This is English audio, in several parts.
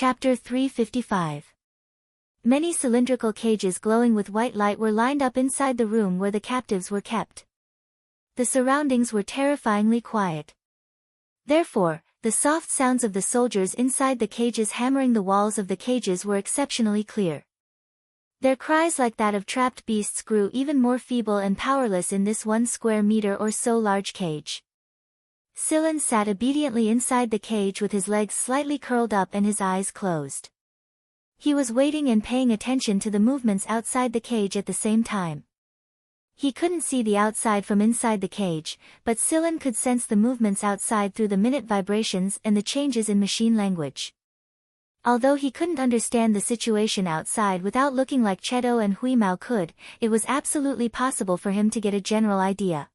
Chapter 355. Many cylindrical cages glowing with white light were lined up inside the room where the captives were kept. The surroundings were terrifyingly quiet. Therefore, the soft sounds of the soldiers inside the cages hammering the walls of the cages were exceptionally clear. Their cries, like that of trapped beasts, grew even more feeble and powerless in this 1 square meter or so large cage. Silen sat obediently inside the cage with his legs slightly curled up and his eyes closed. He was waiting and paying attention to the movements outside the cage at the same time. He couldn't see the outside from inside the cage, but Silen could sense the movements outside through the minute vibrations and the changes in machine language. Although he couldn't understand the situation outside without looking like Cheto and Huimao could, it was absolutely possible for him to get a general idea.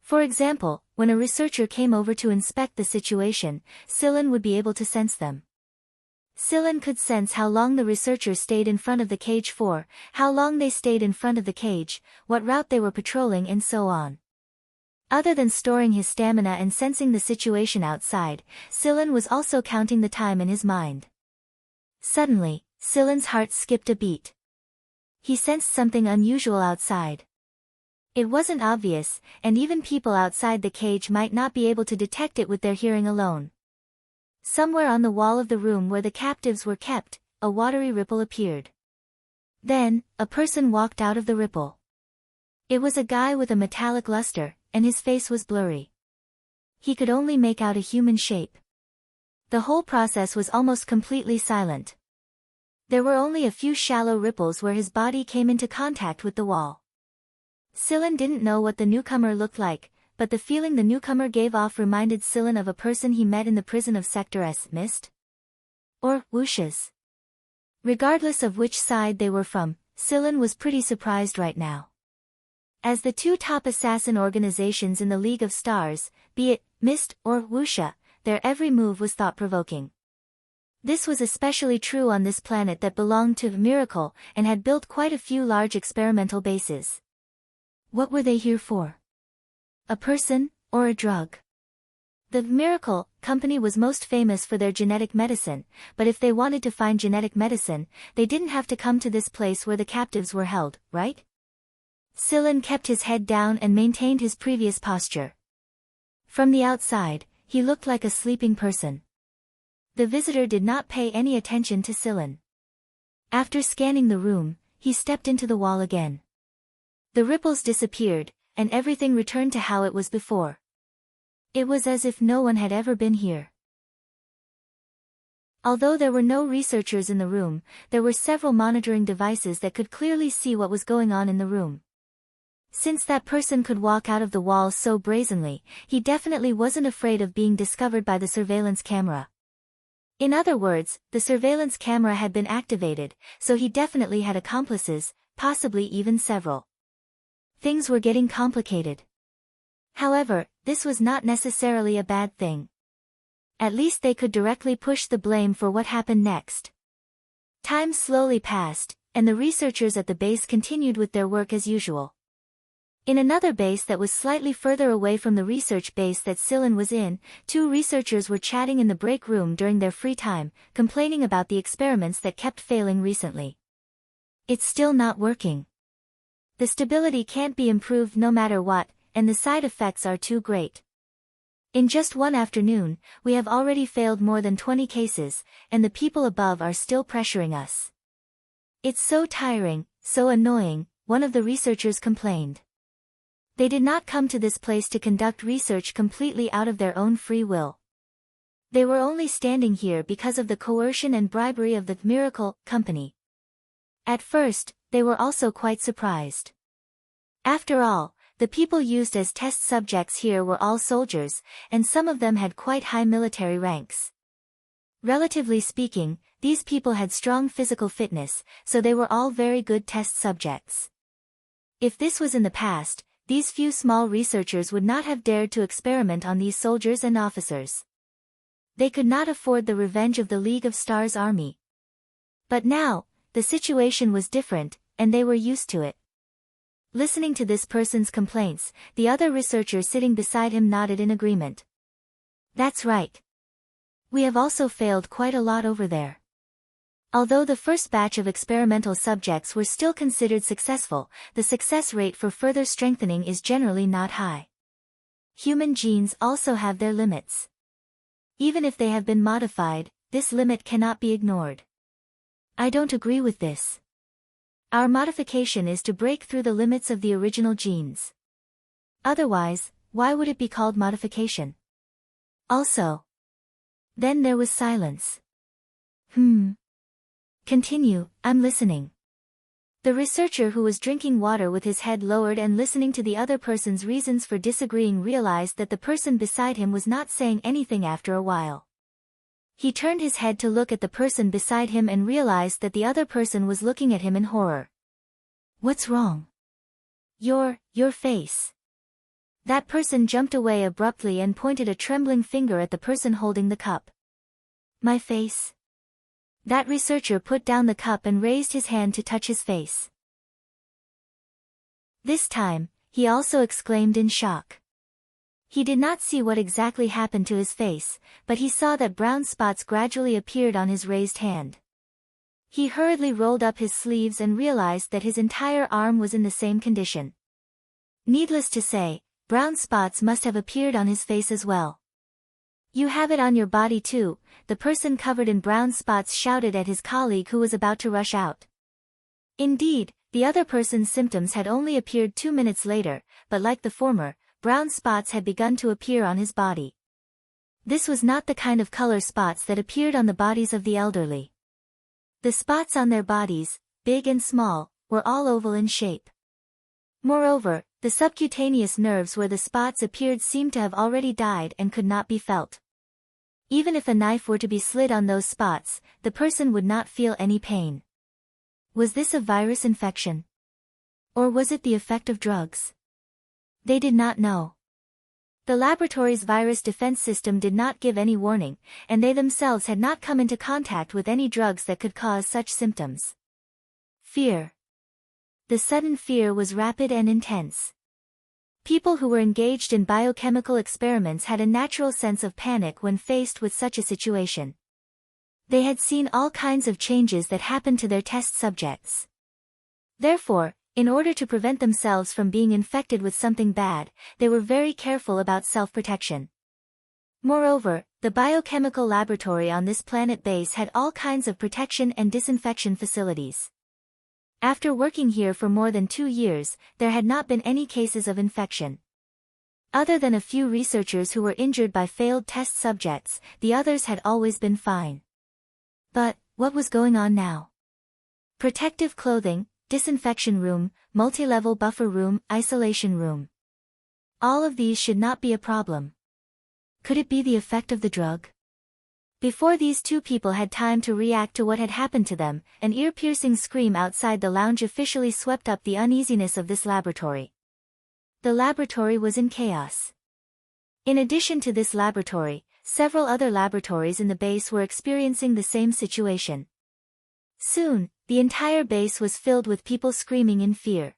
For example, when a researcher came over to inspect the situation, Silen would be able to sense them. Silen could sense how long the researchers stayed in front of the cage for, how long they stayed in front of the cage, what route they were patrolling, and so on. Other than storing his stamina and sensing the situation outside, Silen was also counting the time in his mind. Suddenly, Silen's heart skipped a beat. He sensed something unusual outside. It wasn't obvious, and even people outside the cage might not be able to detect it with their hearing alone. Somewhere on the wall of the room where the captives were kept, a watery ripple appeared. Then, a person walked out of the ripple. It was a guy with a metallic luster, and his face was blurry. He could only make out a human shape. The whole process was almost completely silent. There were only a few shallow ripples where his body came into contact with the wall. Silen didn't know what the newcomer looked like, but the feeling the newcomer gave off reminded Silen of a person he met in the prison of Sector S Mist? Or Wuxia's. Regardless of which side they were from, Silen was pretty surprised right now. As the two top assassin organizations in the League of Stars, be it Mist or Wuxia, their every move was thought-provoking. This was especially true on this planet that belonged to Miracle and had built quite a few large experimental bases. What were they here for? A person, or a drug? The Miracle Company was most famous for their genetic medicine, but if they wanted to find genetic medicine, they didn't have to come to this place where the captives were held, right? Silen kept his head down and maintained his previous posture. From the outside, he looked like a sleeping person. The visitor did not pay any attention to Silen. After scanning the room, he stepped into the wall again. The ripples disappeared, and everything returned to how it was before. It was as if no one had ever been here. Although there were no researchers in the room, there were several monitoring devices that could clearly see what was going on in the room. Since that person could walk out of the wall so brazenly, he definitely wasn't afraid of being discovered by the surveillance camera. In other words, the surveillance camera had been activated, so he definitely had accomplices, possibly even several. Things were getting complicated. However, this was not necessarily a bad thing. At least they could directly push the blame for what happened next. Time slowly passed, and the researchers at the base continued with their work as usual. In another base that was slightly further away from the research base that Silen was in, two researchers were chatting in the break room during their free time, complaining about the experiments that kept failing recently. It's still not working. The stability can't be improved no matter what, and the side effects are too great. In just one afternoon, we have already failed more than 20 cases, and the people above are still pressuring us. It's so tiring, so annoying, one of the researchers complained. They did not come to this place to conduct research completely out of their own free will. They were only standing here because of the coercion and bribery of the Miracle Company. At first, they were also quite surprised. After all, the people used as test subjects here were all soldiers, and some of them had quite high military ranks. Relatively speaking, these people had strong physical fitness, so they were all very good test subjects. If this was in the past, these few small researchers would not have dared to experiment on these soldiers and officers. They could not afford the revenge of the League of Stars army. But now, the situation was different, and they were used to it. Listening to this person's complaints, the other researcher sitting beside him nodded in agreement. That's right. We have also failed quite a lot over there. Although the first batch of experimental subjects were still considered successful, the success rate for further strengthening is generally not high. Human genes also have their limits. Even if they have been modified, this limit cannot be ignored. I don't agree with this. Our modification is to break through the limits of the original genes. Otherwise, why would it be called modification? Also. Then there was silence. Continue, I'm listening. The researcher who was drinking water with his head lowered and listening to the other person's reasons for disagreeing realized that the person beside him was not saying anything after a while. He turned his head to look at the person beside him and realized that the other person was looking at him in horror. What's wrong? Your face. That person jumped away abruptly and pointed a trembling finger at the person holding the cup. My face? That researcher put down the cup and raised his hand to touch his face. This time, he also exclaimed in shock. He did not see what exactly happened to his face, but he saw that brown spots gradually appeared on his raised hand. He hurriedly rolled up his sleeves and realized that his entire arm was in the same condition. Needless to say, brown spots must have appeared on his face as well. You have it on your body too, the person covered in brown spots shouted at his colleague who was about to rush out. Indeed, the other person's symptoms had only appeared 2 minutes later, but like the former, brown spots had begun to appear on his body. This was not the kind of color spots that appeared on the bodies of the elderly. The spots on their bodies, big and small, were all oval in shape. Moreover, the subcutaneous nerves where the spots appeared seemed to have already died and could not be felt. Even if a knife were to be slid on those spots, the person would not feel any pain. Was this a virus infection? Or was it the effect of drugs? They did not know. The laboratory's virus defense system did not give any warning, and they themselves had not come into contact with any drugs that could cause such symptoms. Fear. The sudden fear was rapid and intense. People who were engaged in biochemical experiments had a natural sense of panic when faced with such a situation. They had seen all kinds of changes that happened to their test subjects. Therefore, in order to prevent themselves from being infected with something bad, they were very careful about self-protection. Moreover, the biochemical laboratory on this planet base had all kinds of protection and disinfection facilities. After working here for more than 2 years, there had not been any cases of infection. Other than a few researchers who were injured by failed test subjects, the others had always been fine. But, what was going on now? Protective clothing, disinfection room, multi-level buffer room, isolation room. All of these should not be a problem. Could it be the effect of the drug? Before these two people had time to react to what had happened to them, an ear-piercing scream outside the lounge officially swept up the uneasiness of this laboratory. The laboratory was in chaos. In addition to this laboratory, several other laboratories in the base were experiencing the same situation. Soon, the entire base was filled with people screaming in fear.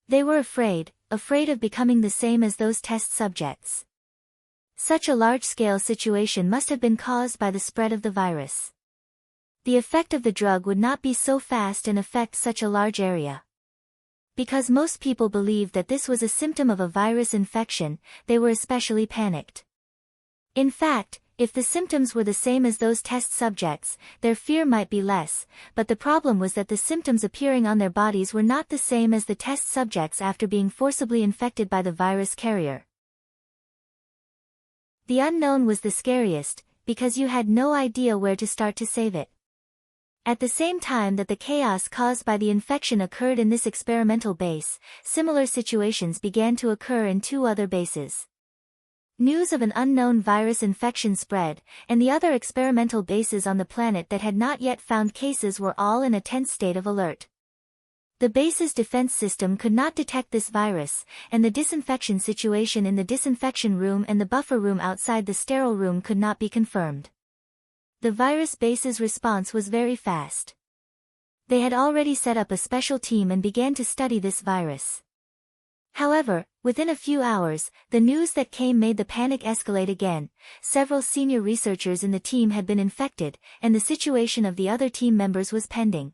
They were afraid of becoming the same as those test subjects. Such a large-scale situation must have been caused by the spread of the virus. The effect of the drug would not be so fast and affect such a large area. Because most people believed that this was a symptom of a virus infection, they were especially panicked. In fact, if the symptoms were the same as those test subjects, their fear might be less, but the problem was that the symptoms appearing on their bodies were not the same as the test subjects after being forcibly infected by the virus carrier. The unknown was the scariest, because you had no idea where to start to save it. At the same time that the chaos caused by the infection occurred in this experimental base, similar situations began to occur in 2 other bases. News of an unknown virus infection spread, and the other experimental bases on the planet that had not yet found cases were all in a tense state of alert. The base's defense system could not detect this virus, and the disinfection situation in the disinfection room and the buffer room outside the sterile room could not be confirmed. The virus base's response was very fast. They had already set up a special team and began to study this virus. However, Within a few hours, the news that came made the panic escalate again. Several senior researchers in the team had been infected, and the situation of the other team members was pending.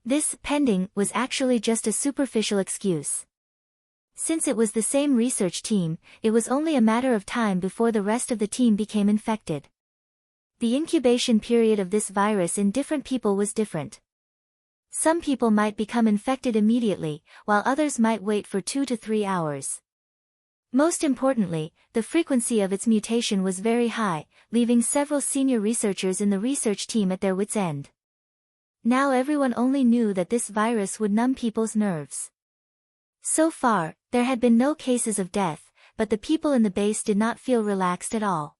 This pending was actually just a superficial excuse. Since it was the same research team, it was only a matter of time before the rest of the team became infected. The incubation period of this virus in different people was different. Some people might become infected immediately, while others might wait for 2 to 3 hours. Most importantly, the frequency of its mutation was very high, leaving several senior researchers in the research team at their wits' end. Now everyone only knew that this virus would numb people's nerves. So far, there had been no cases of death, but the people in the base did not feel relaxed at all.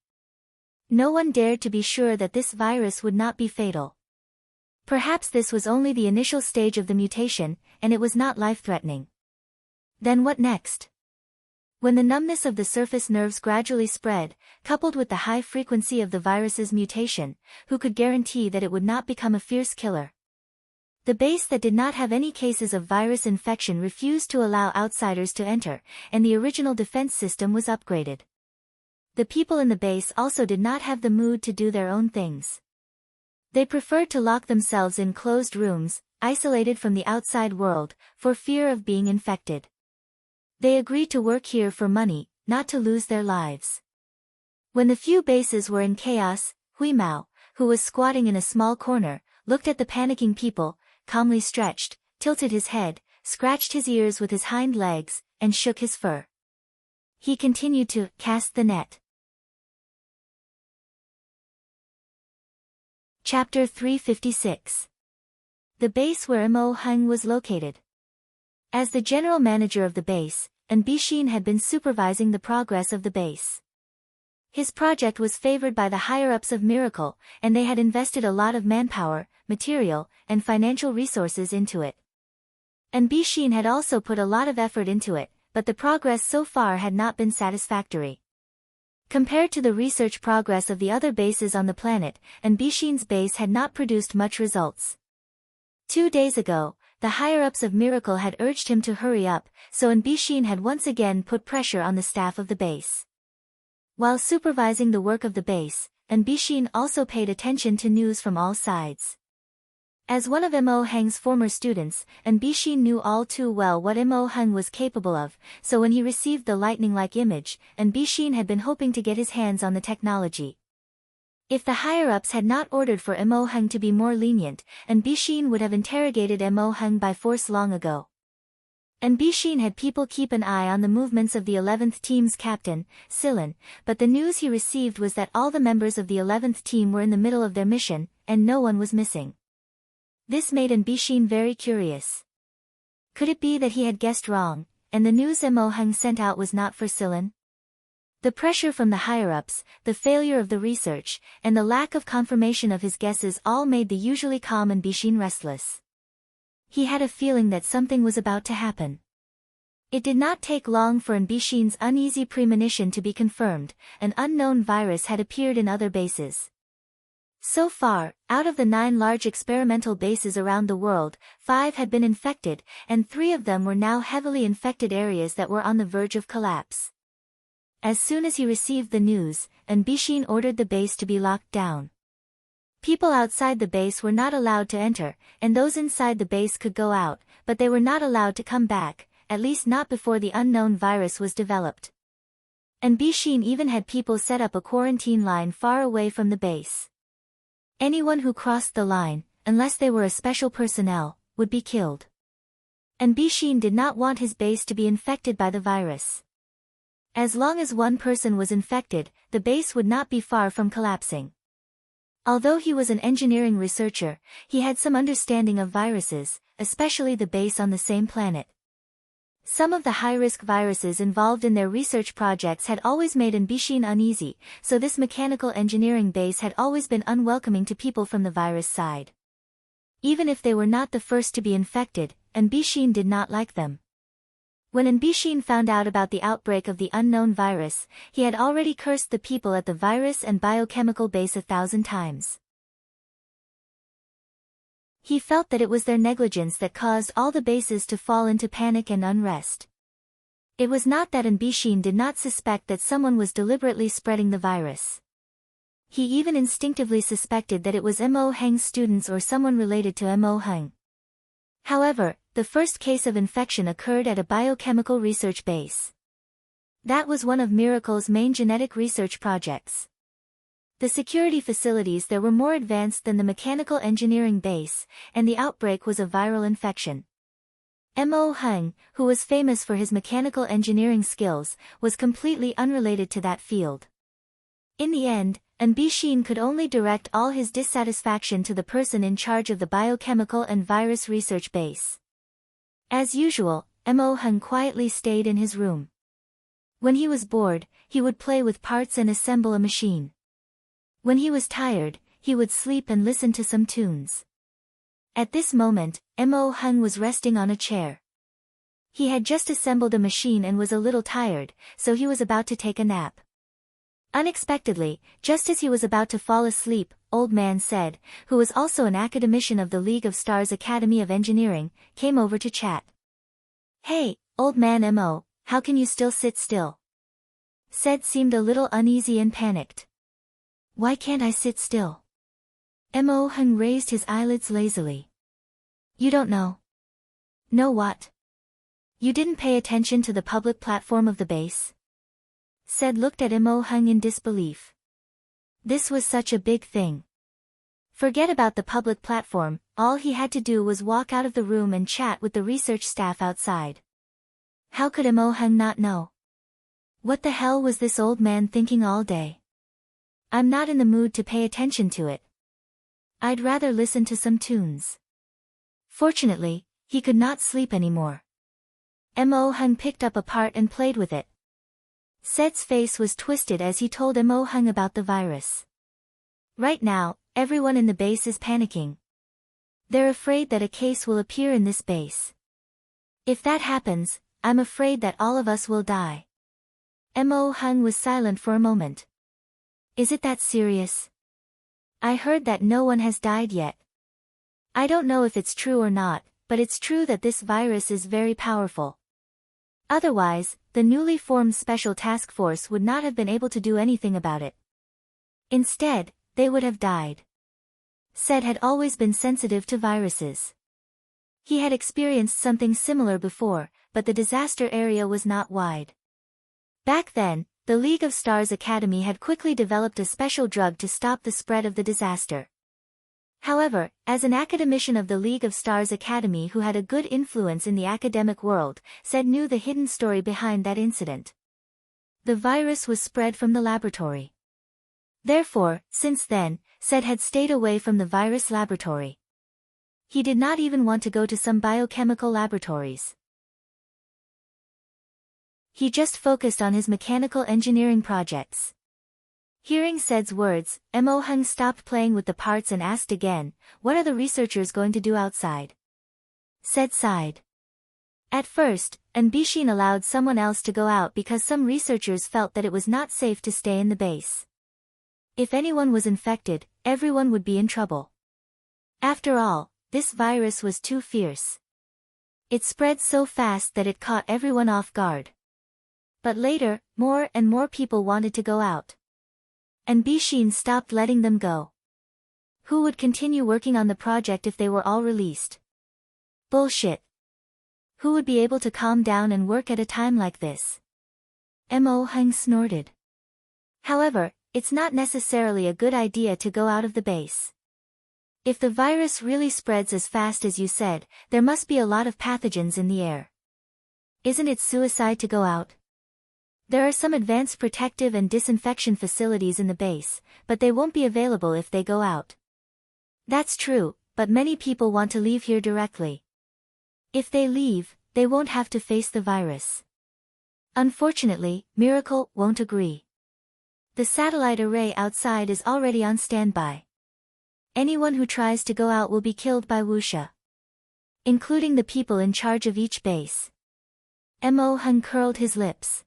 No one dared to be sure that this virus would not be fatal. Perhaps this was only the initial stage of the mutation, and it was not life-threatening. Then what next? When the numbness of the surface nerves gradually spread, coupled with the high frequency of the virus's mutation, who could guarantee that it would not become a fierce killer? The base that did not have any cases of virus infection refused to allow outsiders to enter, and the original defense system was upgraded. The people in the base also did not have the mood to do their own things. They preferred to lock themselves in closed rooms, isolated from the outside world, for fear of being infected. They agreed to work here for money, not to lose their lives. When the few bases were in chaos, Huimao, who was squatting in a small corner, looked at the panicking people, calmly stretched, tilted his head, scratched his ears with his hind legs, and shook his fur. He continued to cast the net. Chapter 356. The base where Mo Heng was located. As the general manager of the base, Bishin had been supervising the progress of the base. His project was favored by the higher-ups of Miracle, and they had invested a lot of manpower, material, and financial resources into it. Bishin had also put a lot of effort into it, but the progress so far had not been satisfactory. Compared to the research progress of the other bases on the planet, Bishin's base had not produced much results. 2 days ago, the higher-ups of Miracle had urged him to hurry up, so Bishin had once again put pressure on the staff of the base. While supervising the work of the base, Bishin also paid attention to news from all sides. As one of Mo Heng's former students, Bishin knew all too well what Mo Heng was capable of, so when he received the lightning-like image, Bishin had been hoping to get his hands on the technology. If the higher-ups had not ordered for Mo Heng to be more lenient, Bishin would have interrogated Mo Heng by force long ago. Bishin had people keep an eye on the movements of the 11th team's captain, Silan, but the news he received was that all the members of the 11th team were in the middle of their mission, and no one was missing. This made Bishin very curious. Could it be that he had guessed wrong, and the news Mo Heng sent out was not for Silan? The pressure from the higher-ups, the failure of the research, and the lack of confirmation of his guesses all made the usually calm Bishin restless. He had a feeling that something was about to happen. It did not take long for Bishin's uneasy premonition to be confirmed. An unknown virus had appeared in other bases. So far, out of the 9 large experimental bases around the world, 5 had been infected, and 3 of them were now heavily infected areas that were on the verge of collapse. As soon as he received the news, Bishin ordered the base to be locked down. People outside the base were not allowed to enter, and those inside the base could go out, but they were not allowed to come back, at least not before the unknown virus was developed. Bishin even had people set up a quarantine line far away from the base. Anyone who crossed the line, unless they were a special personnel, would be killed. Bishin did not want his base to be infected by the virus. As long as one person was infected, the base would not be far from collapsing. Although he was an engineering researcher, he had some understanding of viruses, especially the base on the same planet. Some of the high-risk viruses involved in their research projects had always made Bishin uneasy, so this mechanical engineering base had always been unwelcoming to people from the virus side. Even if they were not the first to be infected, Bishin did not like them. When Bishin found out about the outbreak of the unknown virus, he had already cursed the people at the virus and biochemical base 1,000 times. He felt that it was their negligence that caused all the bases to fall into panic and unrest. It was not that Mbishin did not suspect that someone was deliberately spreading the virus. He even instinctively suspected that it was Mo Heng's students or someone related to Mo Heng. However, the first case of infection occurred at a biochemical research base. That was one of Miracle's main genetic research projects. The security facilities there were more advanced than the mechanical engineering base, and the outbreak was a viral infection. Mo Heng, who was famous for his mechanical engineering skills, was completely unrelated to that field. In the end, Mbishin could only direct all his dissatisfaction to the person in charge of the biochemical and virus research base. As usual, Mo Heng quietly stayed in his room. When he was bored, he would play with parts and assemble a machine. When he was tired, he would sleep and listen to some tunes. At this moment, Mo Heng was resting on a chair. He had just assembled a machine and was a little tired, so he was about to take a nap. Unexpectedly, just as he was about to fall asleep, Old Man Said, who was also an academician of the League of Stars Academy of Engineering, came over to chat. "Hey, Old Man Mo, how can you still sit still?" Said seemed a little uneasy and panicked. "Why can't I sit still?" Mo Heng raised his eyelids lazily. "You don't know." "Know what?" "You didn't pay attention to the public platform of the base?" Said looked at Mo Heng in disbelief. This was such a big thing. Forget about the public platform, all he had to do was walk out of the room and chat with the research staff outside. How could Mo Heng not know? What the hell was this old man thinking all day? I'm not in the mood to pay attention to it. I'd rather listen to some tunes. Fortunately, he could not sleep anymore. Mo Heng picked up a part and played with it. Said's face was twisted as he told Mo Heng about the virus. Right now, everyone in the base is panicking. They're afraid that a case will appear in this base. If that happens, I'm afraid that all of us will die. Mo Heng was silent for a moment. Is it that serious? I heard that no one has died yet. I don't know if it's true or not, but it's true that this virus is very powerful. Otherwise, the newly formed Special Task Force would not have been able to do anything about it. Instead, they would have died. Said had always been sensitive to viruses. He had experienced something similar before, but the disaster area was not wide. Back then, the League of Stars Academy had quickly developed a special drug to stop the spread of the disaster. However, as an academician of the League of Stars Academy who had a good influence in the academic world, Said knew the hidden story behind that incident. The virus was spread from the laboratory. Therefore, since then, Said had stayed away from the virus laboratory. He did not even want to go to some biochemical laboratories. He just focused on his mechanical engineering projects. Hearing Said's words, Mo Heng stopped playing with the parts and asked again, "What are the researchers going to do outside?" Said sighed. At first, Mbishin allowed someone else to go out because some researchers felt that it was not safe to stay in the base. If anyone was infected, everyone would be in trouble. After all, this virus was too fierce. It spread so fast that it caught everyone off guard. But later, more and more people wanted to go out. And Mbishin stopped letting them go. Who would continue working on the project if they were all released? Bullshit. Who would be able to calm down and work at a time like this? Mo Heng snorted. However, it's not necessarily a good idea to go out of the base. If the virus really spreads as fast as you said, there must be a lot of pathogens in the air. Isn't it suicide to go out? There are some advanced protective and disinfection facilities in the base, but they won't be available if they go out. That's true, but many people want to leave here directly. If they leave, they won't have to face the virus. Unfortunately, Miracle won't agree. The satellite array outside is already on standby. Anyone who tries to go out will be killed by Wuxia. Including the people in charge of each base. Mo Heng curled his lips.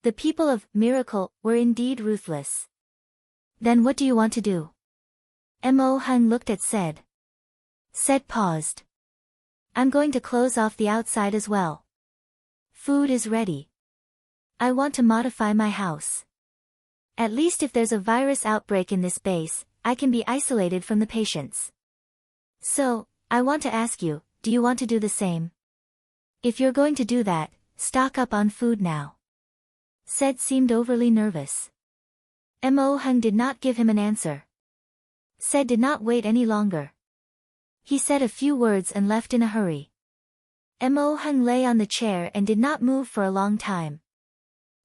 The people of Miracle were indeed ruthless. Then what do you want to do? Mo Heng looked at Said. Said paused. I'm going to close off the outside as well. Food is ready. I want to modify my house. At least if there's a virus outbreak in this base, I can be isolated from the patients. So, I want to ask you, do you want to do the same? If you're going to do that, stock up on food now. Said seemed overly nervous. Mo Hung did not give him an answer. Said did not wait any longer. He said a few words and left in a hurry. Mo Hung lay on the chair and did not move for a long time.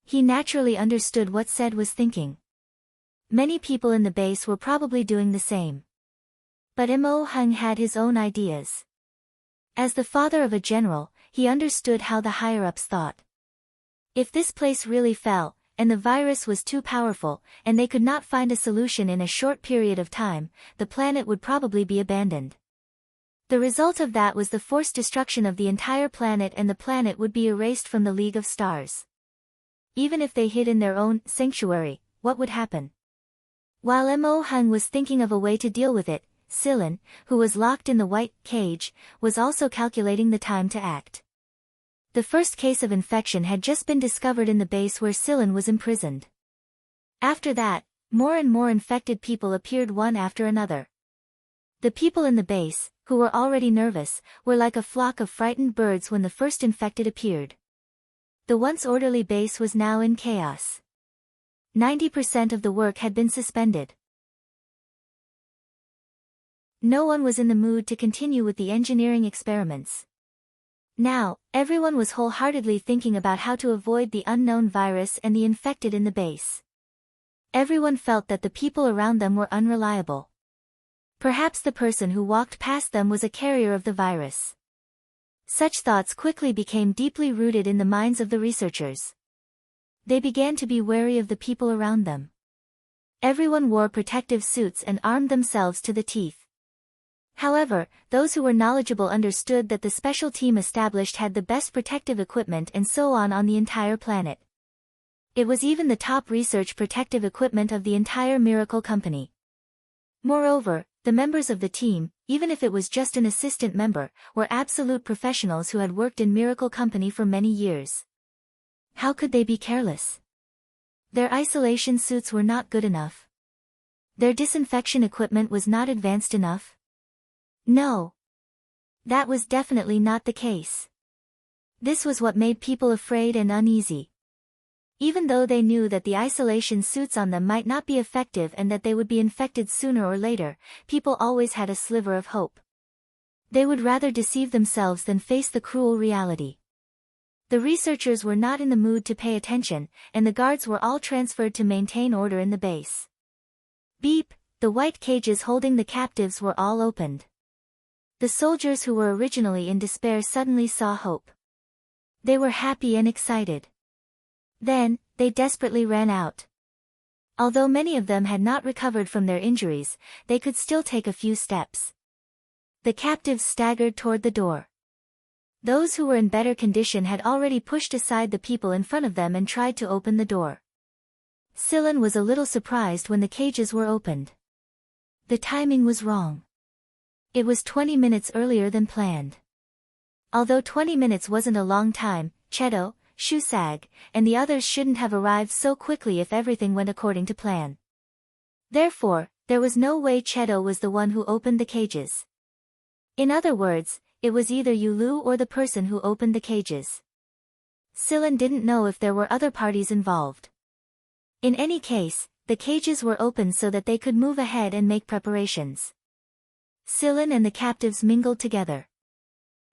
He naturally understood what Said was thinking. Many people in the base were probably doing the same. But Mo Hung had his own ideas. As the father of a general, he understood how the higher-ups thought. If this place really fell, and the virus was too powerful, and they could not find a solution in a short period of time, the planet would probably be abandoned. The result of that was the forced destruction of the entire planet, and the planet would be erased from the League of Stars. Even if they hid in their own sanctuary, what would happen? While Mo Hung was thinking of a way to deal with it, Silin, who was locked in the white cage, was also calculating the time to act. The first case of infection had just been discovered in the base where Silin was imprisoned. After that, more and more infected people appeared one after another. The people in the base, who were already nervous, were like a flock of frightened birds when the first infected appeared. The once orderly base was now in chaos. 90% of the work had been suspended. No one was in the mood to continue with the engineering experiments. Now, everyone was wholeheartedly thinking about how to avoid the unknown virus and the infected in the base. Everyone felt that the people around them were unreliable. Perhaps the person who walked past them was a carrier of the virus. Such thoughts quickly became deeply rooted in the minds of the researchers. They began to be wary of the people around them. Everyone wore protective suits and armed themselves to the teeth. However, those who were knowledgeable understood that the special team established had the best protective equipment and so on the entire planet. It was even the top research protective equipment of the entire Miracle Company. Moreover, the members of the team, even if it was just an assistant member, were absolute professionals who had worked in Miracle Company for many years. How could they be careless? Their isolation suits were not good enough. Their disinfection equipment was not advanced enough. No. That was definitely not the case. This was what made people afraid and uneasy. Even though they knew that the isolation suits on them might not be effective and that they would be infected sooner or later, people always had a sliver of hope. They would rather deceive themselves than face the cruel reality. The researchers were not in the mood to pay attention, and the guards were all transferred to maintain order in the base. Beep, the white cages holding the captives were all opened. The soldiers who were originally in despair suddenly saw hope. They were happy and excited. Then, they desperately ran out. Although many of them had not recovered from their injuries, they could still take a few steps. The captives staggered toward the door. Those who were in better condition had already pushed aside the people in front of them and tried to open the door. Silin was a little surprised when the cages were opened. The timing was wrong. It was 20 minutes earlier than planned. Although 20 minutes wasn't a long time, Cheto, Shusag, and the others shouldn't have arrived so quickly if everything went according to plan. Therefore, there was no way Cheto was the one who opened the cages. In other words, it was either Yulu or the person who opened the cages. Silin didn't know if there were other parties involved. In any case, the cages were opened so that they could move ahead and make preparations. Silin and the captives mingled together.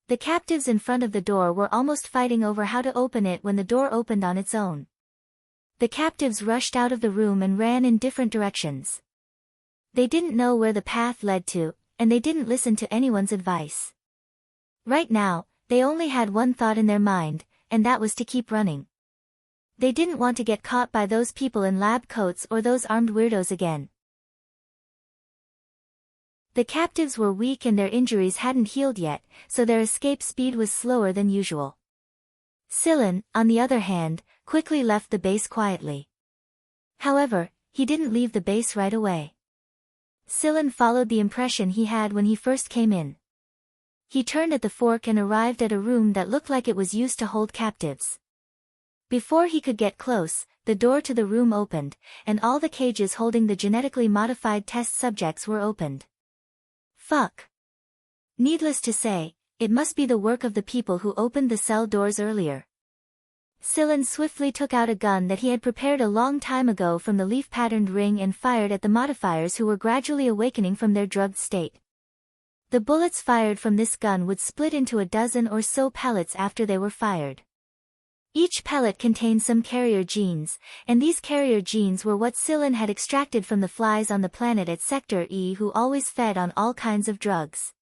The captives in front of the door were almost fighting over how to open it when the door opened on its own. The captives rushed out of the room and ran in different directions. They didn't know where the path led to, and they didn't listen to anyone's advice. Right now, they only had one thought in their mind, and that was to keep running. They didn't want to get caught by those people in lab coats or those armed weirdos again. The captives were weak and their injuries hadn't healed yet, so their escape speed was slower than usual. Silin, on the other hand, quickly left the base quietly. However, he didn't leave the base right away. Silin followed the impression he had when he first came in. He turned at the fork and arrived at a room that looked like it was used to hold captives. Before he could get close, the door to the room opened, and all the cages holding the genetically modified test subjects were opened. Fuck. Needless to say, it must be the work of the people who opened the cell doors earlier. Scylla swiftly took out a gun that he had prepared a long time ago from the leaf-patterned ring and fired at the modifiers who were gradually awakening from their drugged state. The bullets fired from this gun would split into a dozen or so pellets after they were fired. Each pellet contained some carrier genes, and these carrier genes were what Scylla had extracted from the flies on the planet at Sector E who always fed on all kinds of drugs.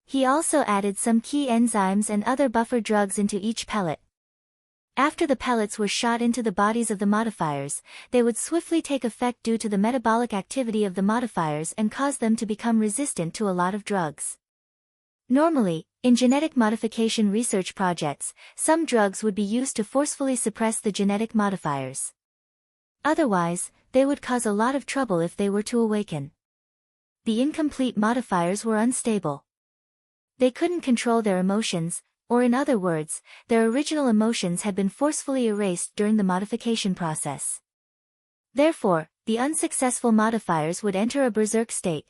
He also added some key enzymes and other buffer drugs into each pellet. After the pellets were shot into the bodies of the modifiers, they would swiftly take effect due to the metabolic activity of the modifiers and cause them to become resistant to a lot of drugs. Normally, in genetic modification research projects, some drugs would be used to forcefully suppress the genetic modifiers. Otherwise, they would cause a lot of trouble if they were to awaken. The incomplete modifiers were unstable. They couldn't control their emotions, or in other words, their original emotions had been forcefully erased during the modification process. Therefore, the unsuccessful modifiers would enter a berserk state.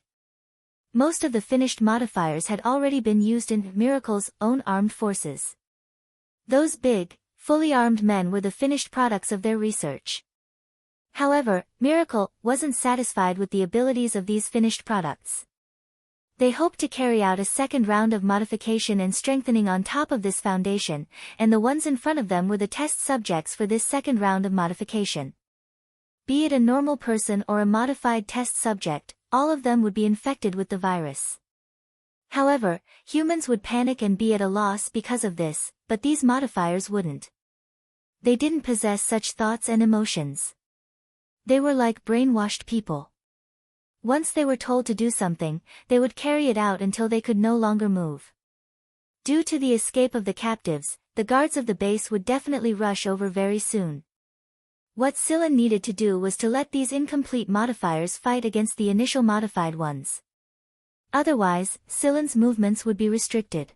Most of the finished modifiers had already been used in Miracle's own armed forces. Those big, fully armed men were the finished products of their research. However, Miracle wasn't satisfied with the abilities of these finished products. They hoped to carry out a second round of modification and strengthening on top of this foundation, and the ones in front of them were the test subjects for this second round of modification. Be it a normal person or a modified test subject, all of them would be infected with the virus. However, humans would panic and be at a loss because of this, but these modifiers wouldn't. They didn't possess such thoughts and emotions. They were like brainwashed people. Once they were told to do something, they would carry it out until they could no longer move. Due to the escape of the captives, the guards of the base would definitely rush over very soon. What Scylla needed to do was to let these incomplete modifiers fight against the initial modified ones. Otherwise, Scylla's movements would be restricted.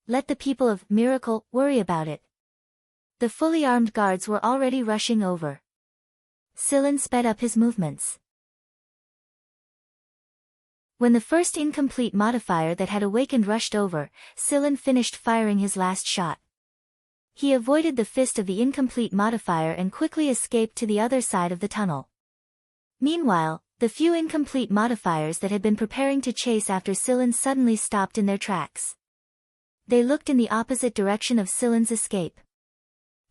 Let the people of Miracle worry about it. The fully armed guards were already rushing over. Scylla sped up his movements. When the first incomplete modifier that had awakened rushed over, Scylla finished firing his last shot. He avoided the fist of the incomplete modifier and quickly escaped to the other side of the tunnel. Meanwhile, the few incomplete modifiers that had been preparing to chase after Scylla suddenly stopped in their tracks. They looked in the opposite direction of Scylla's escape.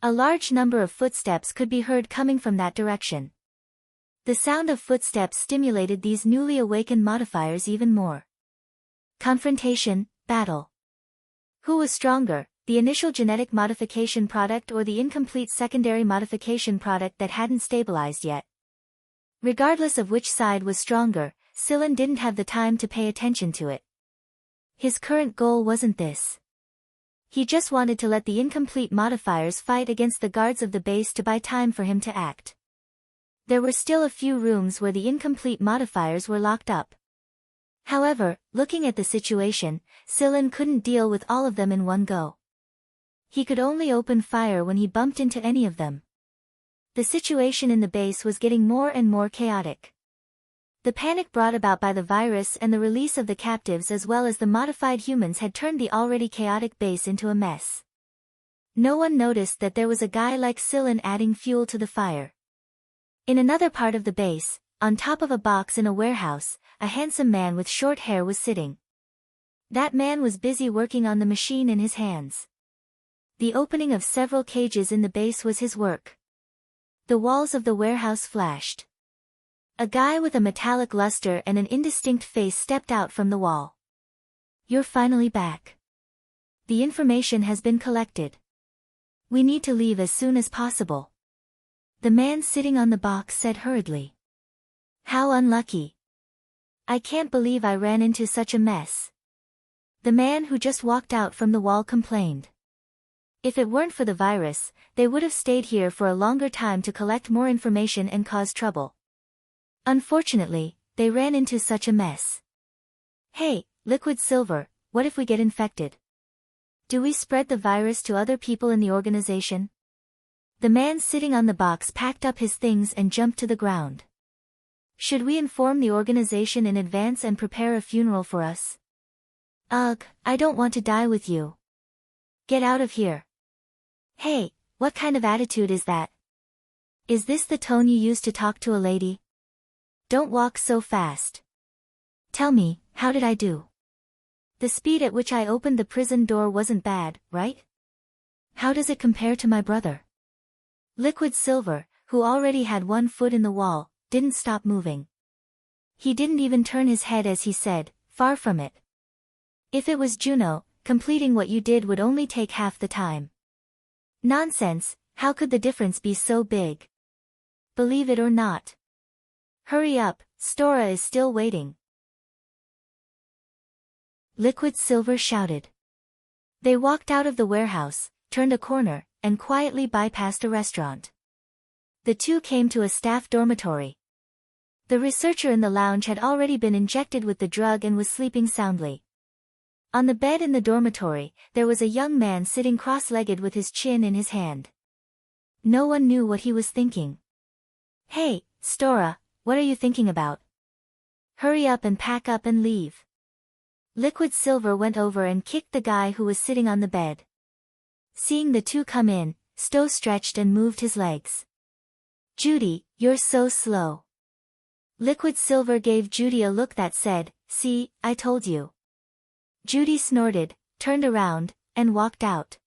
A large number of footsteps could be heard coming from that direction. The sound of footsteps stimulated these newly awakened modifiers even more. Confrontation, battle. Who was stronger, the initial genetic modification product or the incomplete secondary modification product that hadn't stabilized yet? Regardless of which side was stronger, Scylla didn't have the time to pay attention to it. His current goal wasn't this. He just wanted to let the incomplete modifiers fight against the guards of the base to buy time for him to act. There were still a few rooms where the incomplete modifiers were locked up. However, looking at the situation, Scylla couldn't deal with all of them in one go. He could only open fire when he bumped into any of them. The situation in the base was getting more and more chaotic. The panic brought about by the virus and the release of the captives as well as the modified humans had turned the already chaotic base into a mess. No one noticed that there was a guy like Scylla adding fuel to the fire. In another part of the base, on top of a box in a warehouse, a handsome man with short hair was sitting. That man was busy working on the machine in his hands. The opening of several cages in the base was his work. The walls of the warehouse flashed. A guy with a metallic luster and an indistinct face stepped out from the wall. "You're finally back. The information has been collected. We need to leave as soon as possible," the man sitting on the box said hurriedly. "How unlucky. I can't believe I ran into such a mess," the man who just walked out from the wall complained. If it weren't for the virus, they would have stayed here for a longer time to collect more information and cause trouble. Unfortunately, they ran into such a mess. "Hey, Liquid Silver, what if we get infected? Do we spread the virus to other people in the organization? The man sitting on the box packed up his things and jumped to the ground. Should we inform the organization in advance and prepare a funeral for us? Ugh, I don't want to die with you. Get out of here. Hey, what kind of attitude is that? Is this the tone you use to talk to a lady? Don't walk so fast. Tell me, how did I do? The speed at which I opened the prison door wasn't bad, right? How does it compare to my brother? Liquid Silver, who already had one foot in the wall, didn't stop moving. He didn't even turn his head as he said, far from it. If it was Juno, completing what you did would only take half the time. Nonsense, how could the difference be so big? Believe it or not. Hurry up, Stora is still waiting. Liquid Silver shouted. They walked out of the warehouse, turned a corner, and quietly bypassed a restaurant. The two came to a staff dormitory. The researcher in the lounge had already been injected with the drug and was sleeping soundly. On the bed in the dormitory, there was a young man sitting cross-legged with his chin in his hand. No one knew what he was thinking. Hey, Stora, what are you thinking about? Hurry up and pack up and leave. Liquid Silver went over and kicked the guy who was sitting on the bed. Seeing the two come in, Sto stretched and moved his legs. Judy, you're so slow. Liquid Silver gave Judy a look that said, see, I told you. Judy snorted, turned around, and walked out.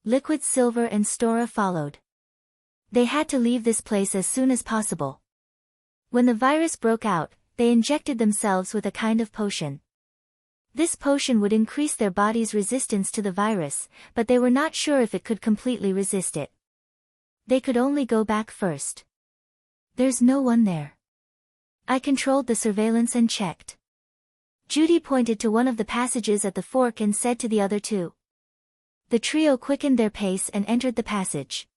Liquid Silver and Stora followed. They had to leave this place as soon as possible. When the virus broke out, they injected themselves with a kind of potion. This potion would increase their body's resistance to the virus, but they were not sure if it could completely resist it. They could only go back first. There's no one there. I controlled the surveillance and checked. Judy pointed to one of the passages at the fork and said to the other two. The trio quickened their pace and entered the passage.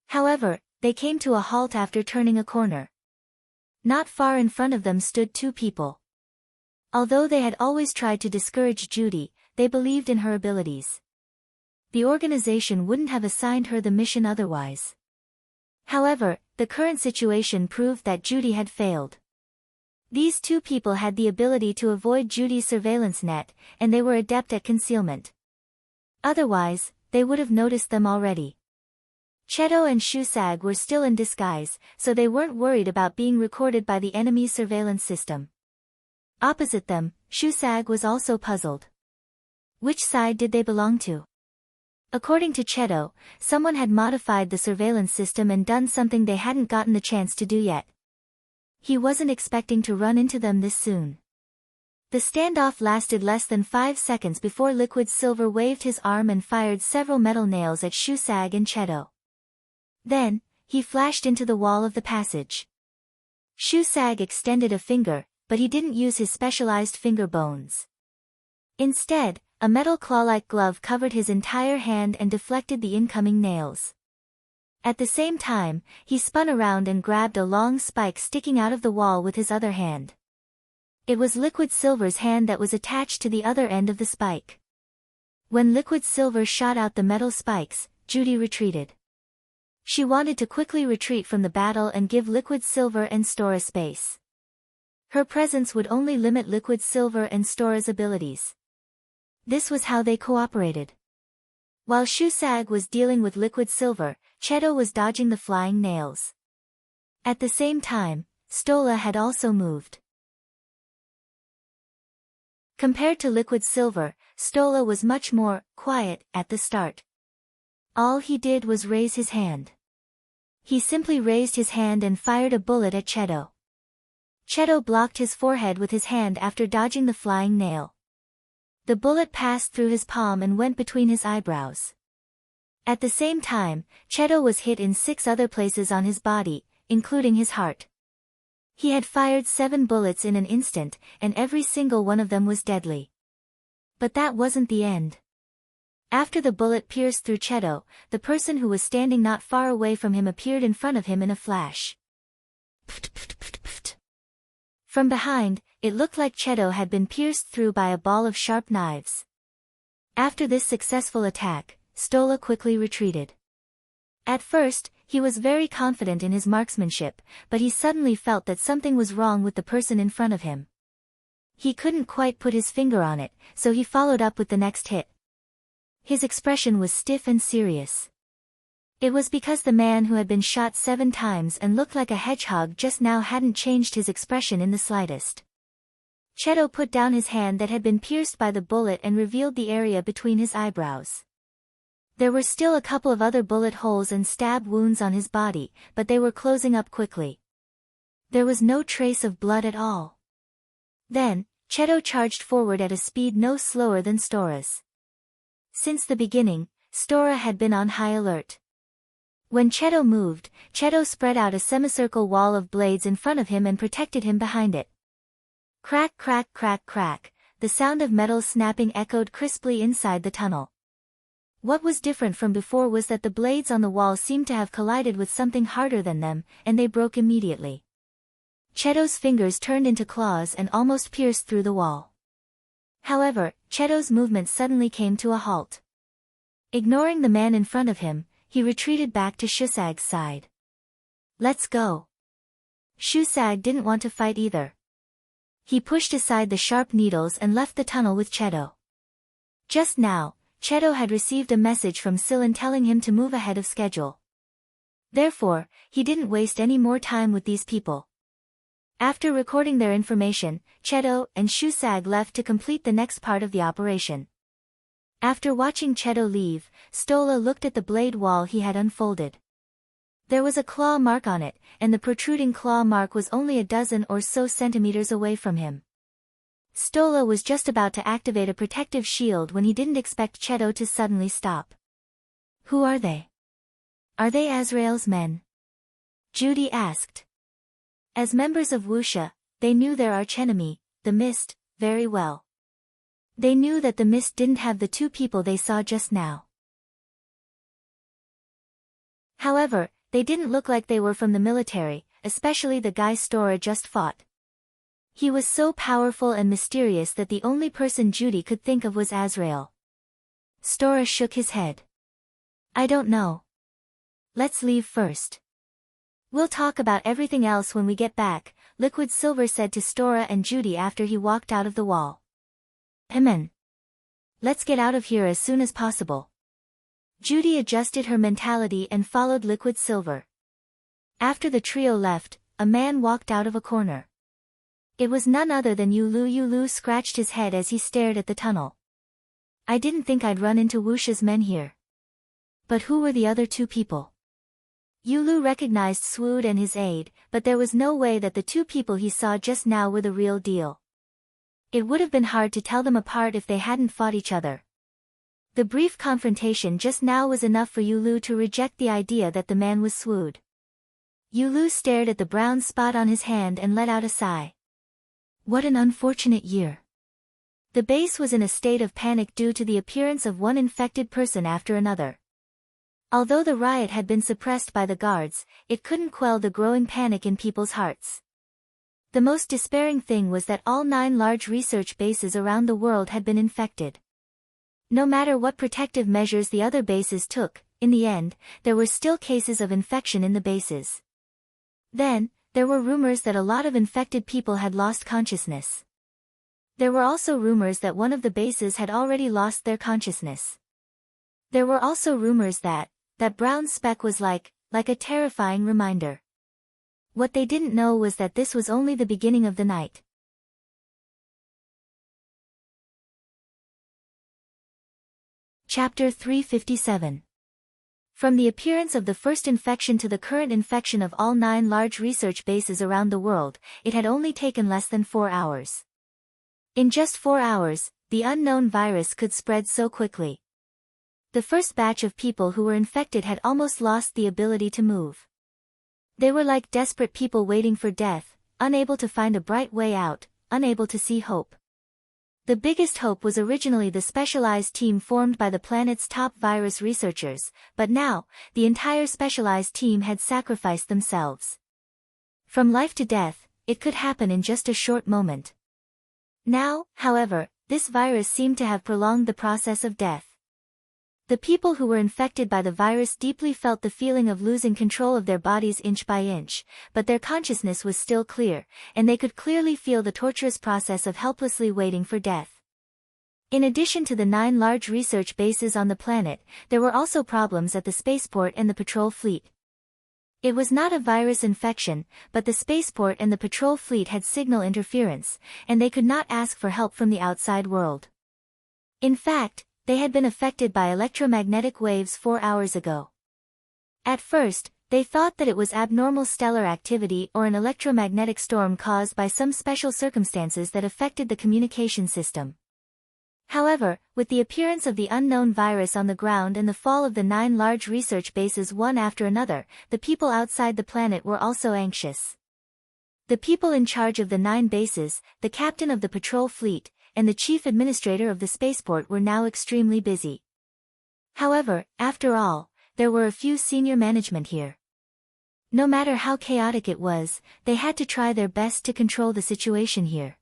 However, they came to a halt after turning a corner. Not far in front of them stood two people. Although they had always tried to discourage Judy, they believed in her abilities. The organization wouldn't have assigned her the mission otherwise. However, the current situation proved that Judy had failed. These two people had the ability to avoid Judy's surveillance net, and they were adept at concealment. Otherwise, they would have noticed them already. Cheto and Shusag were still in disguise, so they weren't worried about being recorded by the enemy's surveillance system. Opposite them, Shusag was also puzzled. Which side did they belong to? According to Cheto, someone had modified the surveillance system and done something they hadn't gotten the chance to do yet. He wasn't expecting to run into them this soon. The standoff lasted less than 5 seconds before Liquid Silver waved his arm and fired several metal nails at Shusag and Cheto. Then, he flashed into the wall of the passage. Shusag extended a finger, but he didn't use his specialized finger bones. Instead, a metal claw-like glove covered his entire hand and deflected the incoming nails. At the same time, he spun around and grabbed a long spike sticking out of the wall with his other hand. It was Liquid Silver's hand that was attached to the other end of the spike. When Liquid Silver shot out the metal spikes, Judy retreated. She wanted to quickly retreat from the battle and give Liquid Silver and Stora space. Her presence would only limit Liquid Silver and Stora's abilities. This was how they cooperated. While Shusag was dealing with Liquid Silver, Cheto was dodging the flying nails. At the same time, Stola had also moved. Compared to Liquid Silver, Stola was much more quiet at the start. All he did was raise his hand. He simply raised his hand and fired a bullet at Cheto. Cheto blocked his forehead with his hand after dodging the flying nail. The bullet passed through his palm and went between his eyebrows. At the same time, Cheto was hit in 6 other places on his body, including his heart. He had fired 7 bullets in an instant, and every single one of them was deadly. But that wasn't the end. After the bullet pierced through Cheto, the person who was standing not far away from him appeared in front of him in a flash. From behind, it looked like Cheto had been pierced through by a ball of sharp knives. After this successful attack, Stola quickly retreated. At first, he was very confident in his marksmanship, but he suddenly felt that something was wrong with the person in front of him. He couldn't quite put his finger on it, so he followed up with the next hit. His expression was stiff and serious. It was because the man who had been shot 7 times and looked like a hedgehog just now hadn't changed his expression in the slightest. Cheto put down his hand that had been pierced by the bullet and revealed the area between his eyebrows. There were still a couple of other bullet holes and stab wounds on his body, but they were closing up quickly. There was no trace of blood at all. Then, Cheto charged forward at a speed no slower than Stora's. Since the beginning, Stora had been on high alert. When Cheto moved, Cheto spread out a semicircle wall of blades in front of him and protected him behind it. Crack, crack, crack, crack, the sound of metal snapping echoed crisply inside the tunnel. What was different from before was that the blades on the wall seemed to have collided with something harder than them, and they broke immediately. Cheto's fingers turned into claws and almost pierced through the wall. However, Cheto's movement suddenly came to a halt. Ignoring the man in front of him, he retreated back to Shusag's side. Let's go. Shusag didn't want to fight either. He pushed aside the sharp needles and left the tunnel with Cheto. Just now, Cheto had received a message from Silan telling him to move ahead of schedule. Therefore, he didn't waste any more time with these people. After recording their information, Cheto and Shusag left to complete the next part of the operation. After watching Cheto leave, Stola looked at the blade wall he had unfolded. There was a claw mark on it, and the protruding claw mark was only a dozen or so centimeters away from him. Stola was just about to activate a protective shield when he didn't expect Cheto to suddenly stop. Who are they? Are they Azrael's men? Judy asked. As members of Wuxia, they knew their archenemy, the Mist, very well. They knew that the Mist didn't have the 2 people they saw just now. However, they didn't look like they were from the military, especially the guy Stora just fought. He was so powerful and mysterious that the only person Judy could think of was Azrael. Stora shook his head. I don't know. Let's leave first. We'll talk about everything else when we get back, Liquid Silver said to Stora and Judy after he walked out of the wall. Amen. Let's get out of here as soon as possible. Judy adjusted her mentality and followed Liquid Silver. After the trio left, a man walked out of a corner. It was none other than Yulu. Yulu scratched his head as he stared at the tunnel. I didn't think I'd run into Wuxia's men here. But who were the other 2 people? Yulu recognized Swood and his aide, but there was no way that the 2 people he saw just now were the real deal. It would have been hard to tell them apart if they hadn't fought each other. The brief confrontation just now was enough for Yulu to reject the idea that the man was Swood. Yulu stared at the brown spot on his hand and let out a sigh. What an unfortunate year. The base was in a state of panic due to the appearance of one infected person after another. Although the riot had been suppressed by the guards, it couldn't quell the growing panic in people's hearts. The most despairing thing was that all 9 large research bases around the world had been infected. No matter what protective measures the other bases took, in the end, there were still cases of infection in the bases. Then, there were rumors that a lot of infected people had lost consciousness. There were also rumors that one of the bases had already lost their consciousness. There were also rumors that brown speck was like a terrifying reminder. What they didn't know was that this was only the beginning of the night. Chapter 357. From the appearance of the first infection to the current infection of all 9 large research bases around the world, it had only taken less than 4 hours. In just 4 hours, the unknown virus could spread so quickly. The first batch of people who were infected had almost lost the ability to move. They were like desperate people waiting for death, unable to find a bright way out, unable to see hope. The biggest hope was originally the specialized team formed by the planet's top virus researchers, but now, the entire specialized team had sacrificed themselves. From life to death, it could happen in just a short moment. Now, however, this virus seemed to have prolonged the process of death. The people who were infected by the virus deeply felt the feeling of losing control of their bodies inch by inch, but their consciousness was still clear, and they could clearly feel the torturous process of helplessly waiting for death. In addition to the 9 large research bases on the planet, there were also problems at the spaceport and the patrol fleet. It was not a virus infection, but the spaceport and the patrol fleet had signal interference, and they could not ask for help from the outside world. In fact, they had been affected by electromagnetic waves 4 hours ago. At first, they thought that it was abnormal stellar activity or an electromagnetic storm caused by some special circumstances that affected the communication system. However, with the appearance of the unknown virus on the ground and the fall of the 9 large research bases one after another, the people outside the planet were also anxious. The people in charge of the 9 bases, the captain of the patrol fleet, and the chief administrator of the spaceport were now extremely busy. However, after all, there were a few senior management here. No matter how chaotic it was, they had to try their best to control the situation here.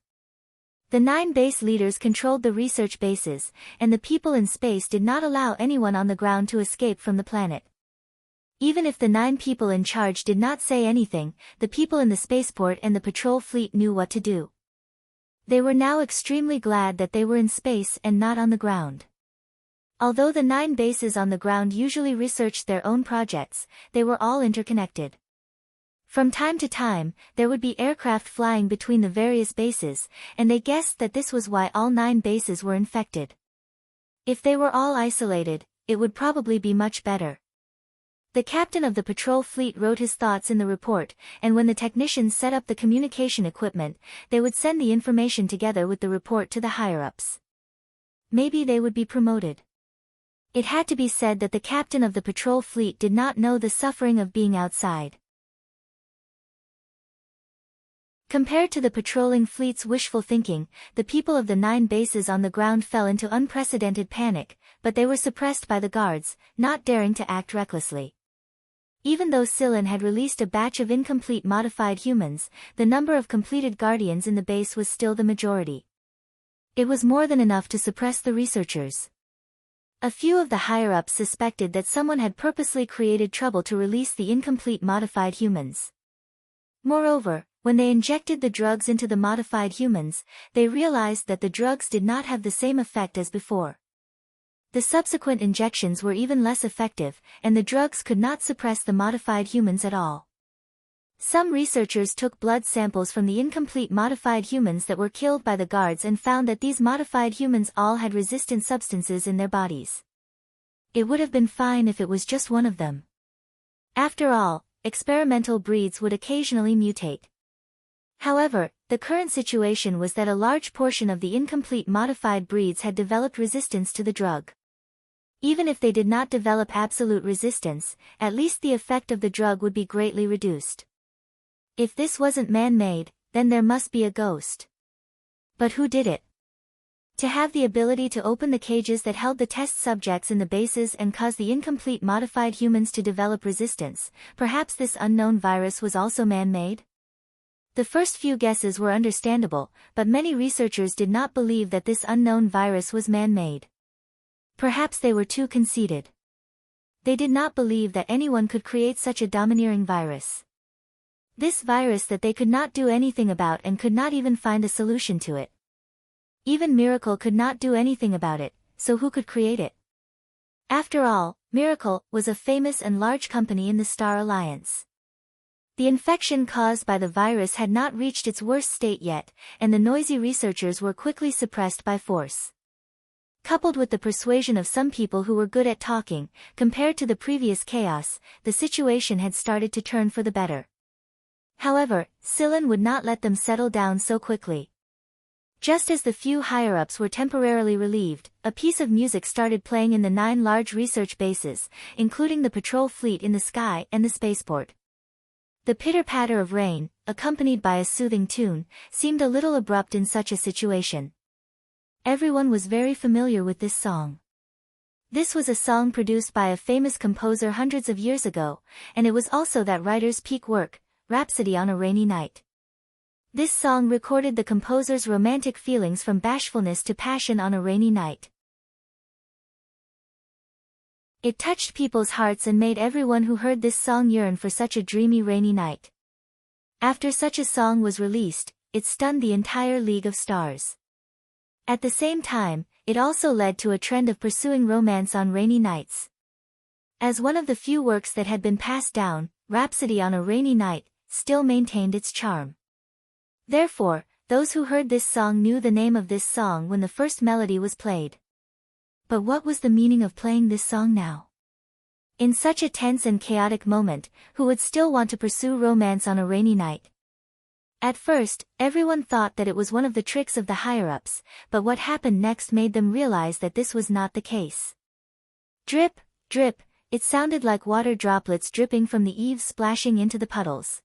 The 9 base leaders controlled the research bases, and the people in space did not allow anyone on the ground to escape from the planet. Even if the 9 people in charge did not say anything, the people in the spaceport and the patrol fleet knew what to do. They were now extremely glad that they were in space and not on the ground. Although the 9 bases on the ground usually researched their own projects, they were all interconnected. From time to time, there would be aircraft flying between the various bases, and they guessed that this was why all 9 bases were infected. If they were all isolated, it would probably be much better. The captain of the patrol fleet wrote his thoughts in the report, and when the technicians set up the communication equipment, they would send the information together with the report to the higher-ups. Maybe they would be promoted. It had to be said that the captain of the patrol fleet did not know the suffering of being outside. Compared to the patrolling fleet's wishful thinking, the people of the 9 bases on the ground fell into unprecedented panic, but they were suppressed by the guards, not daring to act recklessly. Even though Cylon had released a batch of incomplete modified humans, the number of completed guardians in the base was still the majority. It was more than enough to suppress the researchers. A few of the higher-ups suspected that someone had purposely created trouble to release the incomplete modified humans. Moreover, when they injected the drugs into the modified humans, they realized that the drugs did not have the same effect as before. The subsequent injections were even less effective, and the drugs could not suppress the modified humans at all. Some researchers took blood samples from the incomplete modified humans that were killed by the guards and found that these modified humans all had resistant substances in their bodies. It would have been fine if it was just one of them. After all, experimental breeds would occasionally mutate. However, the current situation was that a large portion of the incomplete modified breeds had developed resistance to the drug. Even if they did not develop absolute resistance, at least the effect of the drug would be greatly reduced. If this wasn't man-made, then there must be a ghost. But who did it? To have the ability to open the cages that held the test subjects in the bases and cause the incomplete modified humans to develop resistance, perhaps this unknown virus was also man-made? The first few guesses were understandable, but many researchers did not believe that this unknown virus was man-made. Perhaps they were too conceited. They did not believe that anyone could create such a domineering virus. This virus that they could not do anything about and could not even find a solution to it. Even Miracle could not do anything about it, so who could create it? After all, Miracle was a famous and large company in the Star Alliance. The infection caused by the virus had not reached its worst state yet, and the noisy researchers were quickly suppressed by force. Coupled with the persuasion of some people who were good at talking, compared to the previous chaos, the situation had started to turn for the better. However, Cylon would not let them settle down so quickly. Just as the few higher-ups were temporarily relieved, a piece of music started playing in the 9 large research bases, including the patrol fleet in the sky and the spaceport. The pitter-patter of rain, accompanied by a soothing tune, seemed a little abrupt in such a situation. Everyone was very familiar with this song. This was a song produced by a famous composer hundreds of years ago, and it was also that writer's peak work, Rhapsody on a Rainy Night. This song recorded the composer's romantic feelings from bashfulness to passion on a rainy night. It touched people's hearts and made everyone who heard this song yearn for such a dreamy rainy night. After such a song was released, it stunned the entire League of Stars. At the same time, it also led to a trend of pursuing romance on rainy nights. As one of the few works that had been passed down, Rhapsody on a Rainy Night still maintained its charm. Therefore, those who heard this song knew the name of this song when the first melody was played. But what was the meaning of playing this song now? In such a tense and chaotic moment, who would still want to pursue romance on a rainy night? At first, everyone thought that it was one of the tricks of the higher-ups, but what happened next made them realize that this was not the case. Drip, drip, it sounded like water droplets dripping from the eaves splashing into the puddles.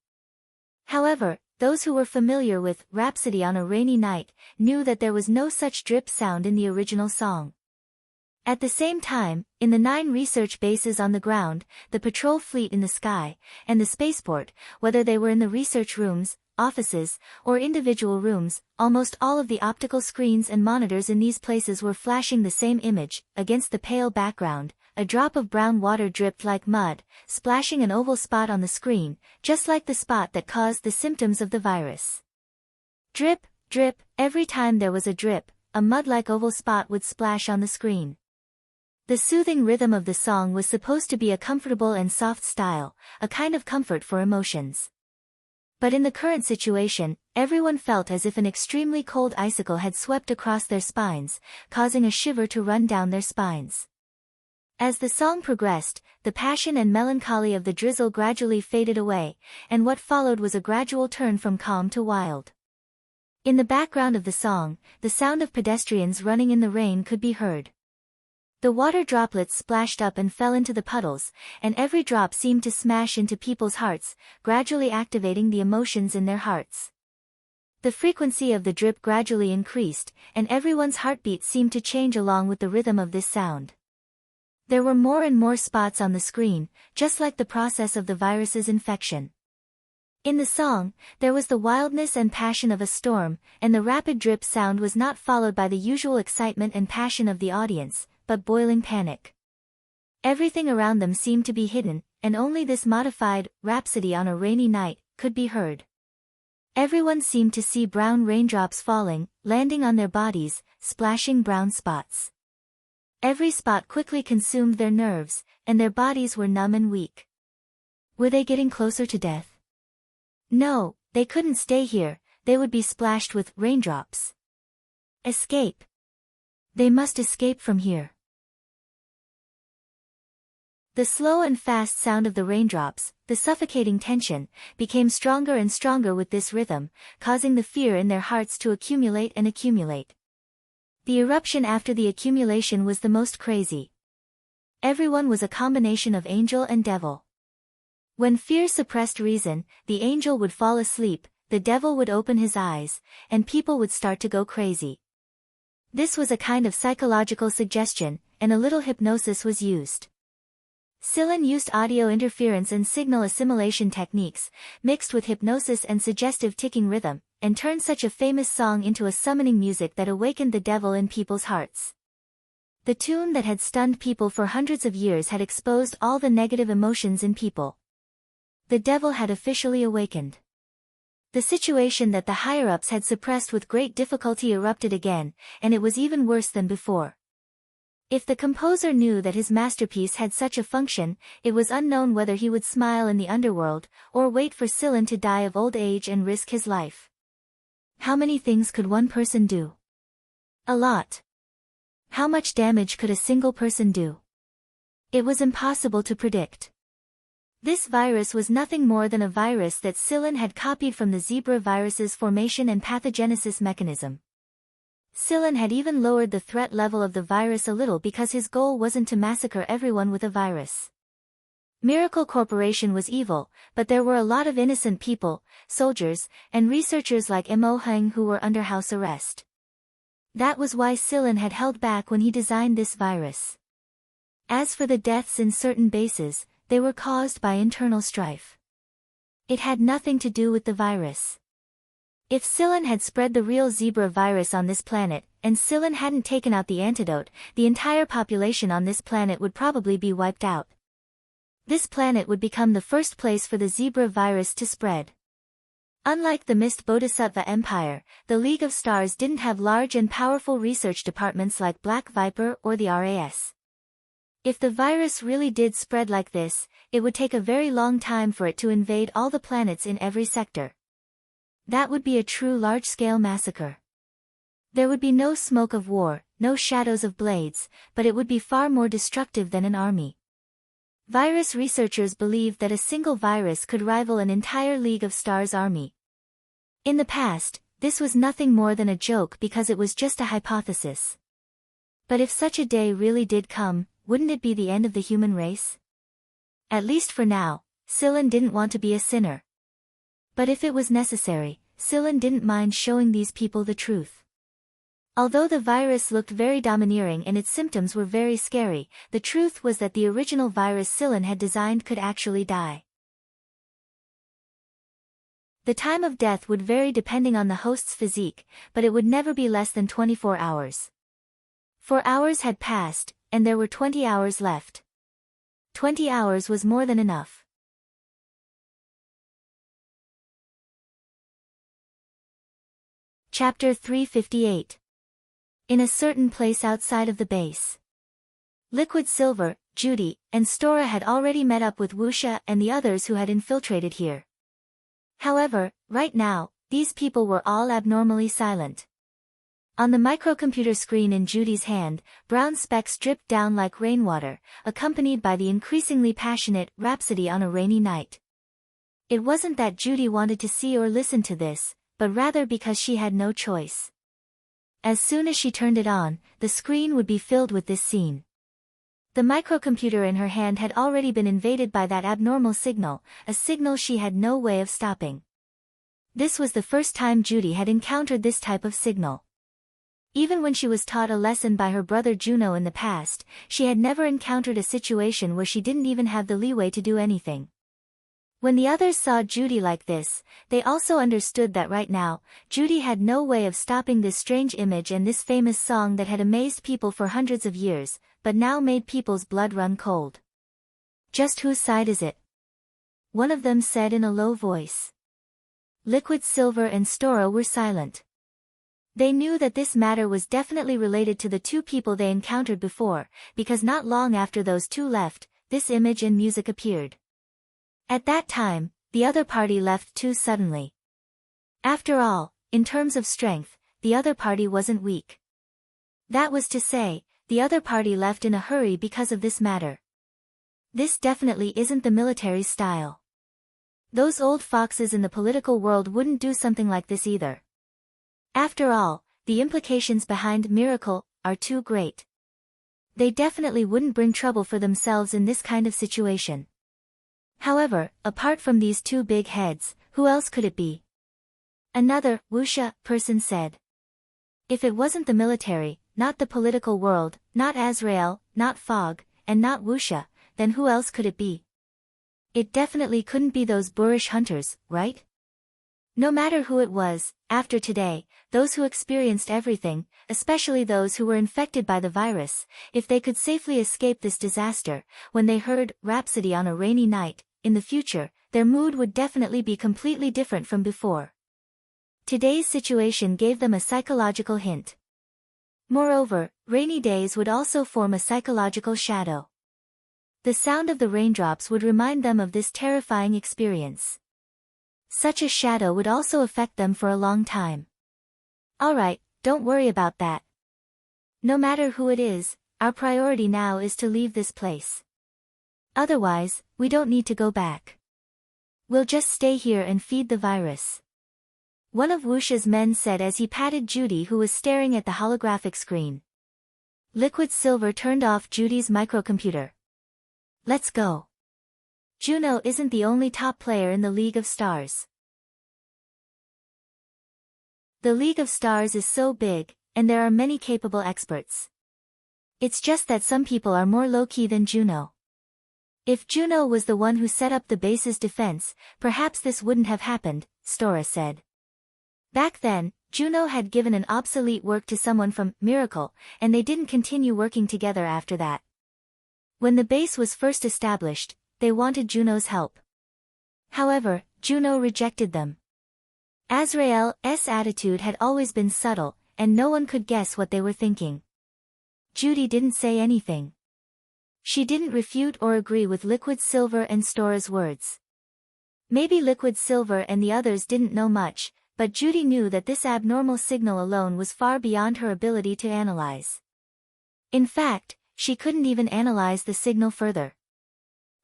However, those who were familiar with Rhapsody on a Rainy Night knew that there was no such drip sound in the original song. At the same time, in the 9 research bases on the ground, the patrol fleet in the sky, and the spaceport, whether they were in the research rooms, offices, or individual rooms, almost all of the optical screens and monitors in these places were flashing the same image. Against the pale background, a drop of brown water dripped like mud, splashing an oval spot on the screen, just like the spot that caused the symptoms of the virus. Drip, drip, every time there was a drip, a mud-like oval spot would splash on the screen. The soothing rhythm of the song was supposed to be a comfortable and soft style, a kind of comfort for emotions. But in the current situation, everyone felt as if an extremely cold icicle had swept across their spines, causing a shiver to run down their spines. As the song progressed, the passion and melancholy of the drizzle gradually faded away, and what followed was a gradual turn from calm to wild. In the background of the song, the sound of pedestrians running in the rain could be heard. The water droplets splashed up and fell into the puddles, and every drop seemed to smash into people's hearts, gradually activating the emotions in their hearts. The frequency of the drip gradually increased, and everyone's heartbeat seemed to change along with the rhythm of this sound. There were more and more spots on the screen, just like the process of the virus's infection. In the song, there was the wildness and passion of a storm, and the rapid drip sound was not followed by the usual excitement and passion of the audience, but boiling panic. Everything around them seemed to be hidden, and only this modified Rhapsody on a Rainy Night could be heard. Everyone seemed to see brown raindrops falling, landing on their bodies, splashing brown spots. Every spot quickly consumed their nerves, and their bodies were numb and weak. Were they getting closer to death? No, they couldn't stay here, they would be splashed with raindrops. Escape. They must escape from here. The slow and fast sound of the raindrops, the suffocating tension, became stronger and stronger with this rhythm, causing the fear in their hearts to accumulate and accumulate. The eruption after the accumulation was the most crazy. Everyone was a combination of angel and devil. When fear suppressed reason, the angel would fall asleep, the devil would open his eyes, and people would start to go crazy. This was a kind of psychological suggestion, and a little hypnosis was used. Celine used audio interference and signal assimilation techniques, mixed with hypnosis and suggestive ticking rhythm, and turned such a famous song into a summoning music that awakened the devil in people's hearts. The tune that had stunned people for hundreds of years had exposed all the negative emotions in people. The devil had officially awakened. The situation that the higher-ups had suppressed with great difficulty erupted again, and it was even worse than before. If the composer knew that his masterpiece had such a function, it was unknown whether he would smile in the underworld, or wait for Celine to die of old age and risk his life. How many things could one person do? A lot. How much damage could a single person do? It was impossible to predict. This virus was nothing more than a virus that Celine had copied from the zebra virus's formation and pathogenesis mechanism. Celine had even lowered the threat level of the virus a little because his goal wasn't to massacre everyone with a virus. Miracle Corporation was evil, but there were a lot of innocent people, soldiers, and researchers like Mo Heng who were under house arrest. That was why Celine had held back when he designed this virus. As for the deaths in certain bases, they were caused by internal strife. It had nothing to do with the virus. If Cylon had spread the real zebra virus on this planet, and Cylon hadn't taken out the antidote, the entire population on this planet would probably be wiped out. This planet would become the first place for the zebra virus to spread. Unlike the Mist Bodhisattva Empire, the League of Stars didn't have large and powerful research departments like Black Viper or the RAS. If the virus really did spread like this, it would take a very long time for it to invade all the planets in every sector. That would be a true large-scale massacre. There would be no smoke of war, no shadows of blades, but it would be far more destructive than an army. Virus researchers believed that a single virus could rival an entire League of Stars army. In the past, this was nothing more than a joke because it was just a hypothesis. But if such a day really did come, wouldn't it be the end of the human race? At least for now, Cylon didn't want to be a sinner. But if it was necessary, Cylon didn't mind showing these people the truth. Although the virus looked very domineering and its symptoms were very scary, the truth was that the original virus Cylon had designed could actually die. The time of death would vary depending on the host's physique, but it would never be less than 24 hours. 4 hours had passed, and there were 20 hours left. 20 hours was more than enough. Chapter 358. In a certain place outside of the base. Liquid Silver, Judy, and Stora had already met up with Wuxia and the others who had infiltrated here. However, right now, these people were all abnormally silent. On the microcomputer screen in Judy's hand, brown specks dripped down like rainwater, accompanied by the increasingly passionate Rhapsody on a Rainy Night. It wasn't that Judy wanted to see or listen to this, but rather because she had no choice. As soon as she turned it on, the screen would be filled with this scene. The microcomputer in her hand had already been invaded by that abnormal signal, a signal she had no way of stopping. This was the first time Judy had encountered this type of signal. Even when she was taught a lesson by her brother Juno in the past, she had never encountered a situation where she didn't even have the leeway to do anything. When the others saw Judy like this, they also understood that right now, Judy had no way of stopping this strange image and this famous song that had amazed people for hundreds of years, but now made people's blood run cold. Just whose side is it? One of them said in a low voice. Liquid Silver and Stora were silent. They knew that this matter was definitely related to the two people they encountered before, because not long after those two left, this image and music appeared. At that time, the other party left too suddenly. After all, in terms of strength, the other party wasn't weak. That was to say, the other party left in a hurry because of this matter. This definitely isn't the military style. Those old foxes in the political world wouldn't do something like this either. After all, the implications behind miracle are too great. They definitely wouldn't bring trouble for themselves in this kind of situation. However, apart from these two big heads, who else could it be? Another, Wuxia, person said. If it wasn't the military, not the political world, not Azrael, not Fog, and not Wuxia, then who else could it be? It definitely couldn't be those boorish hunters, right? No matter who it was, after today, those who experienced everything, especially those who were infected by the virus, if they could safely escape this disaster, when they heard Rhapsody on a Rainy Night, in the future, their mood would definitely be completely different from before. Today's situation gave them a psychological hint. Moreover, rainy days would also form a psychological shadow. The sound of the raindrops would remind them of this terrifying experience. Such a shadow would also affect them for a long time. Alright, don't worry about that. No matter who it is, our priority now is to leave this place. Otherwise, we don't need to go back. We'll just stay here and feed the virus. One of Wuxia's men said as he patted Judy, who was staring at the holographic screen. Liquid Silver turned off Judy's microcomputer. Let's go. Juno isn't the only top player in the League of Stars. The League of Stars is so big, and there are many capable experts. It's just that some people are more low-key than Juno. If Juno was the one who set up the base's defense, perhaps this wouldn't have happened, Stora said. Back then, Juno had given an obsolete work to someone from Miracle, and they didn't continue working together after that. When the base was first established, they wanted Juno's help. However, Juno rejected them. Azrael's attitude had always been subtle, and no one could guess what they were thinking. Judy didn't say anything. She didn't refute or agree with Liquid Silver and Stora's words. Maybe Liquid Silver and the others didn't know much, but Judy knew that this abnormal signal alone was far beyond her ability to analyze. In fact, she couldn't even analyze the signal further.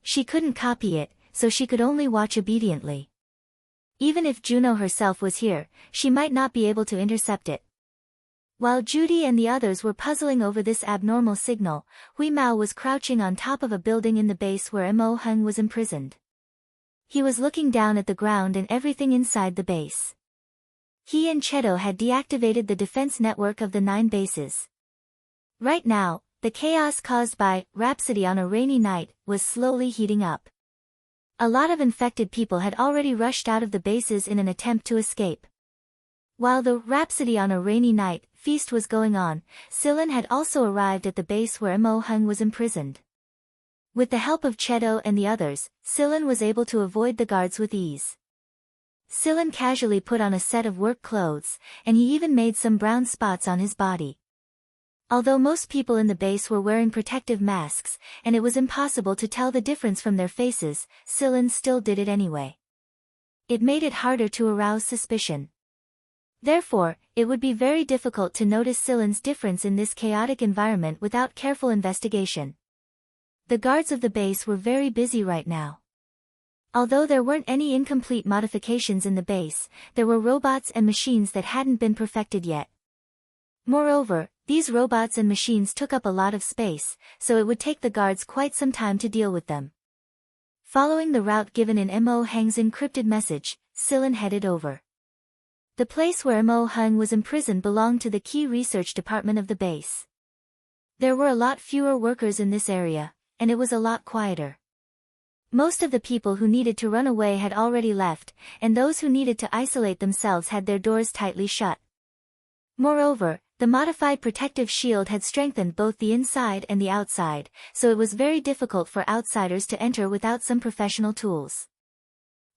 She couldn't copy it, so she could only watch obediently. Even if Juno herself was here, she might not be able to intercept it. While Judy and the others were puzzling over this abnormal signal, Hui Mao was crouching on top of a building in the base where Mo Hung was imprisoned. He was looking down at the ground and everything inside the base. He and Cheto had deactivated the defense network of the 9 bases. Right now, the chaos caused by Rhapsody on a Rainy Night was slowly heating up. A lot of infected people had already rushed out of the bases in an attempt to escape. While the Rhapsody on a Rainy Night feast was going on, Sillin had also arrived at the base where Mo Hung was imprisoned. With the help of Cheto and the others, Sillin was able to avoid the guards with ease. Sillin casually put on a set of work clothes, and he even made some brown spots on his body. Although most people in the base were wearing protective masks, and it was impossible to tell the difference from their faces, Sillin still did it anyway. It made it harder to arouse suspicion. Therefore, it would be very difficult to notice Sillin's difference in this chaotic environment without careful investigation. The guards of the base were very busy right now. Although there weren't any incomplete modifications in the base, there were robots and machines that hadn't been perfected yet. Moreover, these robots and machines took up a lot of space, so it would take the guards quite some time to deal with them. Following the route given in Mo Hung's encrypted message, Sillin headed over. The place where Mo Hung was imprisoned belonged to the key research department of the base. There were a lot fewer workers in this area, and it was a lot quieter. Most of the people who needed to run away had already left, and those who needed to isolate themselves had their doors tightly shut. Moreover, the modified protective shield had strengthened both the inside and the outside, so it was very difficult for outsiders to enter without some professional tools.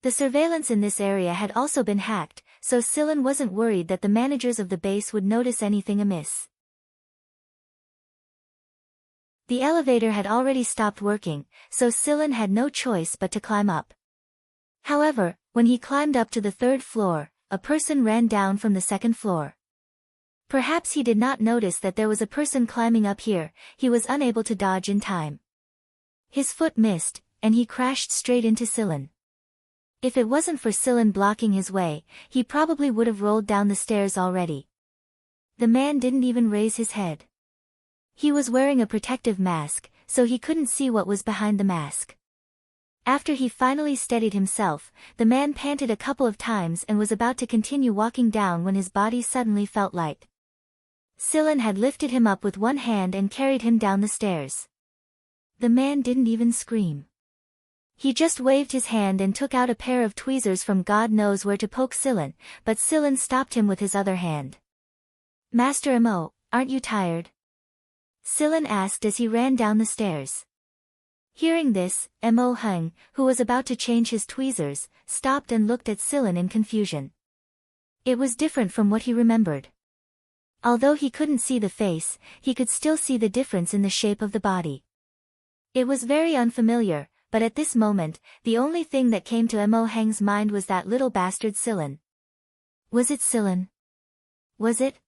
The surveillance in this area had also been hacked, so Sillin wasn't worried that the managers of the base would notice anything amiss. The elevator had already stopped working, so Sillin had no choice but to climb up. However, when he climbed up to the 3rd floor, a person ran down from the 2nd floor. Perhaps he did not notice that there was a person climbing up here, he was unable to dodge in time. His foot missed, and he crashed straight into Sillin. If it wasn't for Sillin blocking his way, he probably would have rolled down the stairs already. The man didn't even raise his head. He was wearing a protective mask, so he couldn't see what was behind the mask. After he finally steadied himself, the man panted a couple of times and was about to continue walking down when his body suddenly felt light. Sillin had lifted him up with one hand and carried him down the stairs. The man didn't even scream. He just waved his hand and took out a pair of tweezers from God knows where to poke Sillin, but Sillin stopped him with his other hand. "Master Mo, aren't you tired?" Sillin asked as he ran down the stairs. Hearing this, Mo Hung, who was about to change his tweezers, stopped and looked at Sillin in confusion. It was different from what he remembered. Although he couldn't see the face, he could still see the difference in the shape of the body. It was very unfamiliar, but at this moment, the only thing that came to Mo Hung's mind was that little bastard Sillin. Was it Sillin? Was it?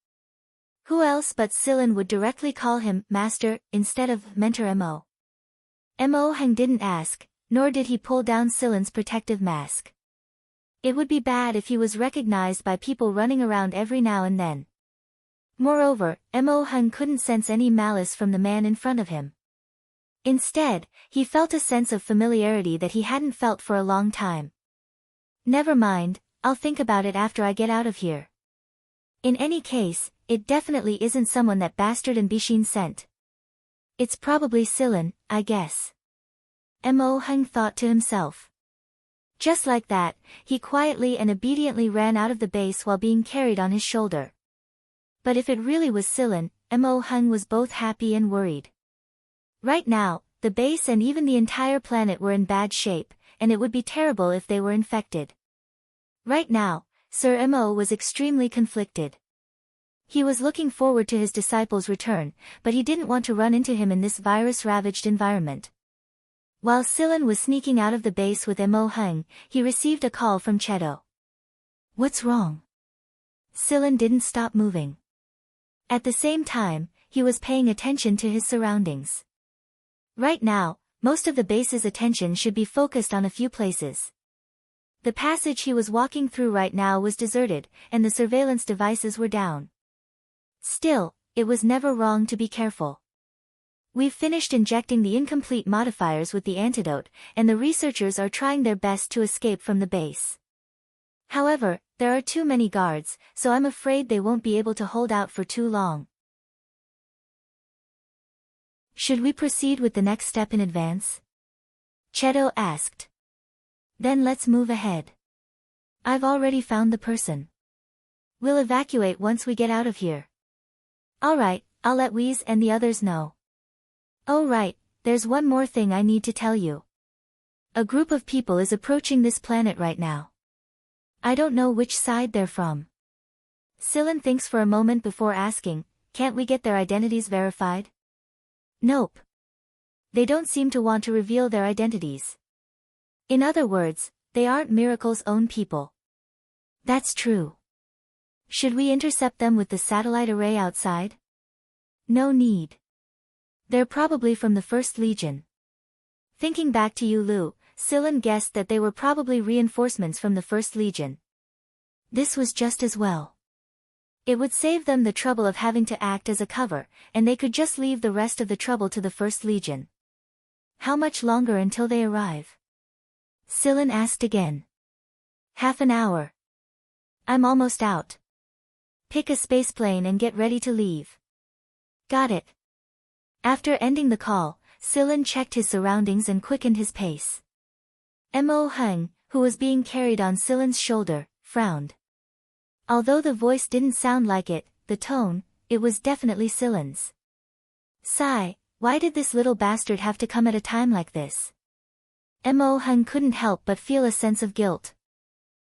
Who else but Sillin would directly call him Master instead of Mentor Mo? Mo Hung didn't ask, nor did he pull down Sillin's protective mask. It would be bad if he was recognized by people running around every now and then. Moreover, Mo Hung couldn't sense any malice from the man in front of him. Instead, he felt a sense of familiarity that he hadn't felt for a long time. Never mind, I'll think about it after I get out of here. In any case, it definitely isn't someone that Bastard and Bishin sent. It's probably Sillin, I guess. Mo Hung thought to himself. Just like that, he quietly and obediently ran out of the base while being carried on his shoulder. But if it really was Silen, Mo Hung was both happy and worried. Right now, the base and even the entire planet were in bad shape, and it would be terrible if they were infected. Right now, Sir Mo was extremely conflicted. He was looking forward to his disciple's return, but he didn't want to run into him in this virus-ravaged environment. While Silen was sneaking out of the base with Mo Hung, he received a call from Cheto. "What's wrong?" Silen didn't stop moving. At the same time, he was paying attention to his surroundings. Right now, most of the base's attention should be focused on a few places. The passage he was walking through right now was deserted, and the surveillance devices were down. Still, it was never wrong to be careful. We've finished injecting the incomplete modifiers with the antidote, and the researchers are trying their best to escape from the base. However, there are too many guards, so I'm afraid they won't be able to hold out for too long. Should we proceed with the next step in advance? Cheto asked. Then let's move ahead. I've already found the person. We'll evacuate once we get out of here. Alright, I'll let Wheeze and the others know. Oh right, there's one more thing I need to tell you. A group of people is approaching this planet right now. I don't know which side they're from. Silen thinks for a moment before asking, can't we get their identities verified? Nope. They don't seem to want to reveal their identities. In other words, they aren't Miracle's own people. That's true. Should we intercept them with the satellite array outside? No need. They're probably from the First Legion. Thinking back to Yu Lu, Silen guessed that they were probably reinforcements from the First Legion. This was just as well. It would save them the trouble of having to act as a cover, and they could just leave the rest of the trouble to the First Legion. How much longer until they arrive? Silen asked again. Half an hour. I'm almost out. Pick a spaceplane and get ready to leave. Got it. After ending the call, Silen checked his surroundings and quickened his pace. Mo Hung, who was being carried on Silen's shoulder, frowned. Although the voice didn't sound like it, the tone, it was definitely Silen's. Sigh, why did this little bastard have to come at a time like this? Mo Hung couldn't help but feel a sense of guilt.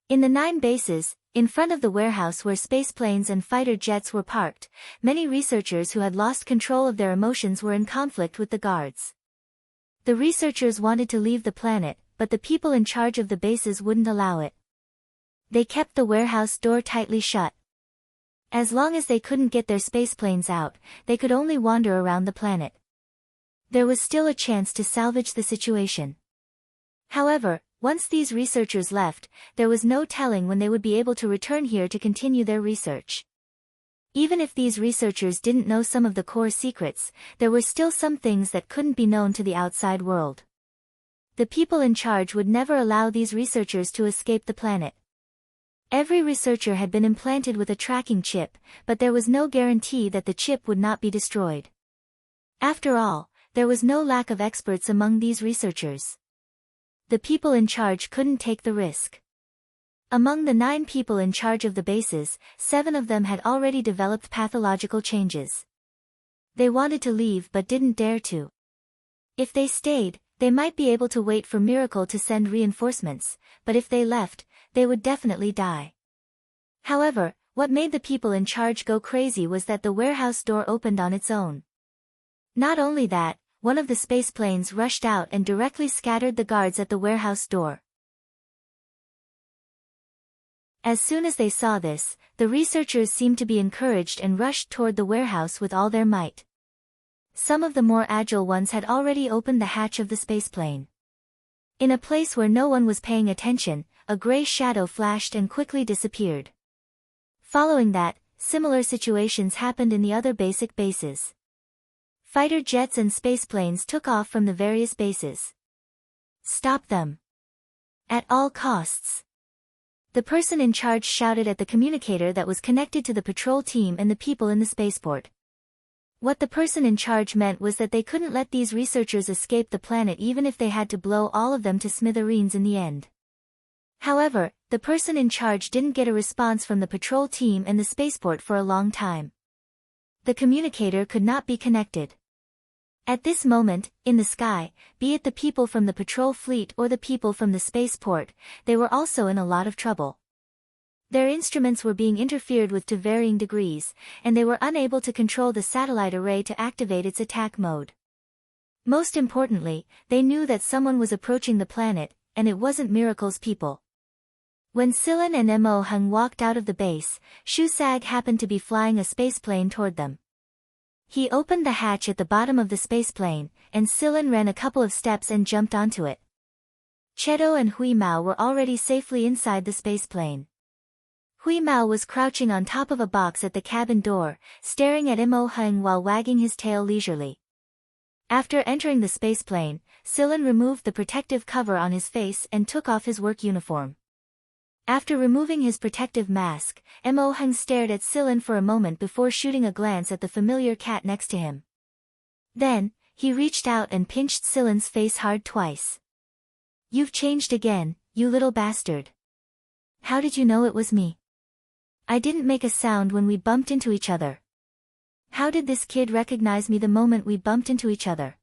In the 9 bases, in front of the warehouse where spaceplanes and fighter jets were parked, many researchers who had lost control of their emotions were in conflict with the guards. The researchers wanted to leave the planet, but the people in charge of the bases wouldn't allow it. They kept the warehouse door tightly shut. As long as they couldn't get their spaceplanes out, they could only wander around the planet. There was still a chance to salvage the situation. However, once these researchers left, there was no telling when they would be able to return here to continue their research. Even if these researchers didn't know some of the core secrets, there were still some things that couldn't be known to the outside world. The people in charge would never allow these researchers to escape the planet. Every researcher had been implanted with a tracking chip, but there was no guarantee that the chip would not be destroyed. After all, there was no lack of experts among these researchers. The people in charge couldn't take the risk. Among the 9 people in charge of the bases, 7 of them had already developed pathological changes. They wanted to leave but didn't dare to. If they stayed, they might be able to wait for Miracle to send reinforcements, but if they left, they would definitely die. However, what made the people in charge go crazy was that the warehouse door opened on its own. Not only that, one of the spaceplanes rushed out and directly scattered the guards at the warehouse door. As soon as they saw this, the researchers seemed to be encouraged and rushed toward the warehouse with all their might. Some of the more agile ones had already opened the hatch of the spaceplane. In a place where no one was paying attention, a gray shadow flashed and quickly disappeared. Following that, similar situations happened in the other basic bases. Fighter jets and spaceplanes took off from the various bases. Stop them. At all costs. The person in charge shouted at the communicator that was connected to the patrol team and the people in the spaceport. What the person in charge meant was that they couldn't let these researchers escape the planet even if they had to blow all of them to smithereens in the end. However, the person in charge didn't get a response from the patrol team and the spaceport for a long time. The communicator could not be connected. At this moment, in the sky, be it the people from the patrol fleet or the people from the spaceport, they were also in a lot of trouble. Their instruments were being interfered with to varying degrees, and they were unable to control the satellite array to activate its attack mode. Most importantly, they knew that someone was approaching the planet, and it wasn't Miracle's people. When Silen and Mo Hung walked out of the base, Shu Sag happened to be flying a spaceplane toward them. He opened the hatch at the bottom of the spaceplane, and Silen ran a couple of steps and jumped onto it. Cheto and Hui Mao were already safely inside the spaceplane. Hui Mao was crouching on top of a box at the cabin door, staring at Mo Hung while wagging his tail leisurely. After entering the spaceplane, Silen removed the protective cover on his face and took off his work uniform. After removing his protective mask, Mo Hung stared at Silen for a moment before shooting a glance at the familiar cat next to him. Then, he reached out and pinched Silen's face hard twice. "You've changed again, you little bastard. How did you know it was me? I didn't make a sound when we bumped into each other. How did this kid recognize me the moment we bumped into each other?"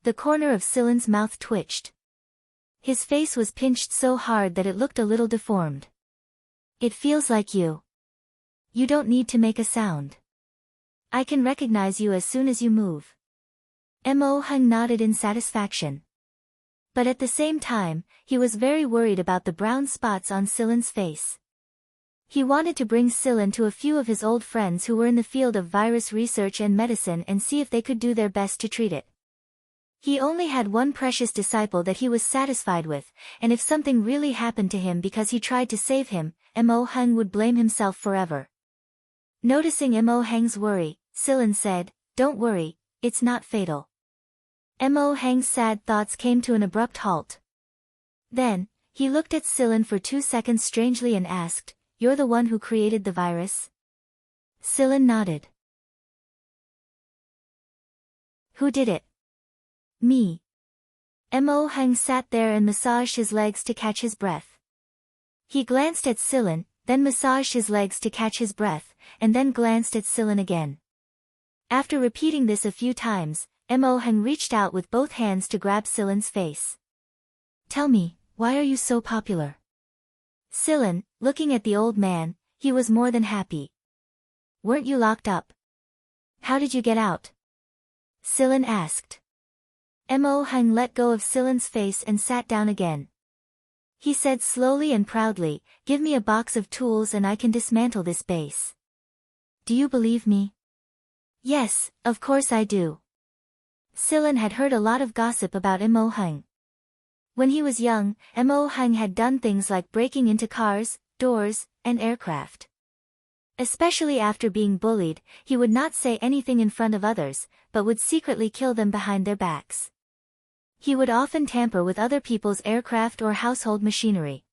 The corner of Silen's mouth twitched. His face was pinched so hard that it looked a little deformed. "It feels like you. You don't need to make a sound. I can recognize you as soon as you move." Mo Hung nodded in satisfaction. But at the same time, he was very worried about the brown spots on Silen's face. He wanted to bring Silen to a few of his old friends who were in the field of virus research and medicine and see if they could do their best to treat it. He only had one precious disciple that he was satisfied with, and if something really happened to him because he tried to save him, Mo Hung would blame himself forever. Noticing Mo Hung's worry, Silen said, "Don't worry, it's not fatal." Mo Hung's sad thoughts came to an abrupt halt. Then, he looked at Silen for 2 seconds strangely and asked, "You're the one who created the virus?" Silen nodded. "Who did it?" "Me." Mo Hung sat there and massaged his legs to catch his breath. He glanced at Silen, then massaged his legs to catch his breath, and then glanced at Silen again. After repeating this a few times, Mo Hung reached out with both hands to grab Silen's face. "Tell me, why are you so popular?" Silen, looking at the old man, he was more than happy. "Weren't you locked up? How did you get out?" Silen asked. Mo Hung let go of Silen's face and sat down again. He said slowly and proudly, "Give me a box of tools and I can dismantle this base. Do you believe me?" "Yes, of course I do." Silen had heard a lot of gossip about Mo Hung. When he was young, Mo Hung had done things like breaking into cars, doors, and aircraft. Especially after being bullied, he would not say anything in front of others, but would secretly kill them behind their backs. He would often tamper with other people's aircraft or household machinery.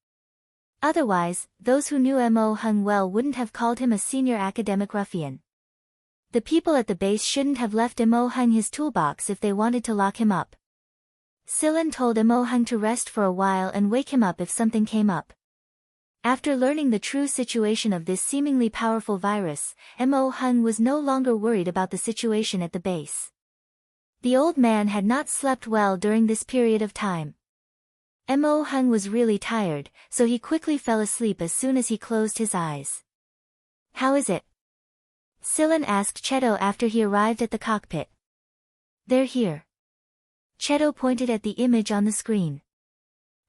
Otherwise, those who knew Mo Hung well wouldn't have called him a senior academic ruffian. The people at the base shouldn't have left Mo Hung his toolbox if they wanted to lock him up. Silen told Mo Hung to rest for a while and wake him up if something came up. After learning the true situation of this seemingly powerful virus, Mo Hung was no longer worried about the situation at the base. The old man had not slept well during this period of time. Mo Hung was really tired, so he quickly fell asleep as soon as he closed his eyes. "How is it?" Silen asked Cheto after he arrived at the cockpit. "They're here." Cheto pointed at the image on the screen.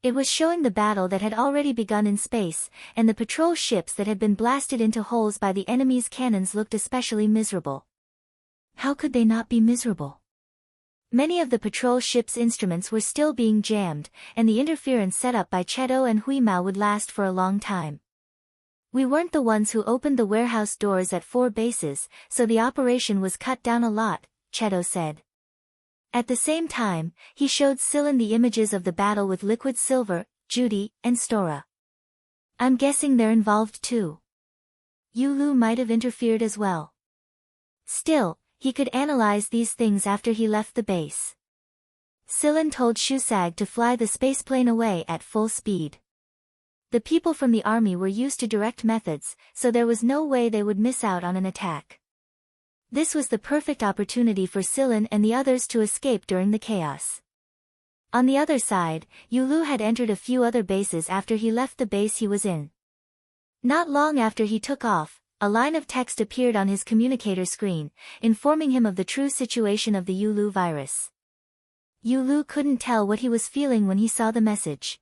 It was showing the battle that had already begun in space, and the patrol ships that had been blasted into holes by the enemy's cannons looked especially miserable. How could they not be miserable? Many of the patrol ships' instruments were still being jammed, and the interference set up by Cheto and Hui Mao would last for a long time. "We weren't the ones who opened the warehouse doors at 4 bases, so the operation was cut down a lot," Cheto said. At the same time, he showed Silen the images of the battle with Liquid Silver, Judy, and Stora. "I'm guessing they're involved too. Yulu might have interfered as well." Still, he could analyze these things after he left the base. Silen told Shusag to fly the spaceplane away at full speed. The people from the army were used to direct methods, so there was no way they would miss out on an attack. This was the perfect opportunity for Sillin and the others to escape during the chaos. On the other side, Yulu had entered a few other bases after he left the base he was in. Not long after he took off, a line of text appeared on his communicator screen, informing him of the true situation of the Yulu virus. Yulu couldn't tell what he was feeling when he saw the message.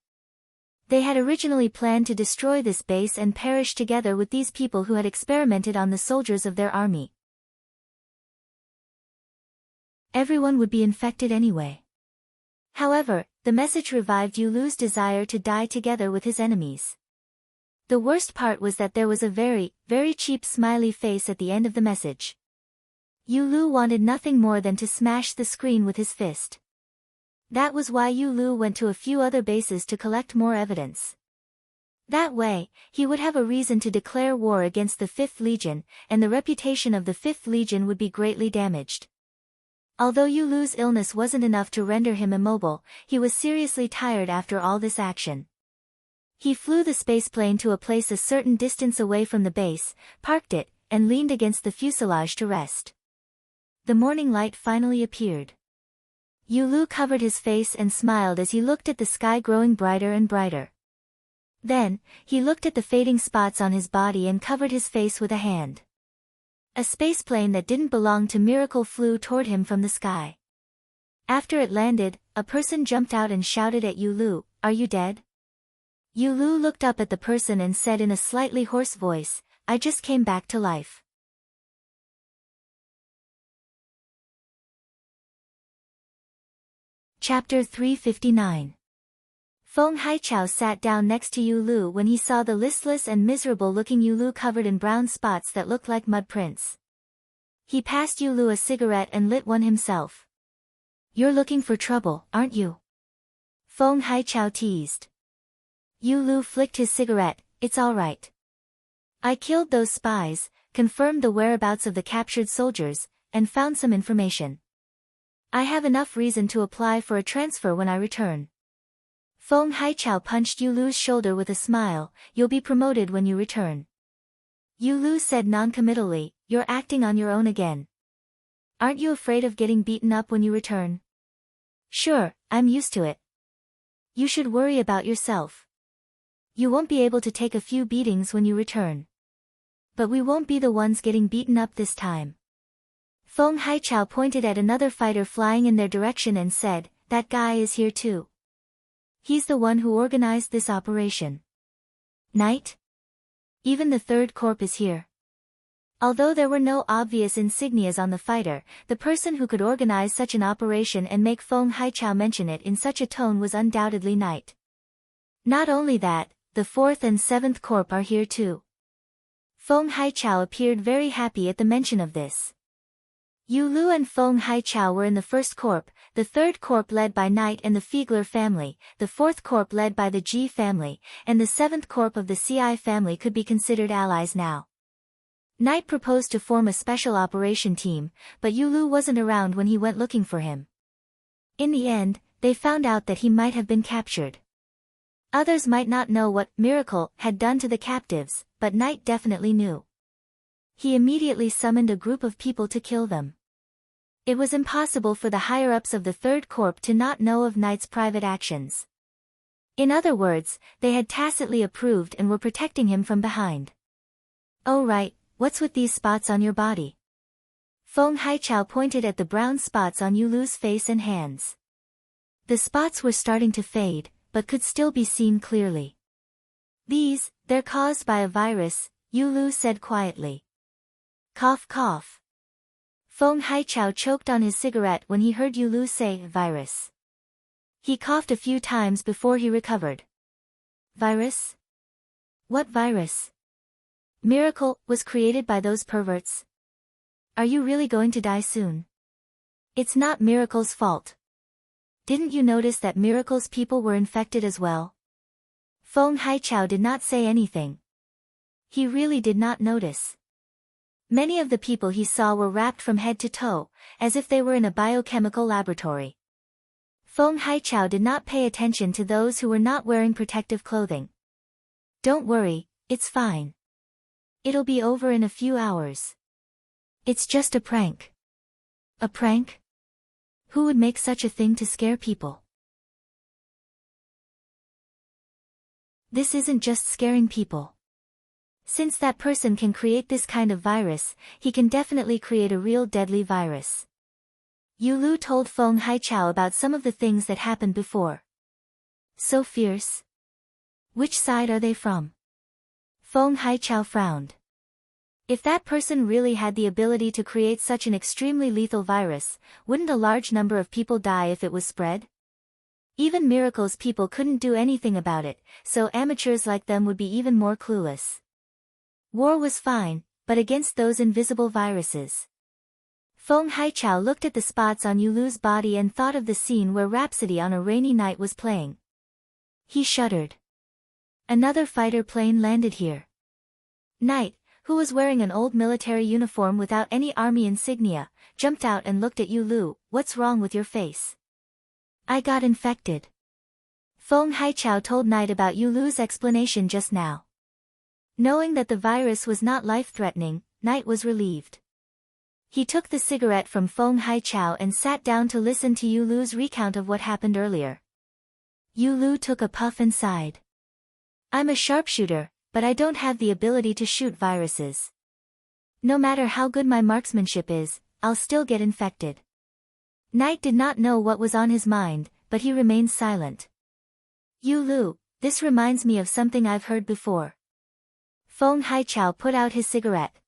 They had originally planned to destroy this base and perish together with these people who had experimented on the soldiers of their army. Everyone would be infected anyway. However, the message revived Yulu's desire to die together with his enemies. The worst part was that there was a very, very cheap smiley face at the end of the message. Yulu wanted nothing more than to smash the screen with his fist. That was why Yulu went to a few other bases to collect more evidence. That way, he would have a reason to declare war against the 5th Legion, and the reputation of the 5th Legion would be greatly damaged. Although Yulu's illness wasn't enough to render him immobile, he was seriously tired after all this action. He flew the spaceplane to a place a certain distance away from the base, parked it, and leaned against the fuselage to rest. The morning light finally appeared. Yulu covered his face and smiled as he looked at the sky growing brighter and brighter. Then, he looked at the fading spots on his body and covered his face with a hand. A spaceplane that didn't belong to Miracle flew toward him from the sky. After it landed, a person jumped out and shouted at Yulu, "Are you dead?" Yulu looked up at the person and said in a slightly hoarse voice, "I just came back to life." Chapter 359. Feng Haichao sat down next to Yulu when he saw the listless and miserable-looking Yulu covered in brown spots that looked like mud prints. He passed Yulu a cigarette and lit one himself. "You're looking for trouble, aren't you?" Feng Haichao teased. Yulu flicked his cigarette. "It's all right. I killed those spies, confirmed the whereabouts of the captured soldiers, and found some information. I have enough reason to apply for a transfer when I return." Feng Haichao punched Yulu's shoulder with a smile. "You'll be promoted when you return." Yulu said noncommittally, "You're acting on your own again. Aren't you afraid of getting beaten up when you return?" "Sure, I'm used to it." "You should worry about yourself. You won't be able to take a few beatings when you return. But we won't be the ones getting beaten up this time." Feng Haichao pointed at another fighter flying in their direction and said, "That guy is here too. He's the one who organized this operation." "Knight? Even the 3rd Corps is here." Although there were no obvious insignias on the fighter, the person who could organize such an operation and make Feng Haichao mention it in such a tone was undoubtedly Knight. Not only that, the 4th and 7th Corps are here too. Feng Haichao appeared very happy at the mention of this. Yulu and Feng Haichao were in the 1st Corps, the 3rd Corps led by Knight and the Fiegler family, the 4th Corps led by the G family, and the 7th Corps of the CI family could be considered allies now. Knight proposed to form a special operation team, but Yulu wasn't around when he went looking for him. In the end, they found out that he might have been captured. Others might not know what Miracle had done to the captives, but Knight definitely knew. He immediately summoned a group of people to kill them. It was impossible for the higher-ups of the 3rd Corps to not know of Knight's private actions. In other words, they had tacitly approved and were protecting him from behind. "Oh right, what's with these spots on your body?" Feng Haichao pointed at the brown spots on Yulu's face and hands. The spots were starting to fade, but could still be seen clearly. "They're caused by a virus," Yulu said quietly. Cough cough. Feng Haichao choked on his cigarette when he heard Yulu say virus. He coughed a few times before he recovered. "Virus? What virus?" "Miracle was created by those perverts." "Are you really going to die soon?" "It's not Miracle's fault." "Didn't you notice that Miracle's people were infected as well?" Feng Haichao did not say anything. He really did not notice. Many of the people he saw were wrapped from head to toe, as if they were in a biochemical laboratory. Feng Haichao did not pay attention to those who were not wearing protective clothing. Don't worry, it's fine. It'll be over in a few hours. It's just a prank. A prank? Who would make such a thing to scare people? This isn't just scaring people. Since that person can create this kind of virus, he can definitely create a real deadly virus. Yu Lu told Feng Haichao about some of the things that happened before. So fierce? Which side are they from? Feng Haichao frowned. If that person really had the ability to create such an extremely lethal virus, wouldn't a large number of people die if it was spread? Even miracles people couldn't do anything about it, so amateurs like them would be even more clueless. War was fine, but against those invisible viruses. Feng Haichao looked at the spots on Yu Lu's body and thought of the scene where Rhapsody on a Rainy Night was playing. He shuddered. Another fighter plane landed here. Knight, who was wearing an old military uniform without any army insignia, jumped out and looked at Yu Lu. What's wrong with your face? I got infected. Feng Haichao told Knight about Yu Lu's explanation just now. Knowing that the virus was not life-threatening, Knight was relieved. He took the cigarette from Feng Haichao and sat down to listen to Yu Lu's recount of what happened earlier. Yu Lu took a puff and sighed. I'm a sharpshooter, but I don't have the ability to shoot viruses. No matter how good my marksmanship is, I'll still get infected. Knight did not know what was on his mind, but he remained silent. Yu Lu, this reminds me of something I've heard before. Feng Haichao put out his cigarette.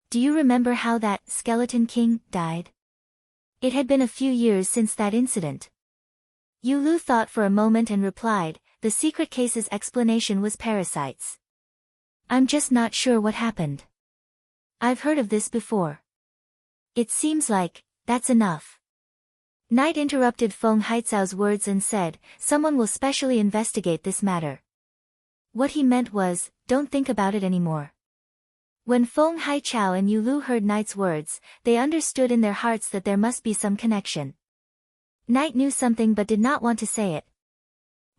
Do you remember how that skeleton king died? It had been a few years since that incident. Yu Lu thought for a moment and replied, the secret case's explanation was parasites. I'm just not sure what happened. I've heard of this before. It seems like, that's enough. Knight interrupted Feng Haichao's words and said, someone will specially investigate this matter. What he meant was, don't think about it anymore. When Feng Haichao and Yu Lu heard Knight's words, they understood in their hearts that there must be some connection. Knight knew something but did not want to say it.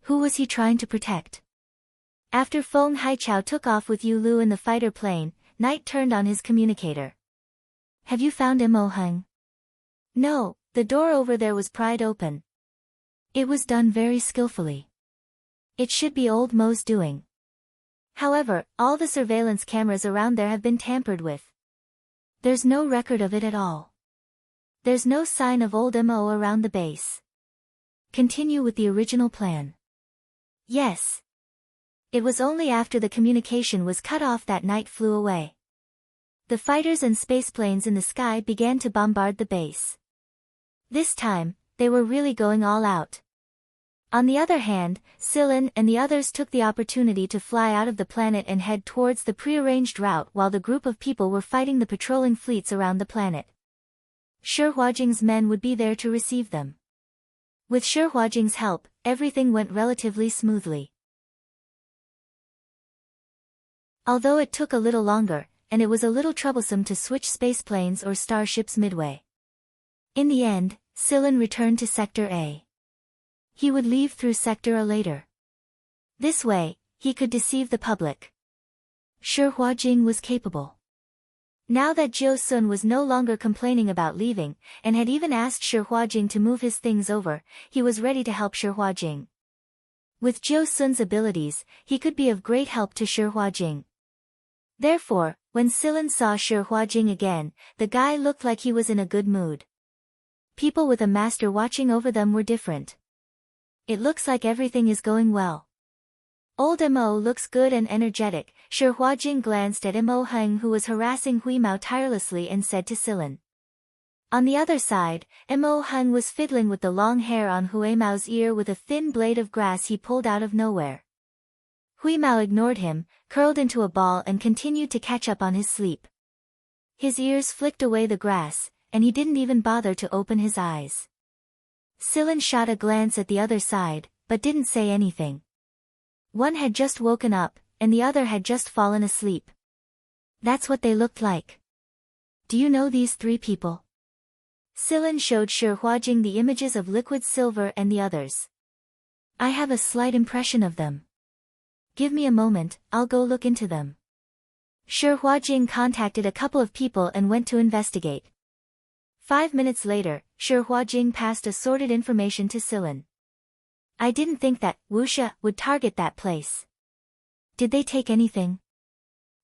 Who was he trying to protect? After Feng Haichao took off with Yu Lu in the fighter plane, Knight turned on his communicator. Have you found Mo Heng? No, the door over there was pried open. It was done very skillfully. It should be old Mo's doing. However, all the surveillance cameras around there have been tampered with. There's no record of it at all. There's no sign of old Mo around the base. Continue with the original plan. Yes. It was only after the communication was cut off that Knight flew away. The fighters and spaceplanes in the sky began to bombard the base. This time, they were really going all out. On the other hand, Silin and the others took the opportunity to fly out of the planet and head towards the prearranged route while the group of people were fighting the patrolling fleets around the planet. Shi Huajing's men would be there to receive them. With Shi Huajing's help, everything went relatively smoothly. Although it took a little longer, and it was a little troublesome to switch spaceplanes or starships midway. In the end, Silin returned to Sector A. He would leave through Sector A later. This way, he could deceive the public. Shi Huajing was capable. Now that Jiu Sun was no longer complaining about leaving, and had even asked Shi Huajing to move his things over, he was ready to help Shi Huajing. With Jiu Sun's abilities, he could be of great help to Shi Huajing. Therefore, when Silin saw Shi Huajing again, the guy looked like he was in a good mood. People with a master watching over them were different. It looks like everything is going well. Old Mo looks good and energetic. Shi Huajing glanced at Mo Heng who was harassing Hui Mao tirelessly and said to Silin. On the other side, Mo Heng was fiddling with the long hair on Hui Mao's ear with a thin blade of grass he pulled out of nowhere. Hui Mao ignored him, curled into a ball and continued to catch up on his sleep. His ears flicked away the grass, and he didn't even bother to open his eyes. Silin shot a glance at the other side, but didn't say anything. One had just woken up, and the other had just fallen asleep. That's what they looked like. Do you know these three people? Silin showed Shi Huajing the images of Liquid Silver and the others. I have a slight impression of them. Give me a moment, I'll go look into them. Shi Huajing contacted a couple of people and went to investigate. 5 minutes later, Shi Huajing passed assorted information to Silin. I didn't think that Wuxia would target that place. Did they take anything?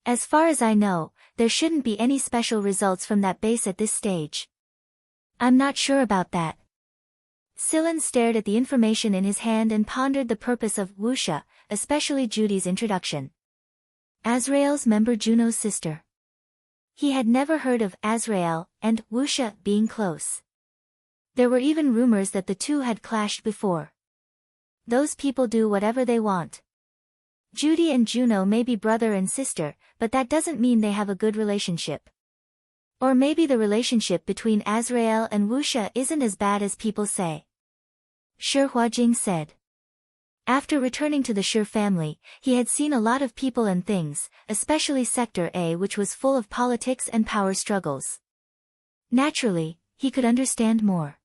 As far as I know, there shouldn't be any special results from that base at this stage. I'm not sure about that. Silin stared at the information in his hand and pondered the purpose of Wuxia, especially Judy's introduction. Azrael's member Juno's sister. He had never heard of Azrael and Wuxia being close. There were even rumors that the two had clashed before. Those people do whatever they want. Judy and Juno may be brother and sister, but that doesn't mean they have a good relationship. Or maybe the relationship between Azrael and Wuxia isn't as bad as people say. Shi Huajing said. After returning to the Shi family, he had seen a lot of people and things, especially Sector A, which was full of politics and power struggles. Naturally, he could understand more.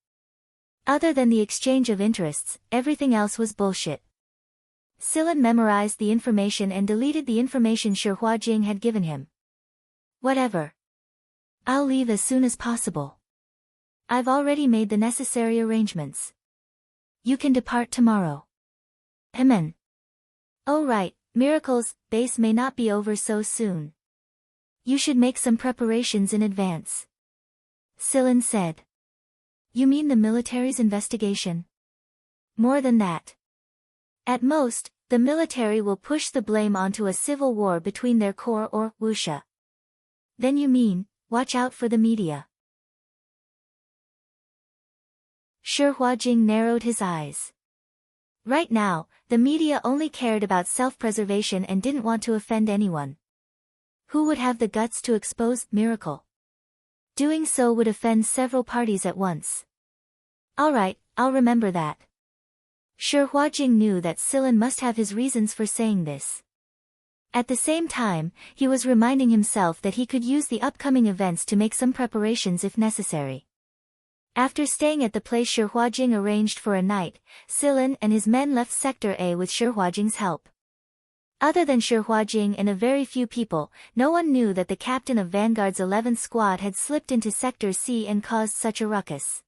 Other than the exchange of interests, everything else was bullshit. Silin memorized the information and deleted the information Shi Huajing had given him. Whatever. I'll leave as soon as possible. I've already made the necessary arrangements. You can depart tomorrow. Amen. Oh right, Miracle's base may not be over so soon. You should make some preparations in advance. Silin said. You mean the military's investigation? More than that. At most, the military will push the blame onto a civil war between their core or Wuxia. Then you mean, watch out for the media. Shi Huajing narrowed his eyes. Right now, the media only cared about self-preservation and didn't want to offend anyone. Who would have the guts to expose Miracle? Doing so would offend several parties at once. Alright, I'll remember that. Shi Huajing knew that Silin must have his reasons for saying this. At the same time, he was reminding himself that he could use the upcoming events to make some preparations if necessary. After staying at the place Shi Huajing arranged for a night, Silin and his men left Sector A with Shi Huajing's help. Other than Shi Huajing and a very few people, no one knew that the captain of Vanguard's 11th squad had slipped into Sector C and caused such a ruckus.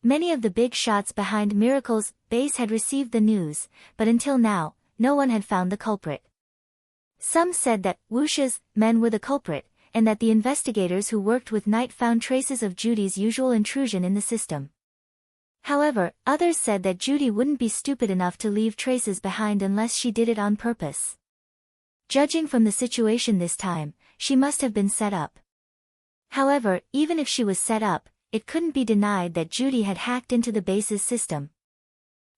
Many of the big shots behind Miracle's base had received the news, but until now, no one had found the culprit. Some said that Wuxia's men were the culprit, and that the investigators who worked with Knight found traces of Judy's usual intrusion in the system. However, others said that Judy wouldn't be stupid enough to leave traces behind unless she did it on purpose. Judging from the situation this time, she must have been set up. However, even if she was set up, it couldn't be denied that Judy had hacked into the base's system.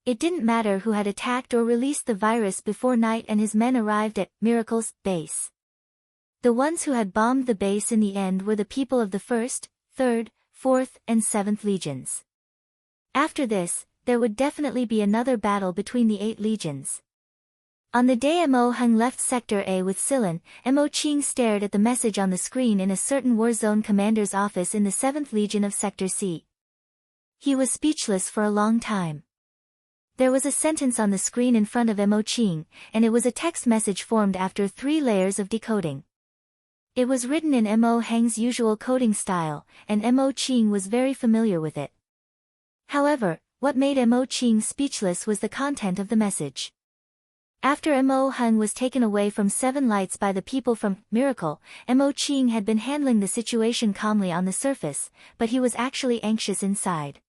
It didn't matter who had attacked or released the virus before Knight and his men arrived at Miracle's base. The ones who had bombed the base in the end were the people of the 1st, 3rd, 4th, and 7th legions. After this, there would definitely be another battle between the 8 legions. On the day Mo Hung left Sector A with Silin, Mo Qing stared at the message on the screen in a certain war zone commander's office in the 7th Legion of Sector C. He was speechless for a long time. There was a sentence on the screen in front of Mo Qing, and it was a text message formed after 3 layers of decoding. It was written in Mo Heng's usual coding style, and Mo Qing was very familiar with it. However, what made Mo Qing speechless was the content of the message. After Mo Hung was taken away from 7 Lights by the people from Miracle, Mo Qing had been handling the situation calmly on the surface, but he was actually anxious inside.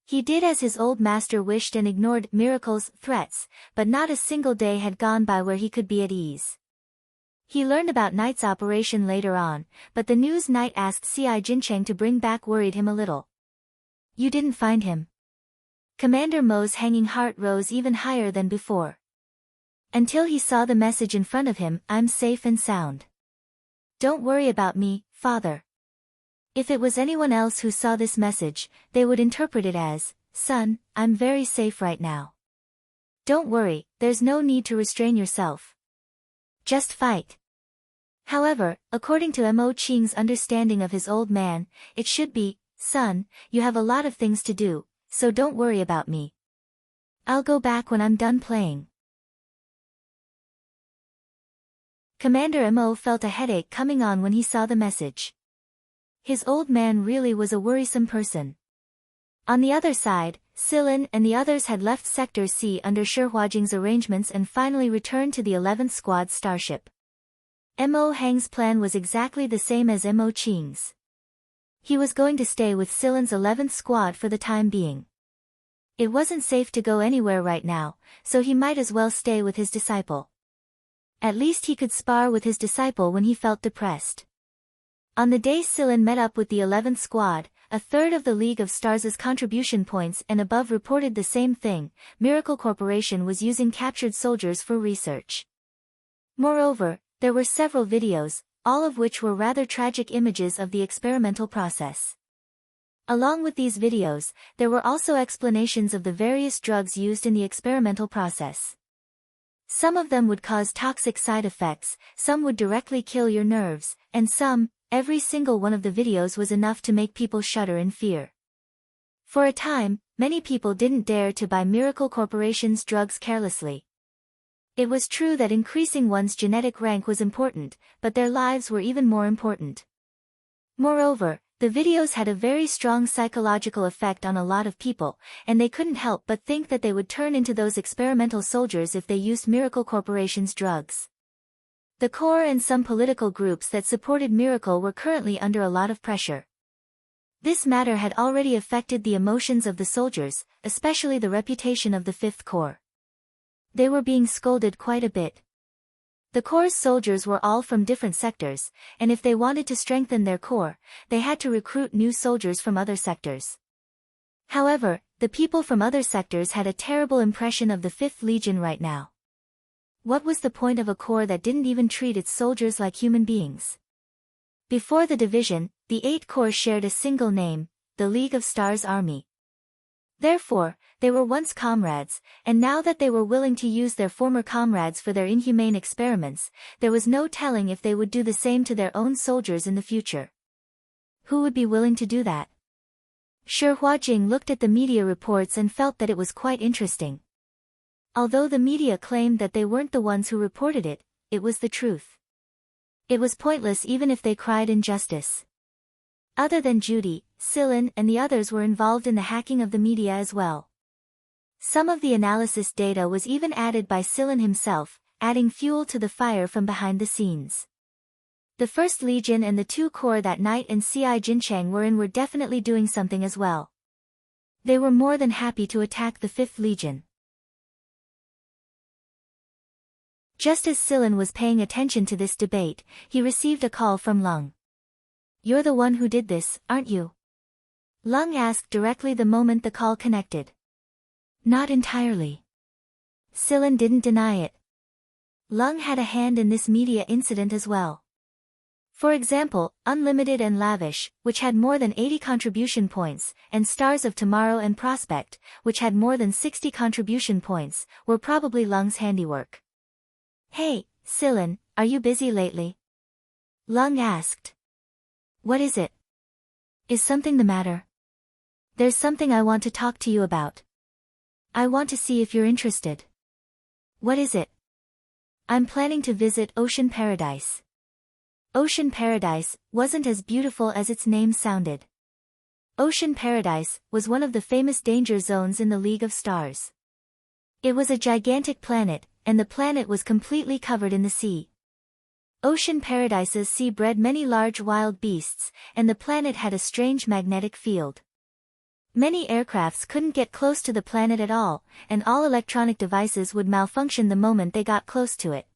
He did as his old master wished and ignored Miracle's threats, but not a single day had gone by where he could be at ease. He learned about Knight's operation later on, but the news Knight asked C.I. Jincheng to bring back worried him a little. You didn't find him? Commander Mo's hanging heart rose even higher than before. Until he saw the message in front of him, I'm safe and sound. Don't worry about me, father. If it was anyone else who saw this message, they would interpret it as, son, I'm very safe right now. Don't worry, there's no need to restrain yourself. Just fight. However, according to Mo Qing's understanding of his old man, it should be, son, you have a lot of things to do, so don't worry about me. I'll go back when I'm done playing. Commander Mo felt a headache coming on when he saw the message. His old man really was a worrisome person. On the other side, Silin and the others had left Sector C under Shihua arrangements and finally returned to the 11th Squad starship. Mo Hang's plan was exactly the same as Mo Qing's. He was going to stay with Silin's 11th Squad for the time being. It wasn't safe to go anywhere right now, so he might as well stay with his disciple. At least he could spar with his disciple when he felt depressed. On the day Silin met up with the 11th Squad, a third of the League of Stars' contribution points and above reported the same thing: Miracle Corporation was using captured soldiers for research. Moreover, there were several videos, all of which were rather tragic images of the experimental process. Along with these videos, there were also explanations of the various drugs used in the experimental process. Some of them would cause toxic side effects, some would directly kill your nerves, and every single one of the videos was enough to make people shudder in fear. For a time, many people didn't dare to buy Miracle Corporation's drugs carelessly. It was true that increasing one's genetic rank was important, but their lives were even more important. Moreover, the videos had a very strong psychological effect on a lot of people, and they couldn't help but think that they would turn into those experimental soldiers if they used Miracle Corporation's drugs. The Corps and some political groups that supported Miracle were currently under a lot of pressure. This matter had already affected the emotions of the soldiers, especially the reputation of the 5th Corps. They were being scolded quite a bit. The Corps' soldiers were all from different sectors, and if they wanted to strengthen their corps, they had to recruit new soldiers from other sectors. However, the people from other sectors had a terrible impression of the 5th Legion right now. What was the point of a corps that didn't even treat its soldiers like human beings? Before the division, the 8 corps shared a single name: the League of Stars Army. Therefore, they were once comrades, and now that they were willing to use their former comrades for their inhumane experiments, there was no telling if they would do the same to their own soldiers in the future. Who would be willing to do that? Shihua looked at the media reports and felt that it was quite interesting. Although the media claimed that they weren't the ones who reported it, it was the truth. It was pointless even if they cried injustice. Other than Judy, Silin and the others were involved in the hacking of the media as well. Some of the analysis data was even added by Silin himself, adding fuel to the fire from behind the scenes. The 1st Legion and the 2 Corps that Knight and C.I. Jinchang were in were definitely doing something as well. They were more than happy to attack the 5th Legion. Just as Silin was paying attention to this debate, he received a call from Lung. "You're the one who did this, aren't you?" Lung asked directly the moment the call connected. "Not entirely." Silin didn't deny it. Lung had a hand in this media incident as well. For example, Unlimited and Lavish, which had more than 80 contribution points, and Stars of Tomorrow and Prospect, which had more than 60 contribution points, were probably Lung's handiwork. "Hey, Silin, are you busy lately?" Lung asked. "What is it? Is something the matter?" "There's something I want to talk to you about. I want to see if you're interested." "What is it?" "I'm planning to visit Ocean Paradise." Ocean Paradise wasn't as beautiful as its name sounded. Ocean Paradise was one of the famous danger zones in the League of Stars. It was a gigantic planet, and the planet was completely covered in the sea. Ocean Paradise's sea bred many large wild beasts, and the planet had a strange magnetic field. Many aircrafts couldn't get close to the planet at all, and all electronic devices would malfunction the moment they got close to it.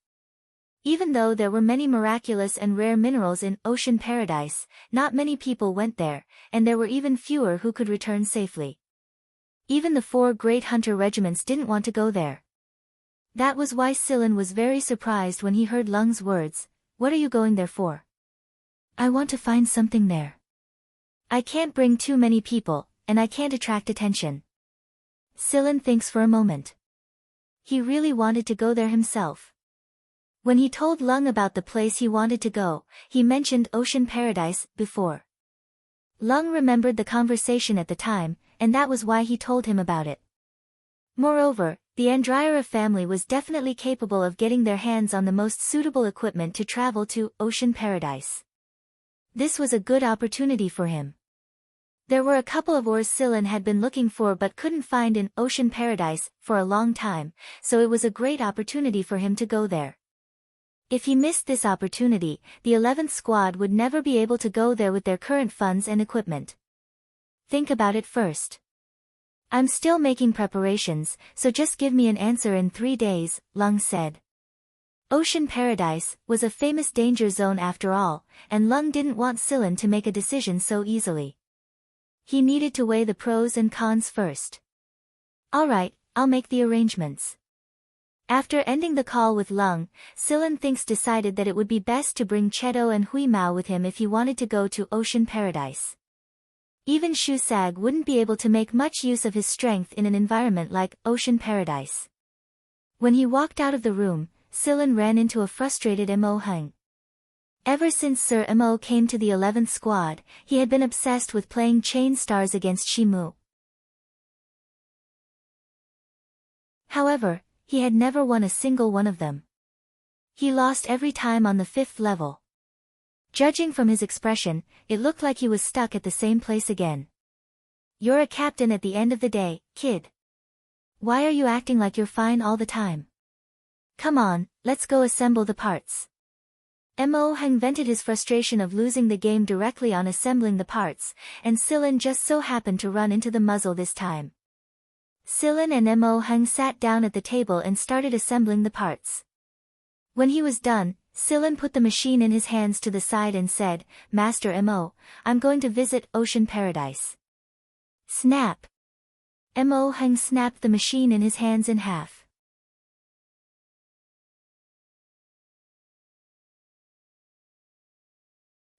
Even though there were many miraculous and rare minerals in Ocean Paradise, not many people went there, and there were even fewer who could return safely. Even the 4 great hunter regiments didn't want to go there. That was why Silin was very surprised when he heard Lung's words. "What are you going there for?" "I want to find something there. I can't bring too many people, and I can't attract attention." Silin thinks for a moment. He really wanted to go there himself. When he told Lung about the place he wanted to go, he mentioned Ocean Paradise before. Lung remembered the conversation at the time, and that was why he told him about it. Moreover, the Andryara family was definitely capable of getting their hands on the most suitable equipment to travel to Ocean Paradise. This was a good opportunity for him. There were a couple of ores Scylla had been looking for but couldn't find in Ocean Paradise for a long time, so it was a great opportunity for him to go there. If he missed this opportunity, the 11th squad would never be able to go there with their current funds and equipment. Think about it first. I'm still making preparations, so just give me an answer in 3 days, Lung said. Ocean Paradise was a famous danger zone after all, and Lung didn't want Scylla to make a decision so easily. He needed to weigh the pros and cons first. Alright, I'll make the arrangements. After ending the call with Lung, Scylla decided that it would be best to bring Cheto and Hui Mao with him if he wanted to go to Ocean Paradise. Even Shu Sag wouldn't be able to make much use of his strength in an environment like Ocean Paradise. When he walked out of the room, Scylla ran into a frustrated Mo Hung. Ever since Sir Mo came to the 11th squad, he had been obsessed with playing chain stars against Shimu. However, he had never won a single one of them. He lost every time on the 5th level. Judging from his expression, it looked like he was stuck at the same place again. You're a captain at the end of the day, kid. Why are you acting like you're fine all the time? Come on, let's go assemble the parts. Mo Hung vented his frustration of losing the game directly on assembling the parts, and Scylla just so happened to run into the muzzle this time. Scylla and Mo Hung sat down at the table and started assembling the parts. When he was done, Scylla put the machine in his hands to the side and said, Master Mo, I'm going to visit Ocean Paradise. Snap! Mo Hung snapped the machine in his hands in half.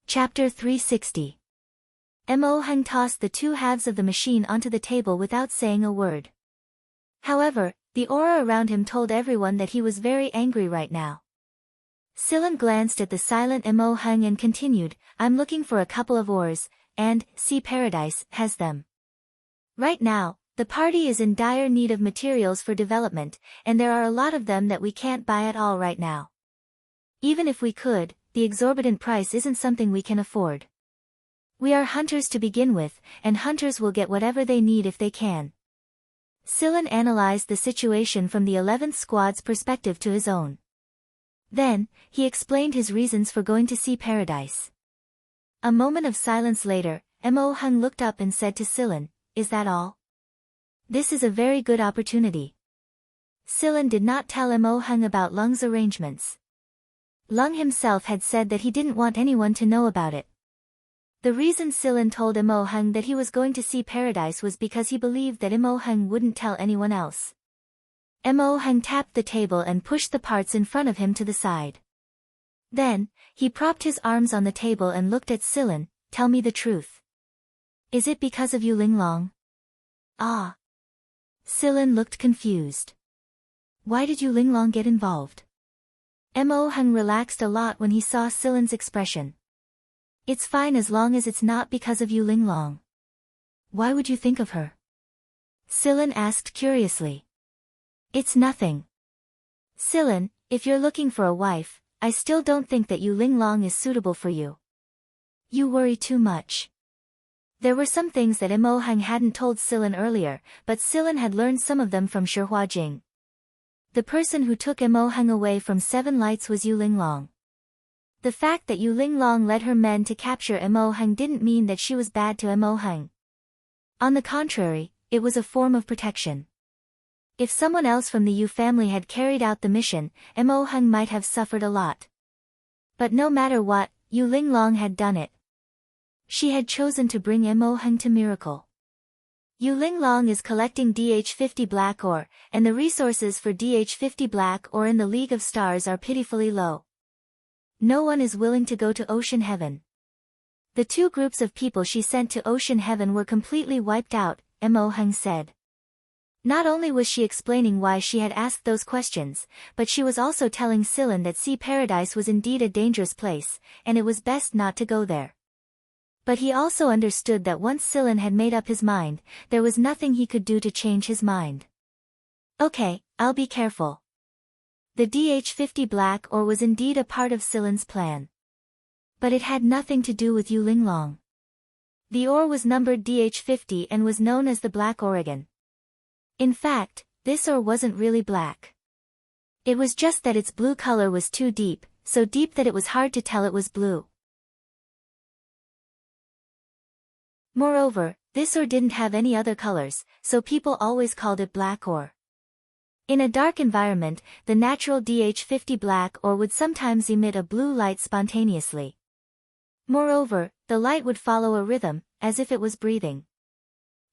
Chapter 360. Mo Hung tossed the 2 halves of the machine onto the table without saying a word. However, the aura around him told everyone that he was very angry right now. Scylla glanced at the silent Mo Hung and continued, I'm looking for a couple of ores, and Sea Paradise has them. Right now, the party is in dire need of materials for development, and there are a lot of them that we can't buy at all right now. Even if we could, the exorbitant price isn't something we can afford. We are hunters to begin with, and hunters will get whatever they need if they can. Scylla analyzed the situation from the 11th squad's perspective to his own. Then, he explained his reasons for going to Sea Paradise. A moment of silence later, Mo Hung looked up and said to Scylla, Is that all? This is a very good opportunity. Scylla did not tell Mo Hung about Lung's arrangements. Lung himself had said that he didn't want anyone to know about it. The reason Scylla told Mo Hung that he was going to Sea Paradise was because he believed that Mo Hung wouldn't tell anyone else. Mo Hung tapped the table and pushed the parts in front of him to the side. Then, he propped his arms on the table and looked at Scylla, Tell me the truth. Is it because of you Linglong? Ah. Scylla looked confused. Why did you Linglong get involved? Mo Hung relaxed a lot when he saw Scylla's expression. It's fine as long as it's not because of you Linglong. Why would you think of her? Scylla asked curiously. It's nothing. Scylla, if you're looking for a wife, I still don't think that you Linglong is suitable for you. You worry too much. There were some things that Mo Hung hadn't told Scylla earlier, but Scylla had learned some of them from Shihua Jing. The person who took Mo Hung away from 7 Lights was Yu Linglong. The fact that Yu Linglong led her men to capture Mo Hung didn't mean that she was bad to Mo Hung. On the contrary, it was a form of protection. If someone else from the Yu family had carried out the mission, Mo Hung might have suffered a lot. But no matter what, Yu Linglong had done it. She had chosen to bring Mo Hung to Miracle. Yu Linglong is collecting DH50 black ore, and the resources for DH50 black ore in the League of Stars are pitifully low. No one is willing to go to Ocean Heaven. The 2 groups of people she sent to Ocean Heaven were completely wiped out, Mo Hung said. Not only was she explaining why she had asked those questions, but she was also telling Scylla that Sea Paradise was indeed a dangerous place, and it was best not to go there. But he also understood that once Scylla had made up his mind, there was nothing he could do to change his mind. Okay, I'll be careful. The DH-50 black ore was indeed a part of Silen's plan. But it had nothing to do with Yu Linglong. The ore was numbered DH-50 and was known as the Black Oregon. In fact, this ore wasn't really black. It was just that its blue color was too deep, so deep that it was hard to tell it was blue. Moreover, this ore didn't have any other colors, so people always called it black ore. In a dark environment, the natural DH-50 black ore would sometimes emit a blue light spontaneously. Moreover, the light would follow a rhythm, as if it was breathing.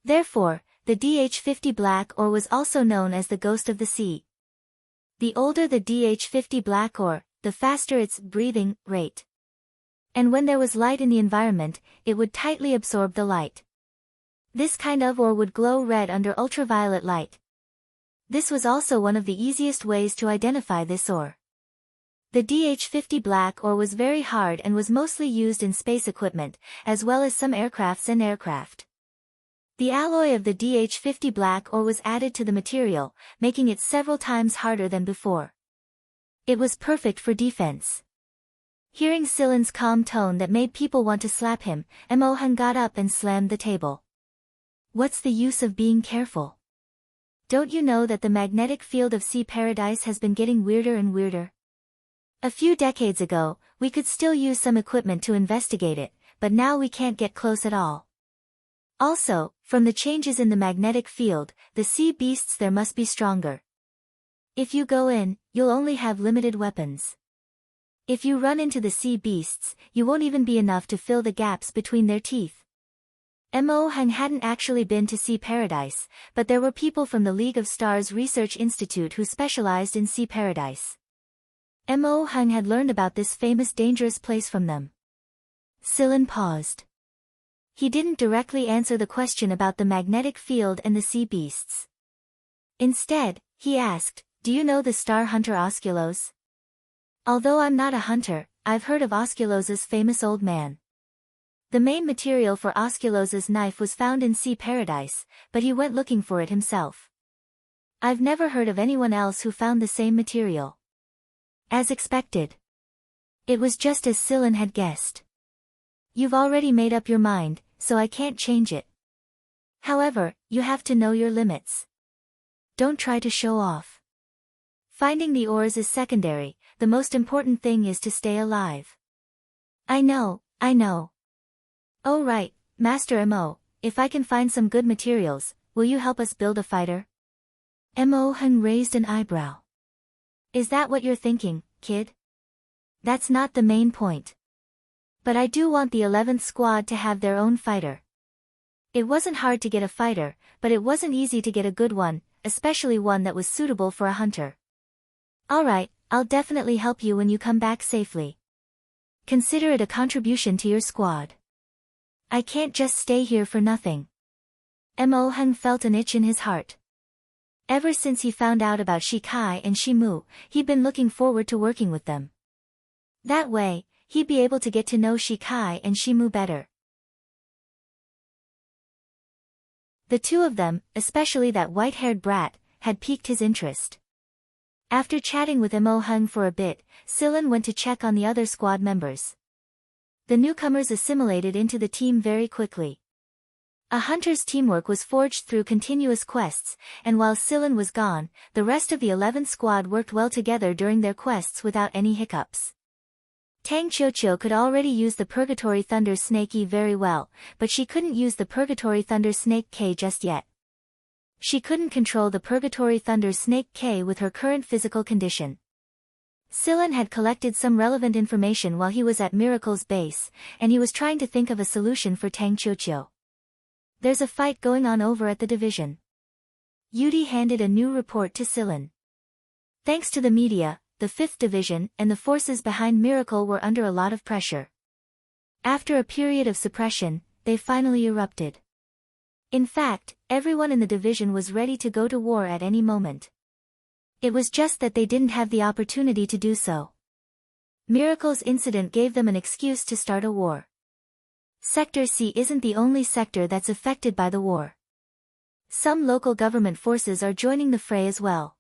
Therefore, the DH-50 black ore was also known as the ghost of the sea. The older the DH-50 black ore, the faster its breathing rate. And when there was light in the environment, it would tightly absorb the light. This kind of ore would glow red under ultraviolet light. This was also one of the easiest ways to identify this ore. The DH-50 black ore was very hard and was mostly used in space equipment, as well as some aircrafts and aircraft. The alloy of the DH-50 black ore was added to the material, making it several times harder than before. It was perfect for defense. Hearing Silen's calm tone that made people want to slap him, Emohan got up and slammed the table. What's the use of being careful? Don't you know that the magnetic field of Sea Paradise has been getting weirder and weirder? A few decades ago, we could still use some equipment to investigate it, but now we can't get close at all. Also, from the changes in the magnetic field, the sea beasts there must be stronger. If you go in, you'll only have limited weapons. If you run into the sea beasts, you won't even be enough to fill the gaps between their teeth. Mo Hung hadn't actually been to Sea Paradise, but there were people from the League of Stars Research Institute who specialized in Sea Paradise. Mo Hung had learned about this famous dangerous place from them. Silen paused. He didn't directly answer the question about the magnetic field and the sea beasts. Instead, he asked, "Do you know the star hunter Osculos?" "Although I'm not a hunter, I've heard of Osculos's famous old man. The main material for Osculos's knife was found in Sea Paradise, but he went looking for it himself. I've never heard of anyone else who found the same material." As expected. It was just as Silen had guessed. "You've already made up your mind, so I can't change it. However, you have to know your limits. Don't try to show off. Finding the ores is secondary, the most important thing is to stay alive." I know. "Oh right, Master Mo, if I can find some good materials, will you help us build a fighter?" Mo Hung raised an eyebrow. "Is that what you're thinking, kid? That's not the main point. But I do want the 11th squad to have their own fighter." It wasn't hard to get a fighter, but it wasn't easy to get a good one, especially one that was suitable for a hunter. "Alright, I'll definitely help you when you come back safely. Consider it a contribution to your squad. I can't just stay here for nothing." Mo Hung felt an itch in his heart. Ever since he found out about Shikai and Shimu, he'd been looking forward to working with them. That way, he'd be able to get to know Shikai and Shimu better. The two of them, especially that white-haired brat, had piqued his interest. After chatting with Mo Hung for a bit, Silen went to check on the other squad members. The newcomers assimilated into the team very quickly. A hunter's teamwork was forged through continuous quests, and while Silen was gone, the rest of the 11th squad worked well together during their quests without any hiccups. Tang Qiuqiu could already use the Purgatory Thunder Snake E very well, but she couldn't use the Purgatory Thunder Snake K just yet. She couldn't control the Purgatory Thunder Snake K with her current physical condition. Silen had collected some relevant information while he was at Miracle's base, and he was trying to think of a solution for Tang Qiuqiu. "There's a fight going on over at the division." Yudi handed a new report to Silen. Thanks to the media, the 5th Division and the forces behind Miracle were under a lot of pressure. After a period of suppression, they finally erupted. In fact, everyone in the division was ready to go to war at any moment. It was just that they didn't have the opportunity to do so. Miracle's incident gave them an excuse to start a war. Sector C isn't the only sector that's affected by the war. Some local government forces are joining the fray as well.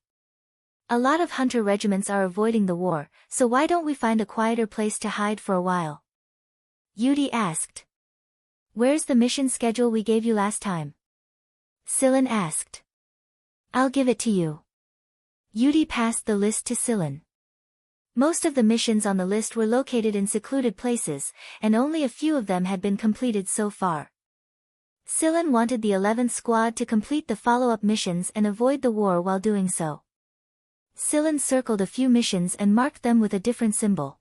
A lot of hunter regiments are avoiding the war, so why don't we find a quieter place to hide for a while? Yudi asked. Where's the mission schedule we gave you last time? Sillin asked. I'll give it to you. Yudi passed the list to Sillin. Most of the missions on the list were located in secluded places, and only a few of them had been completed so far. Sillin wanted the 11th squad to complete the follow-up missions and avoid the war while doing so. Sillin circled a few missions and marked them with a different symbol.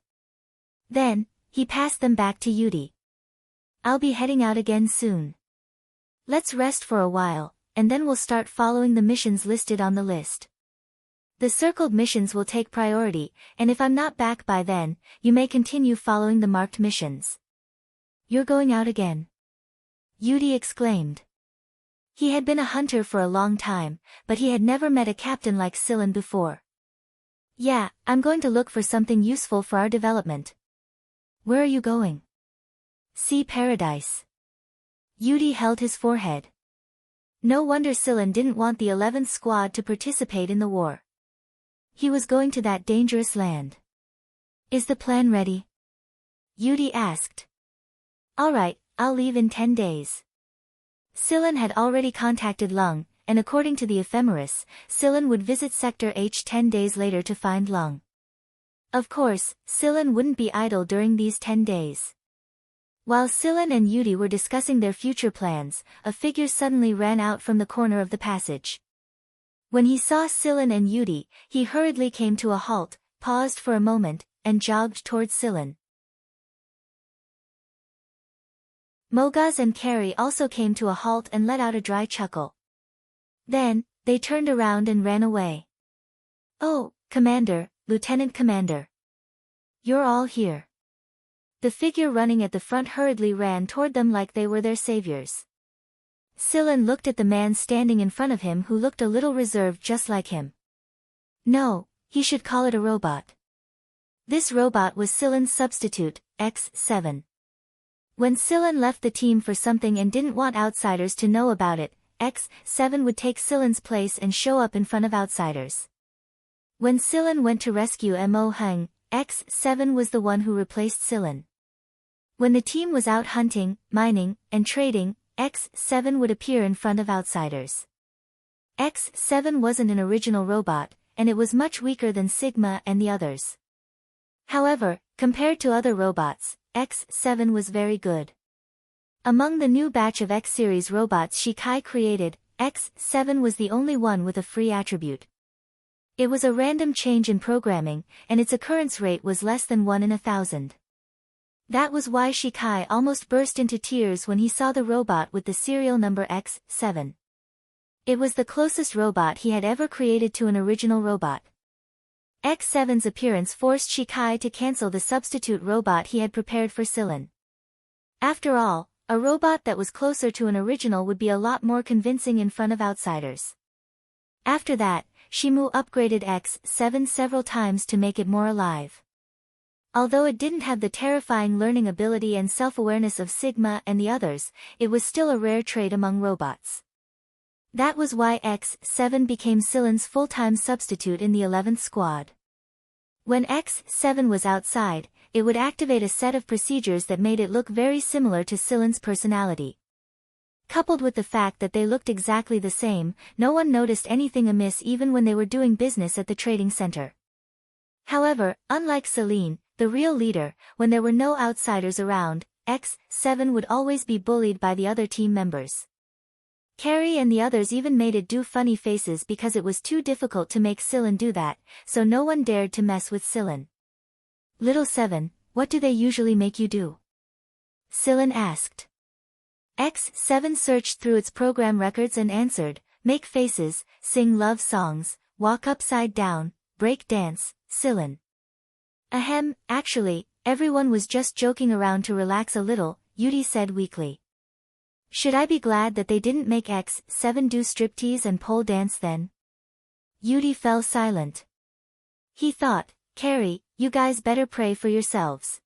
Then, he passed them back to Yudi. I'll be heading out again soon. Let's rest for a while, and then we'll start following the missions listed on the list. The circled missions will take priority, and if I'm not back by then, you may continue following the marked missions. You're going out again? Yudi exclaimed. He had been a hunter for a long time, but he had never met a captain like Sillin before. Yeah, I'm going to look for something useful for our development. Where are you going? See Paradise. Yudi held his forehead. No wonder Sillin didn't want the 11th squad to participate in the war. He was going to that dangerous land. Is the plan ready? Yudi asked. All right, I'll leave in 10 days. Sillin had already contacted Lung, and according to the ephemeris, Sillin would visit Sector H 10 days later to find Lung. Of course, Sillin wouldn't be idle during these 10 days. While Sillin and Yudi were discussing their future plans, a figure suddenly ran out from the corner of the passage. When he saw Sillin and Yudi, he hurriedly came to a halt, paused for a moment, and jogged towards Sillin. Mogaz and Carrie also came to a halt and let out a dry chuckle. Then, they turned around and ran away. Oh, Commander, Lieutenant Commander. You're all here. The figure running at the front hurriedly ran toward them like they were their saviors. Sillin looked at the man standing in front of him who looked a little reserved just like him. No, he should call it a robot. This robot was Sillin's substitute, X7. When Sillin left the team for something and didn't want outsiders to know about it, X7 would take Sillin's place and show up in front of outsiders. When Sillin went to rescue Mo Hung, X7 was the one who replaced Sillin. When the team was out hunting, mining, and trading, X7 would appear in front of outsiders. X7 wasn't an original robot, and it was much weaker than Sigma and the others. However, compared to other robots, X7 was very good. Among the new batch of X-series robots Shikai created, X7 was the only one with a free attribute. It was a random change in programming, and its occurrence rate was less than 1 in 1,000. That was why Shikai almost burst into tears when he saw the robot with the serial number X7. It was the closest robot he had ever created to an original robot. X7's appearance forced Shikai to cancel the substitute robot he had prepared for Sillin. After all, a robot that was closer to an original would be a lot more convincing in front of outsiders. After that, Shimu upgraded X7 several times to make it more alive. Although it didn't have the terrifying learning ability and self-awareness of Sigma and the others, it was still a rare trait among robots. That was why X7 became Sillin's full-time substitute in the 11th squad. When X7 was outside, it would activate a set of procedures that made it look very similar to Sillin's personality. Coupled with the fact that they looked exactly the same, no one noticed anything amiss even when they were doing business at the trading center. However, unlike Celine, the real leader, when there were no outsiders around, X7 would always be bullied by the other team members. Carrie and the others even made it do funny faces because it was too difficult to make Sillin do that, so no one dared to mess with Sillin. Little Seven, what do they usually make you do? Sillin asked. X7 searched through its program records and answered, make faces, sing love songs, walk upside down, break dance, Sillin. Ahem, actually, everyone was just joking around to relax a little, Yudi said weakly. Should I be glad that they didn't make X7 do striptease and pole dance then? Yudi fell silent. He thought, Carrie, you guys better pray for yourselves.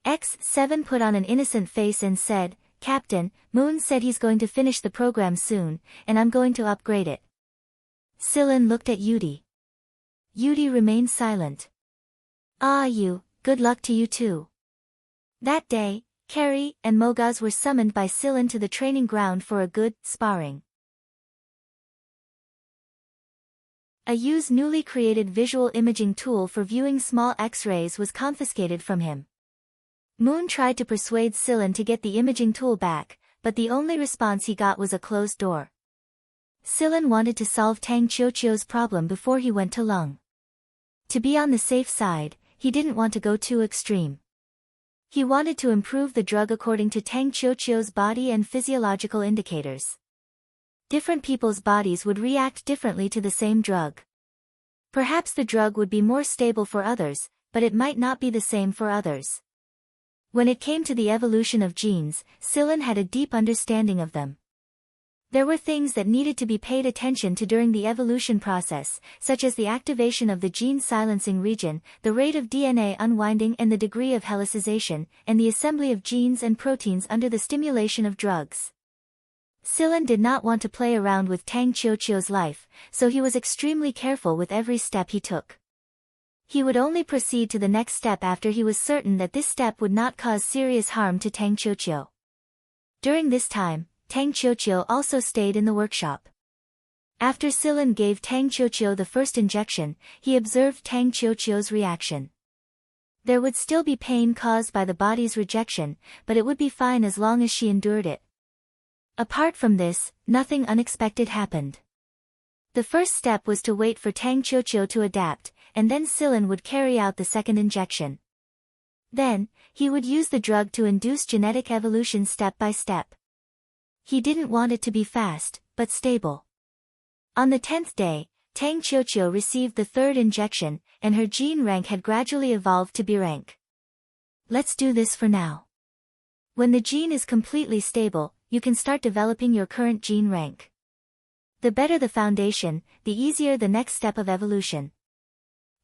X7 put on an innocent face and said, Captain, Moon said he's going to finish the program soon, and I'm going to upgrade it. Sillin looked at Yudi. Yudi remained silent. Good luck to you too. That day, Carrie and Mogaz were summoned by Sillin to the training ground for a good sparring. Ayu's newly created visual imaging tool for viewing small X-rays was confiscated from him. Moon tried to persuade Sillin to get the imaging tool back, but the only response he got was a closed door. Sillin wanted to solve Tang Qiuqiu's problem before he went to Lung. To be on the safe side, he didn't want to go too extreme. He wanted to improve the drug according to Tang Qiuqiu's body and physiological indicators. Different people's bodies would react differently to the same drug. Perhaps the drug would be more stable for others, but it might not be the same for others. When it came to the evolution of genes, Sillin had a deep understanding of them. There were things that needed to be paid attention to during the evolution process, such as the activation of the gene silencing region, the rate of DNA unwinding and the degree of helicization, and the assembly of genes and proteins under the stimulation of drugs. Sillin did not want to play around with Tang Qiuqiu's life, so he was extremely careful with every step he took. He would only proceed to the next step after he was certain that this step would not cause serious harm to Tang Qiuqiu. During this time, Tang Qiuqiu also stayed in the workshop. After Sillin gave Tang Qiuqiu the first injection, he observed Tang Qiuqiu's reaction. There would still be pain caused by the body's rejection, but it would be fine as long as she endured it. Apart from this, nothing unexpected happened. The first step was to wait for Tang Qiuqiu to adapt, and then Sillin would carry out the second injection. Then, he would use the drug to induce genetic evolution step by step. He didn't want it to be fast, but stable. On the 10th day, Tang Qiuqiu received the third injection, and her gene rank had gradually evolved to B rank. Let's do this for now. When the gene is completely stable, you can start developing your current gene rank. The better the foundation, the easier the next step of evolution.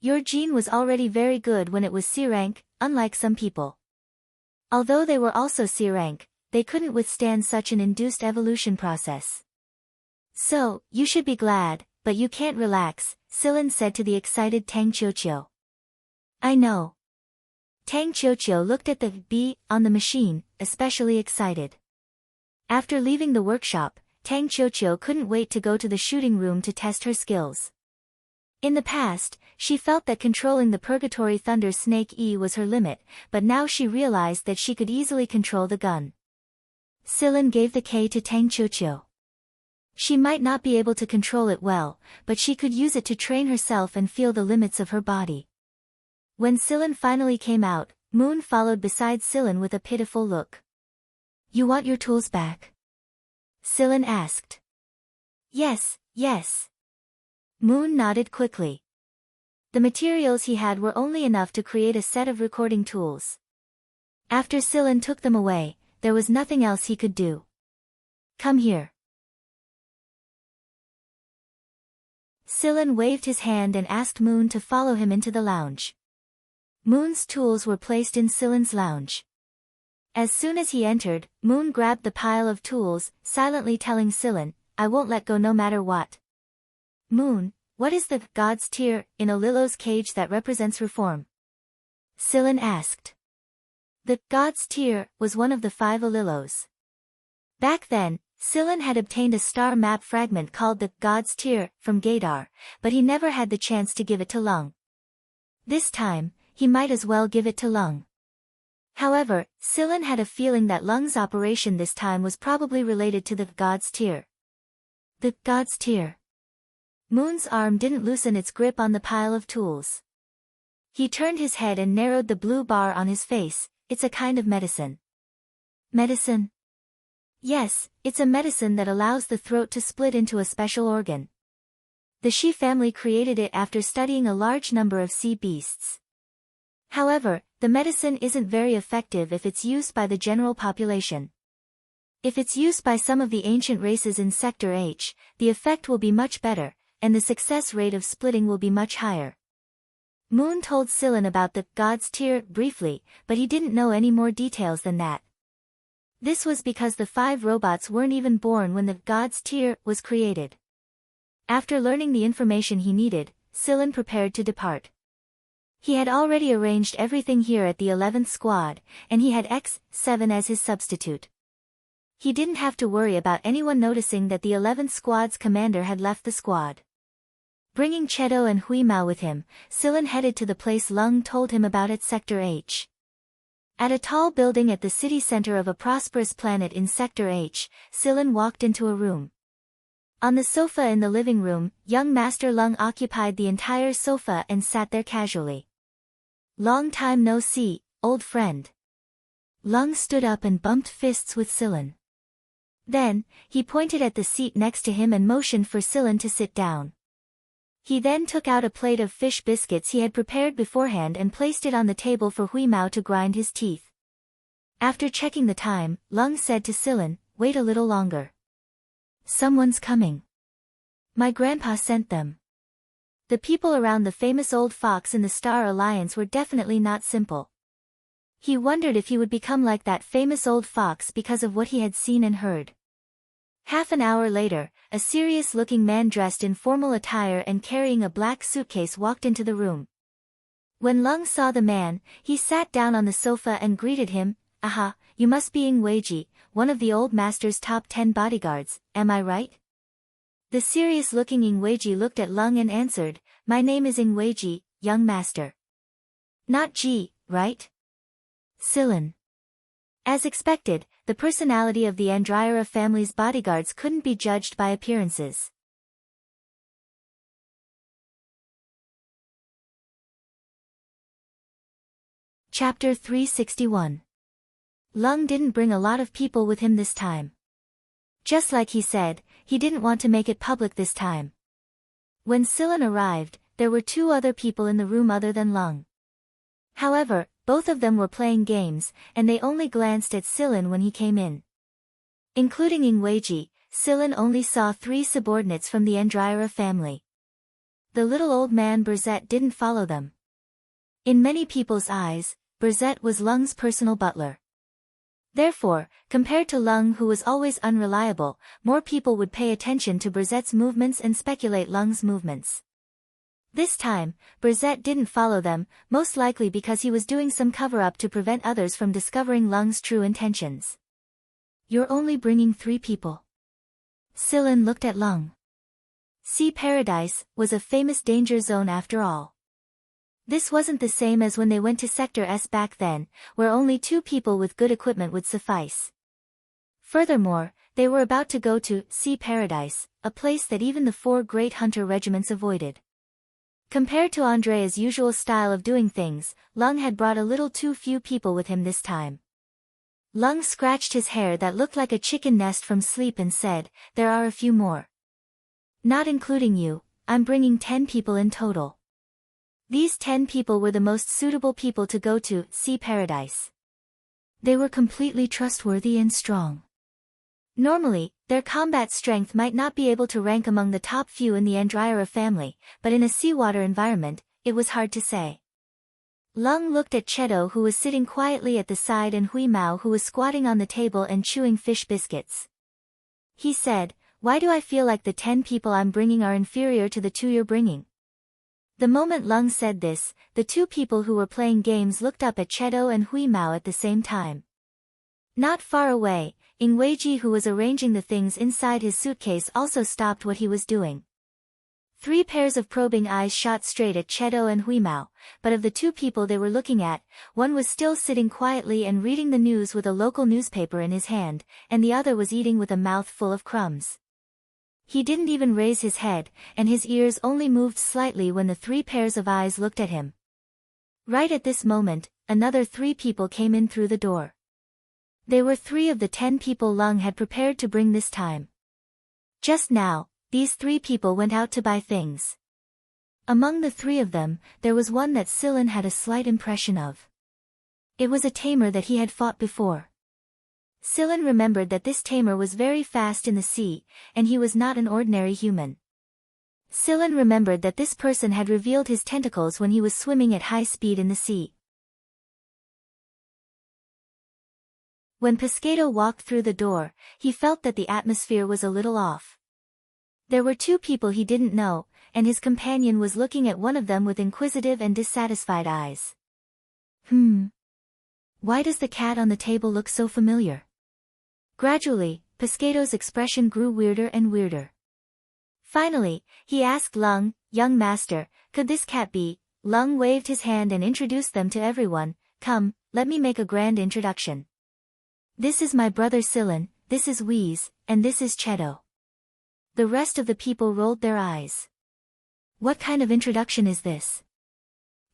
Your gene was already very good when it was C rank, unlike some people. Although they were also C rank, they couldn't withstand such an induced evolution process. So, you should be glad, but you can't relax, Sillin said to the excited Tang Qiuqiu. I know. Tang Qiuqiu looked at the B on the machine, especially excited. After leaving the workshop, Tang Qiuqiu couldn't wait to go to the shooting room to test her skills. In the past, she felt that controlling the Purgatory Thunder Snake E was her limit, but now she realized that she could easily control the gun. Sillin gave the K to Tang Qiuqiu. She might not be able to control it well, but she could use it to train herself and feel the limits of her body. When Sillin finally came out, Moon followed beside Sillin with a pitiful look. You want your tools back? Sillin asked. Yes. Moon nodded quickly. The materials he had were only enough to create a set of recording tools. After Sillin took them away, there was nothing else he could do. Come here. Sillin waved his hand and asked Moon to follow him into the lounge. Moon's tools were placed in Sillin's lounge. As soon as he entered, Moon grabbed the pile of tools, silently telling Sillin, I won't let go no matter what. Moon, what is the God's tear in Olillo's cage that represents reform? Sillin asked. The God's tear was one of the 5 Olillos. Back then, Sillin had obtained a star map fragment called the God's tear from Gaydar, but he never had the chance to give it to Lung. This time, he might as well give it to Lung. However, Sillin had a feeling that Lung's operation this time was probably related to the God's tear. The God's tear. Moon's arm didn't loosen its grip on the pile of tools. He turned his head and narrowed the blue bar on his face. It's a kind of medicine. Medicine? Yes, it's a medicine that allows the throat to split into a special organ. The Shi family created it after studying a large number of sea beasts. However, the medicine isn't very effective if it's used by the general population. If it's used by some of the ancient races in Sector H, the effect will be much better, and the success rate of splitting will be much higher. Moon told Sillin about the God's tear briefly, but he didn't know any more details than that. This was because the 5 robots weren't even born when the God's tier was created. After learning the information he needed, Sillin prepared to depart. He had already arranged everything here at the 11th squad, and he had X7 as his substitute. He didn't have to worry about anyone noticing that the 11th squad's commander had left the squad. Bringing Cheto and Hui Mao with him, Sillin headed to the place Lung told him about at Sector H. At a tall building at the city center of a prosperous planet in Sector H, Sillin walked into a room. On the sofa in the living room, young Master Lung occupied the entire sofa and sat there casually. "Long time no see, old friend." Lung stood up and bumped fists with Sillin. Then, he pointed at the seat next to him and motioned for Sillin to sit down. He then took out a plate of fish biscuits he had prepared beforehand and placed it on the table for Hui Mao to grind his teeth. After checking the time, Lung said to Sillin, "Wait a little longer. Someone's coming. My grandpa sent them." The people around the famous old fox in the Star Alliance were definitely not simple. He wondered if he would become like that famous old fox because of what he had seen and heard. Half an hour later, a serious-looking man dressed in formal attire and carrying a black suitcase walked into the room. When Lung saw the man, he sat down on the sofa and greeted him. "Aha, you must be Ying Weiji, one of the old master's top 10 bodyguards, am I right?" The serious-looking Ying Weiji looked at Lung and answered, "My name is Ying Weiji, young master." "Not Ji, right?" Sillin. As expected, the personality of the Andryra family's bodyguards couldn't be judged by appearances. Chapter 361. Lung didn't bring a lot of people with him this time. Just like he said, he didn't want to make it public this time. When Sillin arrived, there were 2 other people in the room other than Lung. However, both of them were playing games, and they only glanced at Sillin when he came in. Including Ying Weiji, Sillin only saw 3 subordinates from the Andryra family. The little old man Berzet didn't follow them. In many people's eyes, Berzet was Lung's personal butler. Therefore, compared to Lung who was always unreliable, more people would pay attention to Berzet's movements and speculate Lung's movements. This time, Berzet didn't follow them, most likely because he was doing some cover-up to prevent others from discovering Lung's true intentions. "You're only bringing 3 people." Sillin looked at Lung. Sea Paradise was a famous danger zone after all. This wasn't the same as when they went to Sector S back then, where only 2 people with good equipment would suffice. Furthermore, they were about to go to Sea Paradise, a place that even the 4 great hunter regiments avoided. Compared to Andrea's usual style of doing things, Lung had brought a little too few people with him this time. Lung scratched his hair that looked like a chicken nest from sleep and said, "There are a few more. Not including you, I'm bringing 10 people in total." These 10 people were the most suitable people to go to Sea Paradise. They were completely trustworthy and strong. Normally, their combat strength might not be able to rank among the top few in the Andryra family, but in a seawater environment, it was hard to say. Lung looked at Cheto who was sitting quietly at the side and Hui Mao who was squatting on the table and chewing fish biscuits. He said, "Why do I feel like the 10 people I'm bringing are inferior to the 2 you're bringing?" The moment Lung said this, the 2 people who were playing games looked up at Cheto and Hui Mao at the same time. Not far away, Ying Weiji who was arranging the things inside his suitcase also stopped what he was doing. 3 pairs of probing eyes shot straight at Cheto and Hui Mao, but of the 2 people they were looking at, one was still sitting quietly and reading the news with a local newspaper in his hand, and the other was eating with a mouth full of crumbs. He didn't even raise his head, and his ears only moved slightly when the 3 pairs of eyes looked at him. Right at this moment, another 3 people came in through the door. They were 3 of the 10 people Lung had prepared to bring this time. Just now, these 3 people went out to buy things. Among the 3 of them, there was one that Sillin had a slight impression of. It was a tamer that he had fought before. Sillin remembered that this tamer was very fast in the sea, and he was not an ordinary human. Sillin remembered that this person had revealed his tentacles when he was swimming at high speed in the sea. When Pescado walked through the door, he felt that the atmosphere was a little off. There were two people he didn't know, and his companion was looking at one of them with inquisitive and dissatisfied eyes. Why does the cat on the table look so familiar? Gradually, Pescado's expression grew weirder and weirder. Finally, he asked Lung, "Young master, could this cat be?" Lung waved his hand and introduced them to everyone. "Come, let me make a grand introduction. This is my brother Silin, this is Wheeze, and this is Cheto." The rest of the people rolled their eyes. What kind of introduction is this?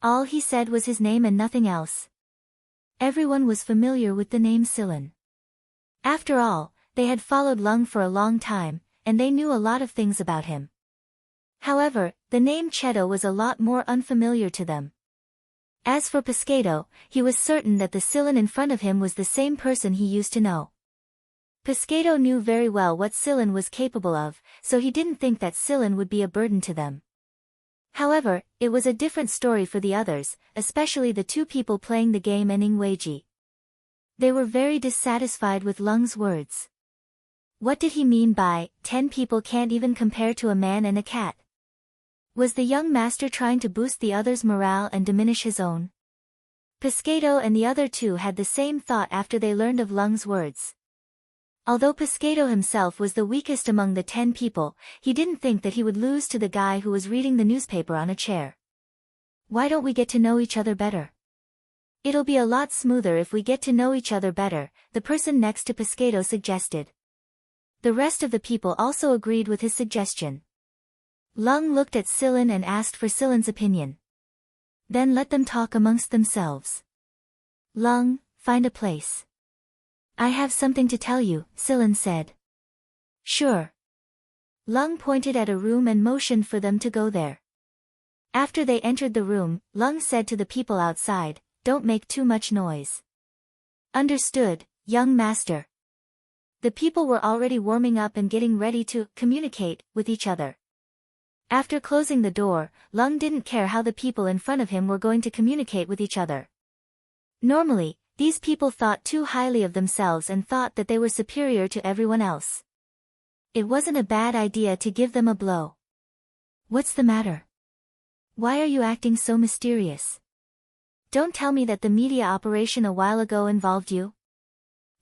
All he said was his name and nothing else. Everyone was familiar with the name Silin. After all, they had followed Lung for a long time, and they knew a lot of things about him. However, the name Cheto was a lot more unfamiliar to them. As for Pescado, he was certain that the Silin in front of him was the same person he used to know. Pescado knew very well what Silin was capable of, so he didn't think that Silin would be a burden to them. However, it was a different story for the others, especially the two people playing the game and Ingweji. They were very dissatisfied with Lung's words. What did he mean by, 10 people can't even compare to a man and a cat? Was the young master trying to boost the others' morale and diminish his own? Pescado and the other two had the same thought after they learned of Lung's words. Although Pescado himself was the weakest among the 10 people, he didn't think that he would lose to the guy who was reading the newspaper on a chair. Why don't we get to know each other better? It'll be a lot smoother if we get to know each other better, the person next to Pescado suggested. The rest of the people also agreed with his suggestion. Lung looked at Silin and asked for Silin's opinion. Then let them talk amongst themselves. Lung, find a place. I have something to tell you, Silin said. Sure. Lung pointed at a room and motioned for them to go there. After they entered the room, Lung said to the people outside, "Don't make too much noise." Understood, young master. The people were already warming up and getting ready to communicate with each other. After closing the door, Lung didn't care how the people in front of him were going to communicate with each other. Normally, these people thought too highly of themselves and thought that they were superior to everyone else. It wasn't a bad idea to give them a blow. What's the matter? Why are you acting so mysterious? Don't tell me that the media operation a while ago involved you?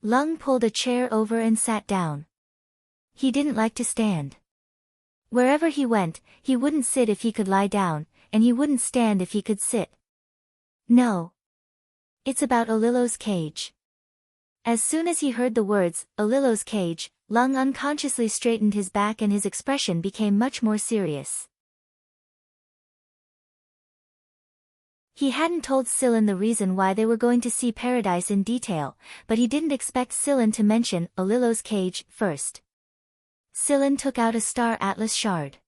Lung pulled a chair over and sat down. He didn't like to stand. Wherever he went, he wouldn't sit if he could lie down, and he wouldn't stand if he could sit. No. It's about Olillo's cage. As soon as he heard the words, Olillo's cage, Lung unconsciously straightened his back and his expression became much more serious. He hadn't told Silin the reason why they were going to see paradise in detail, but he didn't expect Silin to mention Olillo's cage first. Silin took out a Star Atlas shard.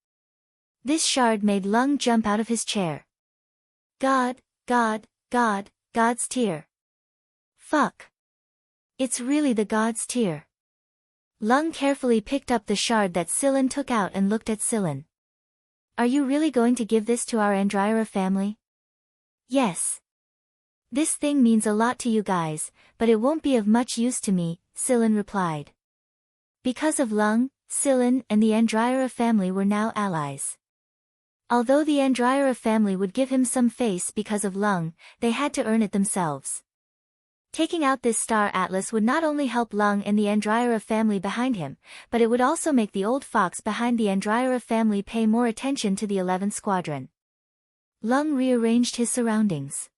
This shard made Lung jump out of his chair. God, God, God, God's tear. Fuck. It's really the God's tear. Lung carefully picked up the shard that Silin took out and looked at Silin. Are you really going to give this to our Andryra family? Yes. This thing means a lot to you guys, but it won't be of much use to me, Silin replied. Because of Lung, Silin and the Andryra family were now allies. Although the Andryra family would give him some face because of Lung, they had to earn it themselves. Taking out this Star Atlas would not only help Lung and the Andryra family behind him, but it would also make the old fox behind the Andryra family pay more attention to the 11th Squadron. Lung rearranged his surroundings.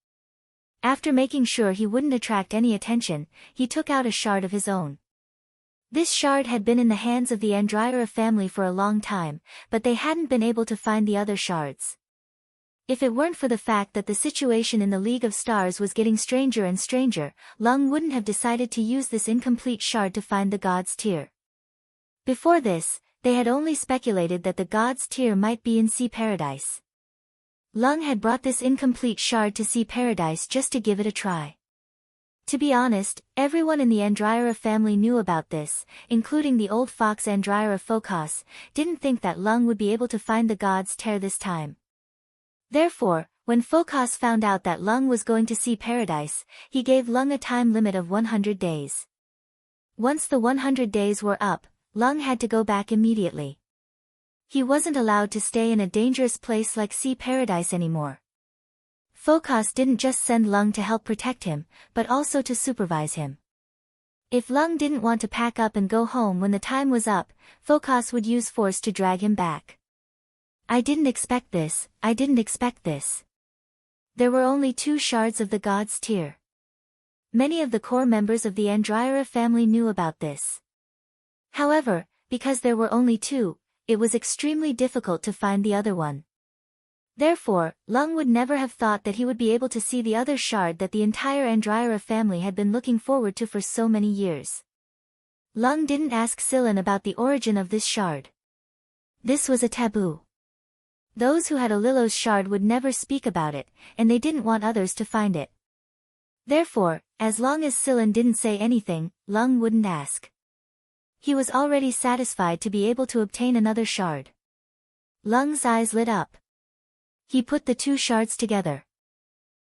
After making sure he wouldn't attract any attention, he took out a shard of his own. This shard had been in the hands of the Andryra family for a long time, but they hadn't been able to find the other shards. If it weren't for the fact that the situation in the League of Stars was getting stranger and stranger, Lung wouldn't have decided to use this incomplete shard to find the God's Tear. Before this, they had only speculated that the God's Tear might be in Sea Paradise. Lung had brought this incomplete shard to Sea Paradise just to give it a try. To be honest, everyone in the Andryra family knew about this, including the old fox Andryra Phocos, didn't think that Lung would be able to find the God's Tear this time. Therefore, when Phocos found out that Lung was going to Sea Paradise, he gave Lung a time limit of 100 days. Once the 100 days were up, Lung had to go back immediately. He wasn't allowed to stay in a dangerous place like Sea Paradise anymore. Phocas didn't just send Lung to help protect him, but also to supervise him. If Lung didn't want to pack up and go home when the time was up, Phocas would use force to drag him back. I didn't expect this. There were only 2 shards of the god's tear. Many of the core members of the Andryra family knew about this. However, because there were only 2, it was extremely difficult to find the other one. Therefore, Lung would never have thought that he would be able to see the other shard that the entire Andryra family had been looking forward to for so many years. Lung didn't ask Sillin about the origin of this shard. This was a taboo. Those who had Olilo's shard would never speak about it, and they didn't want others to find it. Therefore, as long as Sillin didn't say anything, Lung wouldn't ask. He was already satisfied to be able to obtain another shard. Lung's eyes lit up. He put the 2 shards together.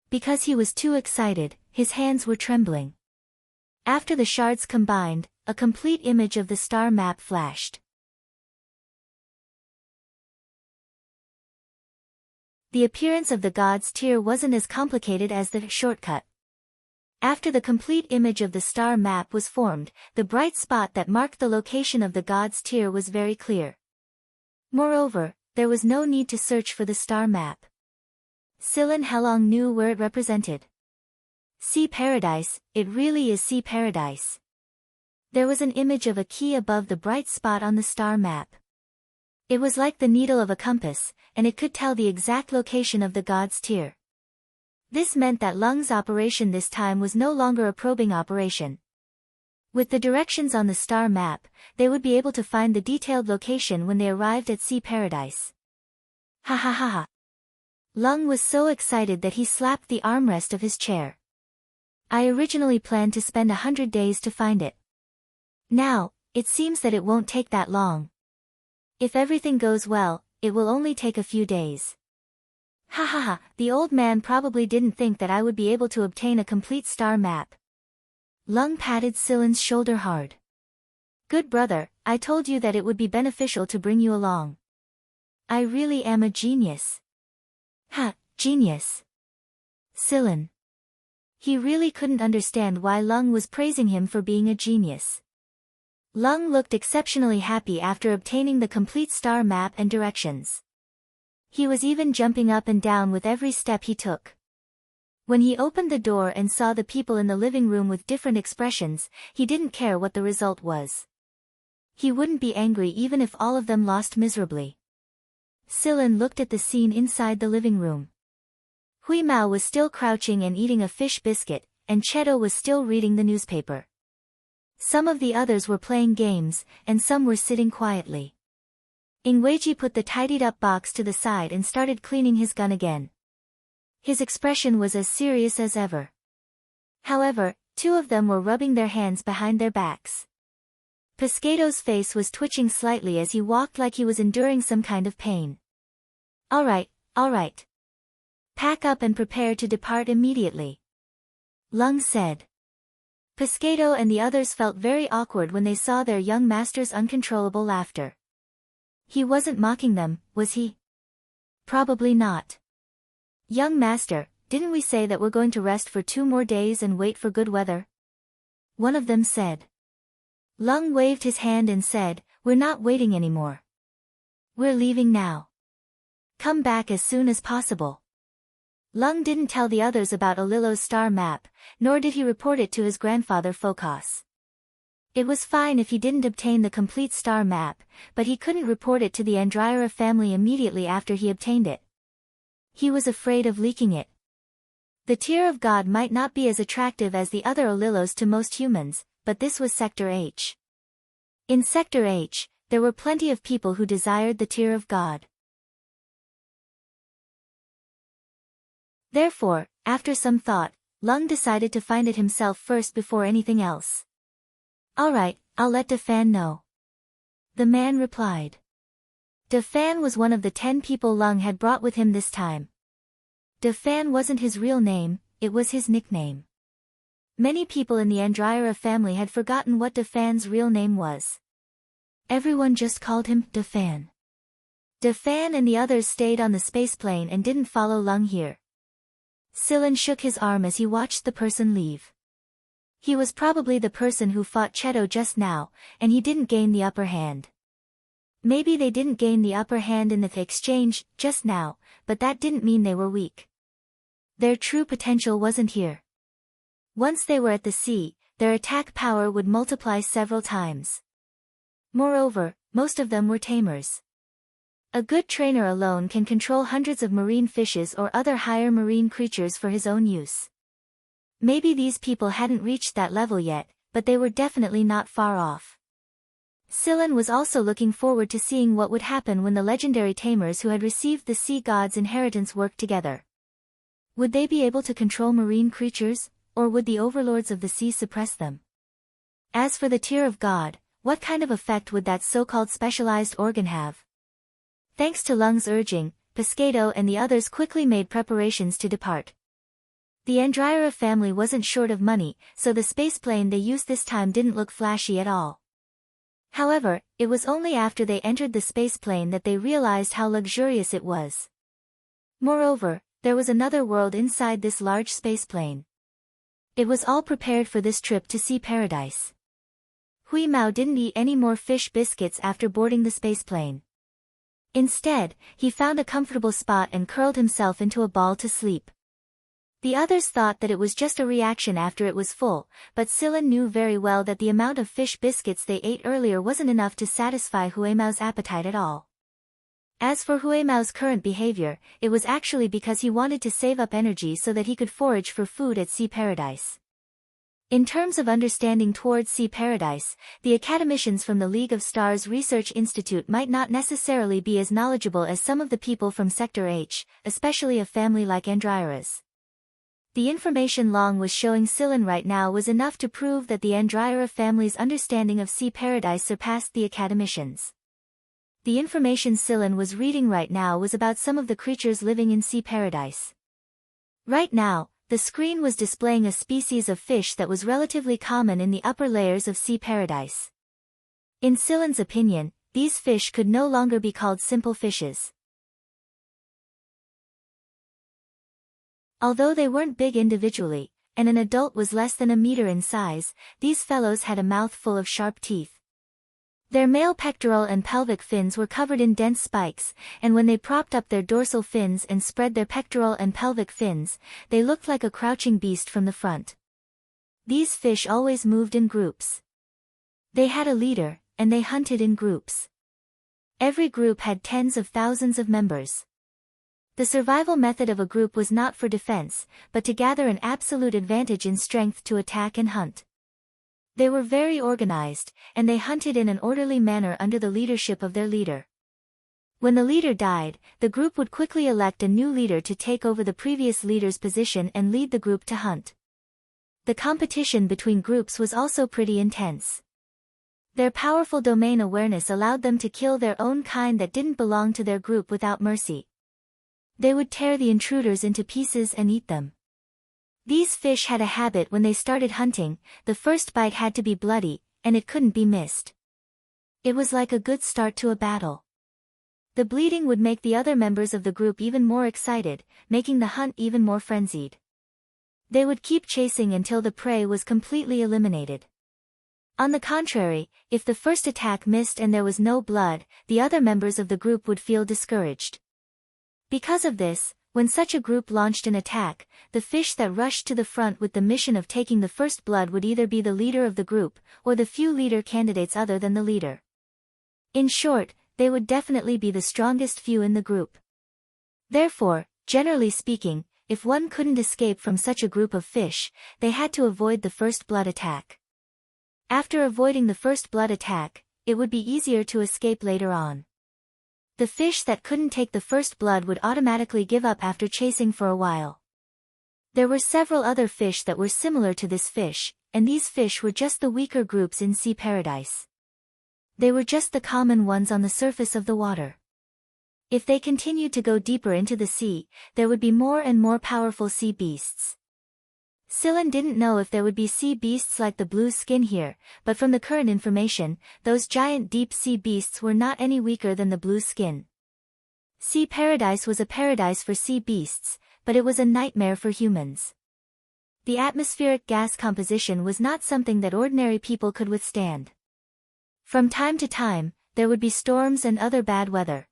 Because he was too excited, his hands were trembling. After the shards combined, a complete image of the star map flashed. The appearance of the god's tear wasn't as complicated as the shortcut. After the complete image of the star map was formed, the bright spot that marked the location of the god's tear was very clear. Moreover, there was no need to search for the star map. Sillin Helong knew where it represented. Sea Paradise, it really is Sea Paradise. There was an image of a key above the bright spot on the star map. It was like the needle of a compass, and it could tell the exact location of the god's tear. This meant that Lung's operation this time was no longer a probing operation. With the directions on the star map, they would be able to find the detailed location when they arrived at Sea Paradise. Ha ha ha ha. Lung was so excited that he slapped the armrest of his chair. I originally planned to spend 100 days to find it. Now, it seems that it won't take that long. If everything goes well, it will only take a few days. Ha ha ha, the old man probably didn't think that I would be able to obtain a complete star map. Lung patted Sillin's shoulder hard. Good brother, I told you that it would be beneficial to bring you along. I really am a genius. Ha, genius. Sillin. He really couldn't understand why Lung was praising him for being a genius. Lung looked exceptionally happy after obtaining the complete star map and directions. He was even jumping up and down with every step he took. When he opened the door and saw the people in the living room with different expressions, he didn't care what the result was. He wouldn't be angry even if all of them lost miserably. Sillin looked at the scene inside the living room. Hui Mao was still crouching and eating a fish biscuit, and Cheto was still reading the newspaper. Some of the others were playing games, and some were sitting quietly. Ingweji put the tidied-up box to the side and started cleaning his gun again. His expression was as serious as ever. However, 2 of them were rubbing their hands behind their backs. Pescado's face was twitching slightly as he walked like he was enduring some kind of pain. All right. Pack up and prepare to depart immediately. Lung said. Pescado and the others felt very awkward when they saw their young master's uncontrollable laughter. He wasn't mocking them, was he? Probably not. Young master, didn't we say that we're going to rest for 2 more days and wait for good weather? One of them said. Lung waved his hand and said, we're not waiting anymore. We're leaving now. Come back as soon as possible. Lung didn't tell the others about Olilo's star map, nor did he report it to his grandfather Phocas. It was fine if he didn't obtain the complete star map, but he couldn't report it to the Andryra family immediately after he obtained it. He was afraid of leaking it. The tear of God might not be as attractive as the other Olilos to most humans, but this was Sector H. In Sector H, there were plenty of people who desired the tear of God. Therefore, after some thought, Lung decided to find it himself first before anything else. All right, I'll let De Fan know. The man replied. De Fan was one of the 10 people Lung had brought with him this time. De Fan wasn't his real name, it was his nickname. Many people in the Andryra family had forgotten what Dafan's real name was. Everyone just called him Dafan. Dafan and the others stayed on the spaceplane and didn't follow Lung here. Silen shook his arm as he watched the person leave. He was probably the person who fought Cheto just now, and he didn't gain the upper hand. Maybe they didn't gain the upper hand in the exchange just now, but that didn't mean they were weak. Their true potential wasn't here. Once they were at the sea, their attack power would multiply several times. Moreover, most of them were tamers. A good trainer alone can control hundreds of marine fishes or other higher marine creatures for his own use. Maybe these people hadn't reached that level yet, but they were definitely not far off. Silen was also looking forward to seeing what would happen when the legendary tamers who had received the sea god's inheritance worked together. Would they be able to control marine creatures, or would the overlords of the sea suppress them? As for the tear of God, what kind of effect would that so-called specialized organ have? Thanks to Lung's urging, Pescado and the others quickly made preparations to depart. The Andryra family wasn't short of money, so the spaceplane they used this time didn't look flashy at all. However, it was only after they entered the spaceplane that they realized how luxurious it was. Moreover, there was another world inside this large spaceplane. It was all prepared for this trip to Sea Paradise. Hui Mao didn't eat any more fish biscuits after boarding the spaceplane. Instead, he found a comfortable spot and curled himself into a ball to sleep. The others thought that it was just a reaction after it was full, but Silen knew very well that the amount of fish biscuits they ate earlier wasn't enough to satisfy Huimao's appetite at all. As for Huimao's current behavior, it was actually because he wanted to save up energy so that he could forage for food at Sea Paradise. In terms of understanding towards Sea Paradise, the academicians from the League of Stars Research Institute might not necessarily be as knowledgeable as some of the people from Sector H, especially a family like Andryra's. The information Long was showing Silen right now was enough to prove that the Andryra family's understanding of Sea Paradise surpassed the academicians. The information Silen was reading right now was about some of the creatures living in Sea Paradise. Right now, the screen was displaying a species of fish that was relatively common in the upper layers of Sea Paradise. In Silen's opinion, these fish could no longer be called simple fishes. Although they weren't big individually, and an adult was less than a meter in size, these fellows had a mouth full of sharp teeth. Their male pectoral and pelvic fins were covered in dense spikes, and when they propped up their dorsal fins and spread their pectoral and pelvic fins, they looked like a crouching beast from the front. These fish always moved in groups. They had a leader, and they hunted in groups. Every group had tens of thousands of members. The survival method of a group was not for defense, but to gather an absolute advantage in strength to attack and hunt. They were very organized, and they hunted in an orderly manner under the leadership of their leader. When the leader died, the group would quickly elect a new leader to take over the previous leader's position and lead the group to hunt. The competition between groups was also pretty intense. Their powerful domain awareness allowed them to kill their own kind that didn't belong to their group without mercy. They would tear the intruders into pieces and eat them. These fish had a habit when they started hunting, the first bite had to be bloody, and it couldn't be missed. It was like a good start to a battle. The bleeding would make the other members of the group even more excited, making the hunt even more frenzied. They would keep chasing until the prey was completely eliminated. On the contrary, if the first attack missed and there was no blood, the other members of the group would feel discouraged. Because of this, when such a group launched an attack, the fish that rushed to the front with the mission of taking the first blood would either be the leader of the group, or the few leader candidates other than the leader. In short, they would definitely be the strongest few in the group. Therefore, generally speaking, if one couldn't escape from such a group of fish, they had to avoid the first blood attack. After avoiding the first blood attack, it would be easier to escape later on. The fish that couldn't take the first blood would automatically give up after chasing for a while. There were several other fish that were similar to this fish, and these fish were just the weaker groups in Sea Paradise. They were just the common ones on the surface of the water. If they continued to go deeper into the sea, there would be more and more powerful sea beasts. Scylla didn't know if there would be sea beasts like the blue skin here, but from the current information, those giant deep sea beasts were not any weaker than the blue skin. Sea Paradise was a paradise for sea beasts, but it was a nightmare for humans. The atmospheric gas composition was not something that ordinary people could withstand. From time to time, there would be storms and other bad weather.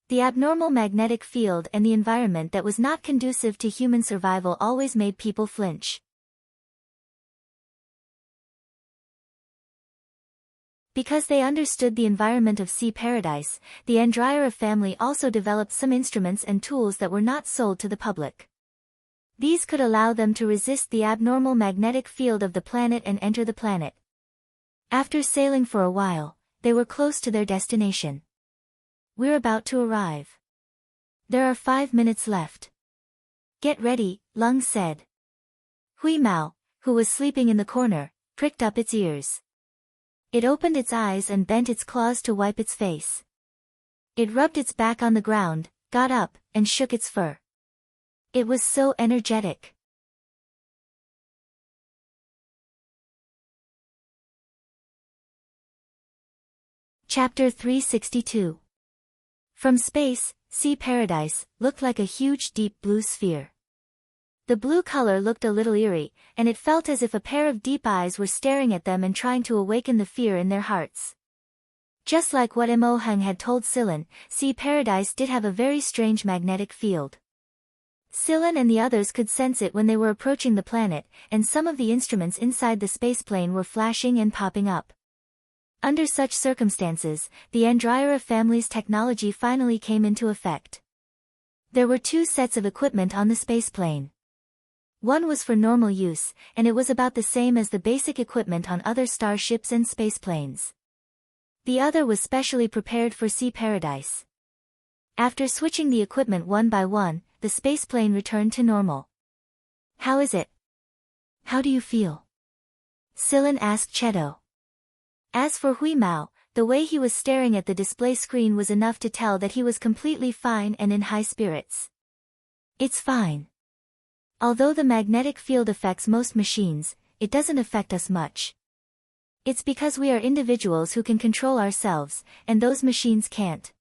The abnormal magnetic field and the environment that was not conducive to human survival always made people flinch. Because they understood the environment of Sea Paradise, the Andryra family also developed some instruments and tools that were not sold to the public. These could allow them to resist the abnormal magnetic field of the planet and enter the planet. After sailing for a while, they were close to their destination. We're about to arrive. There are 5 minutes left. Get ready, Lung said. Hui Mao, who was sleeping in the corner, pricked up its ears. It opened its eyes and bent its claws to wipe its face. It rubbed its back on the ground, got up, and shook its fur. It was so energetic. Chapter 362. From space, Sea Paradise looked like a huge deep blue sphere. The blue color looked a little eerie, and it felt as if a pair of deep eyes were staring at them and trying to awaken the fear in their hearts. Just like what Mo Hung had told Scylla, Sea Paradise did have a very strange magnetic field. Scylla and the others could sense it when they were approaching the planet, and some of the instruments inside the spaceplane were flashing and popping up. Under such circumstances, the Andryra family's technology finally came into effect. There were 2 sets of equipment on the spaceplane. One was for normal use, and it was about the same as the basic equipment on other starships and spaceplanes. The other was specially prepared for Sea Paradise. After switching the equipment one by one, the spaceplane returned to normal. How is it? How do you feel? Scylla asked Cheto. As for Hui Mao, the way he was staring at the display screen was enough to tell that he was completely fine and in high spirits. It's fine. Although the magnetic field affects most machines, it doesn't affect us much. It's because we are individuals who can control ourselves, and those machines can't.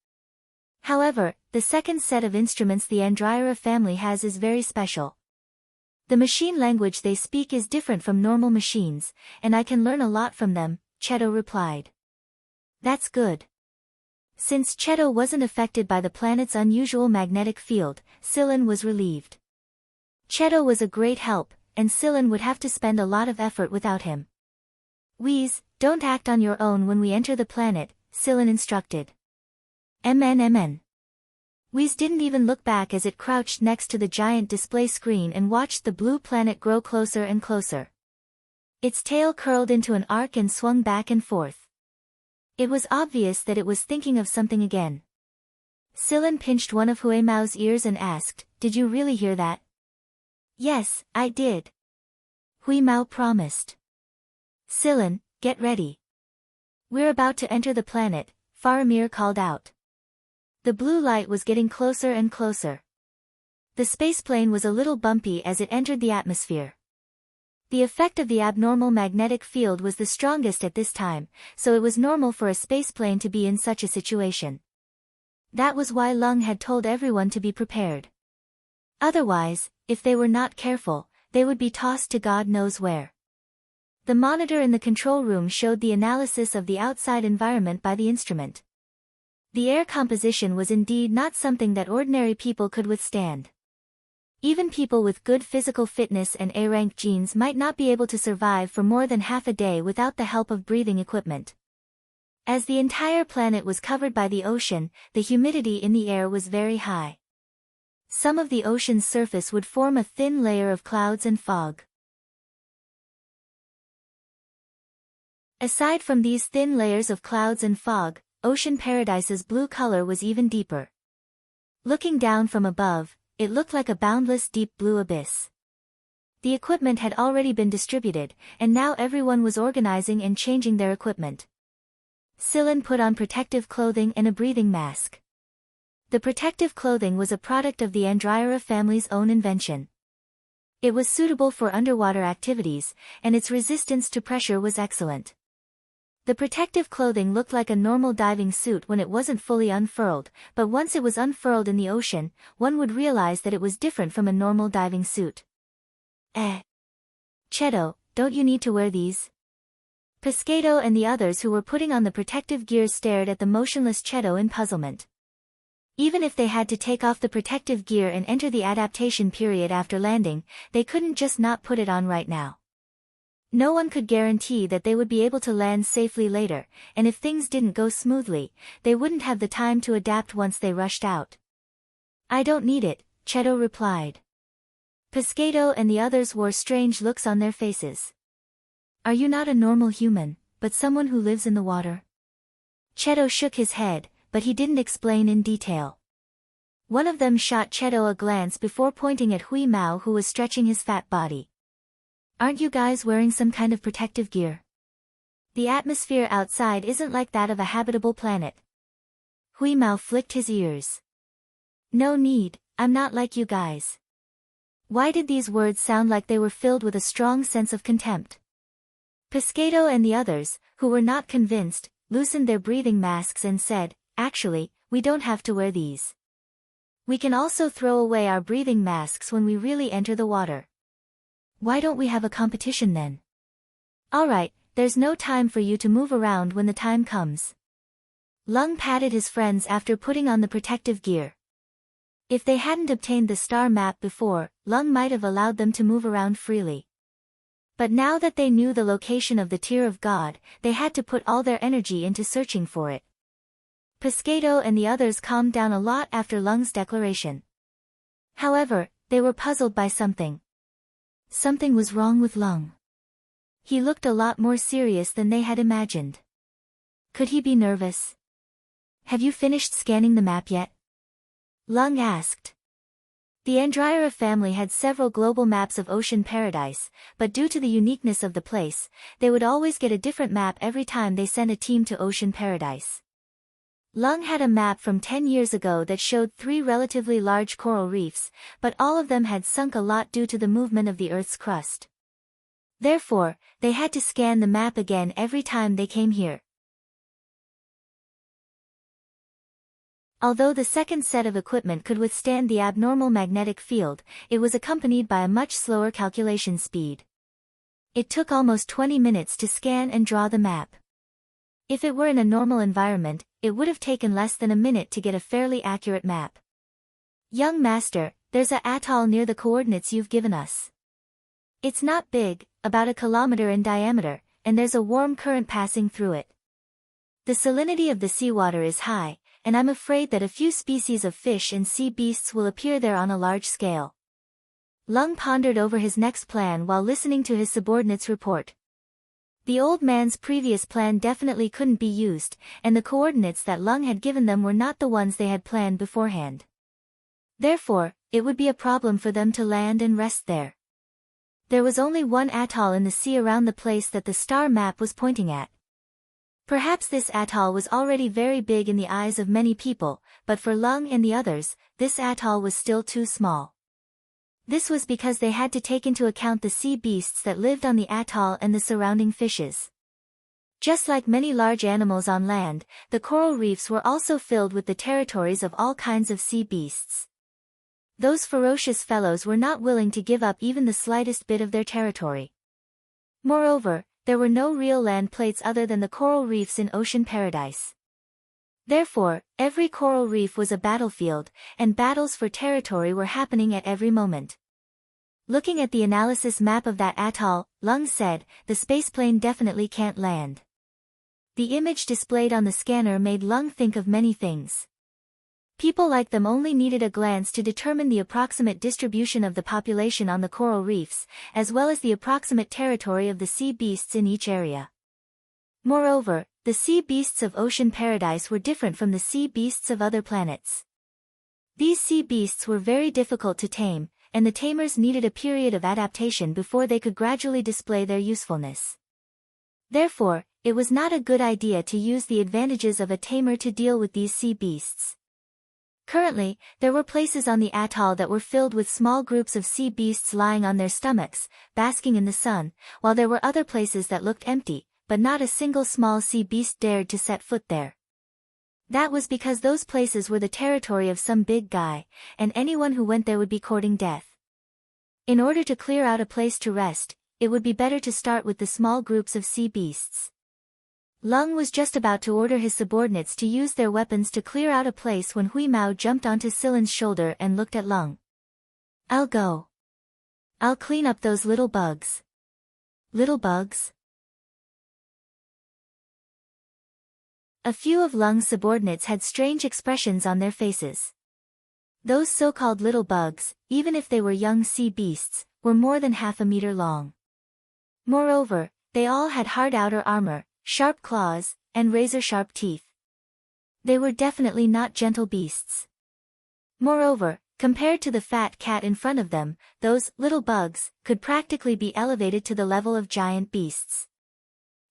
However, the second set of instruments the Andryra family has is very special. The machine language they speak is different from normal machines, and I can learn a lot from them, Cheto replied. That's good. Since Cheto wasn't affected by the planet's unusual magnetic field, Scylla was relieved. Cheto was a great help, and Scylla would have to spend a lot of effort without him. Wheeze, don't act on your own when we enter the planet, Scylla instructed. MN. Wheeze didn't even look back as it crouched next to the giant display screen and watched the blue planet grow closer and closer. Its tail curled into an arc and swung back and forth. It was obvious that it was thinking of something again. Scylla pinched one of Hui Mao's ears and asked, "Did you really hear that?" "Yes, I did." Hui Mao promised. "Scylla, get ready. We're about to enter the planet," Faramir called out. The blue light was getting closer and closer. The spaceplane was a little bumpy as it entered the atmosphere. The effect of the abnormal magnetic field was the strongest at this time, so it was normal for a spaceplane to be in such a situation. That was why Lung had told everyone to be prepared. Otherwise, if they were not careful, they would be tossed to God knows where. The monitor in the control room showed the analysis of the outside environment by the instrument. The air composition was indeed not something that ordinary people could withstand. Even people with good physical fitness and A-rank genes might not be able to survive for more than half a day without the help of breathing equipment. As the entire planet was covered by the ocean, the humidity in the air was very high. Some of the ocean's surface would form a thin layer of clouds and fog. Aside from these thin layers of clouds and fog, Ocean Paradise's blue color was even deeper. Looking down from above, it looked like a boundless deep blue abyss. The equipment had already been distributed, and now everyone was organizing and changing their equipment. Scylla put on protective clothing and a breathing mask. The protective clothing was a product of the Andryra family's own invention. It was suitable for underwater activities, and its resistance to pressure was excellent. The protective clothing looked like a normal diving suit when it wasn't fully unfurled, but once it was unfurled in the ocean, one would realize that it was different from a normal diving suit. Cheto, don't you need to wear these? Pescado and the others who were putting on the protective gear stared at the motionless Cheto in puzzlement. Even if they had to take off the protective gear and enter the adaptation period after landing, they couldn't just not put it on right now. No one could guarantee that they would be able to land safely later, and if things didn't go smoothly, they wouldn't have the time to adapt once they rushed out. I don't need it, Cheto replied. Pescado and the others wore strange looks on their faces. Are you not a normal human, but someone who lives in the water? Cheto shook his head, but he didn't explain in detail. One of them shot Cheto a glance before pointing at Hui Mao, who was stretching his fat body. Aren't you guys wearing some kind of protective gear? The atmosphere outside isn't like that of a habitable planet. Hui Mao flicked his ears. No need, I'm not like you guys. Why did these words sound like they were filled with a strong sense of contempt? Pescado and the others, who were not convinced, loosened their breathing masks and said, actually, we don't have to wear these. We can also throw away our breathing masks when we really enter the water. Why don't we have a competition then? Alright, there's no time for you to move around when the time comes. Lung patted his friends after putting on the protective gear. If they hadn't obtained the star map before, Lung might have allowed them to move around freely. But now that they knew the location of the Tear of God, they had to put all their energy into searching for it. Pescado and the others calmed down a lot after Lung's declaration. However, they were puzzled by something. Something was wrong with Lung. He looked a lot more serious than they had imagined. Could he be nervous? Have you finished scanning the map yet? Lung asked. The Andryra family had several global maps of Ocean Paradise, but due to the uniqueness of the place, they would always get a different map every time they sent a team to Ocean Paradise. Lung had a map from 10 years ago that showed 3 relatively large coral reefs, but all of them had sunk a lot due to the movement of the Earth's crust. Therefore, they had to scan the map again every time they came here. Although the second set of equipment could withstand the abnormal magnetic field, it was accompanied by a much slower calculation speed. It took almost 20 minutes to scan and draw the map. If it were in a normal environment, it would have taken less than a minute to get a fairly accurate map. Young master, there's a atoll near the coordinates you've given us. It's not big, about 1 kilometer in diameter, and there's a warm current passing through it. The salinity of the seawater is high, and I'm afraid that a few species of fish and sea beasts will appear there on a large scale. Lung pondered over his next plan while listening to his subordinate's report. The old man's previous plan definitely couldn't be used, and the coordinates that Lung had given them were not the ones they had planned beforehand. Therefore, it would be a problem for them to land and rest there. There was only one atoll in the sea around the place that the star map was pointing at. Perhaps this atoll was already very big in the eyes of many people, but for Lung and the others, this atoll was still too small. This was because they had to take into account the sea beasts that lived on the atoll and the surrounding fishes. Just like many large animals on land, the coral reefs were also filled with the territories of all kinds of sea beasts. Those ferocious fellows were not willing to give up even the slightest bit of their territory. Moreover, there were no real land plates other than the coral reefs in Ocean Paradise. Therefore, every coral reef was a battlefield, and battles for territory were happening at every moment. Looking at the analysis map of that atoll, Lung said, the spaceplane definitely can't land. The image displayed on the scanner made Lung think of many things. People like them only needed a glance to determine the approximate distribution of the population on the coral reefs, as well as the approximate territory of the sea beasts in each area. Moreover, the sea beasts of Ocean Paradise were different from the sea beasts of other planets. These sea beasts were very difficult to tame, and the tamers needed a period of adaptation before they could gradually display their usefulness. Therefore, it was not a good idea to use the advantages of a tamer to deal with these sea beasts. Currently, there were places on the atoll that were filled with small groups of sea beasts lying on their stomachs, basking in the sun, while there were other places that looked empty, but not a single small sea beast dared to set foot there. That was because those places were the territory of some big guy, and anyone who went there would be courting death. In order to clear out a place to rest, it would be better to start with the small groups of sea beasts. Lung was just about to order his subordinates to use their weapons to clear out a place when Hui Mao jumped onto Silen's shoulder and looked at Lung. "I'll go. I'll clean up those little bugs." Little bugs? A few of Lung's subordinates had strange expressions on their faces. Those so-called little bugs, even if they were young sea beasts, were more than half a meter long. Moreover, they all had hard outer armor, sharp claws, and razor-sharp teeth. They were definitely not gentle beasts. Moreover, compared to the fat cat in front of them, those little bugs could practically be elevated to the level of giant beasts.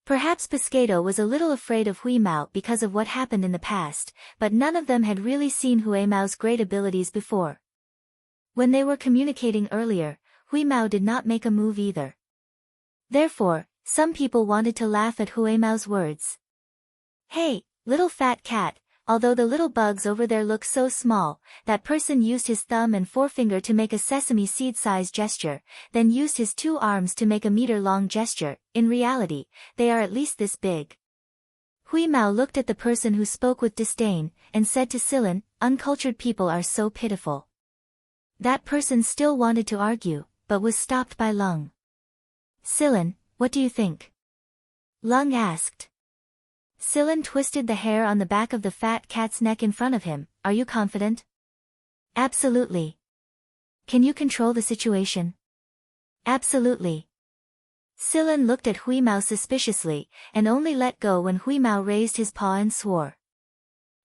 Perhaps Pescado was a little afraid of Hui Mao because of what happened in the past, but none of them had really seen Hui Mao's great abilities before. When they were communicating earlier, Hui Mao did not make a move either. Therefore, some people wanted to laugh at Hui Mao's words. "Hey, little fat cat, although the little bugs over there look so small," that person used his thumb and forefinger to make a sesame seed-size gesture, then used his two arms to make a meter-long gesture. "In reality, they are at least this big." Hui Mao looked at the person who spoke with disdain, and said to Silen, "Uncultured people are so pitiful." That person still wanted to argue, but was stopped by Lung. "Silen, what do you think?" Lung asked. Silen twisted the hair on the back of the fat cat's neck in front of him. "Are you confident?" "Absolutely." "Can you control the situation?" "Absolutely." Silen looked at Hui Mao suspiciously, and only let go when Hui Mao raised his paw and swore.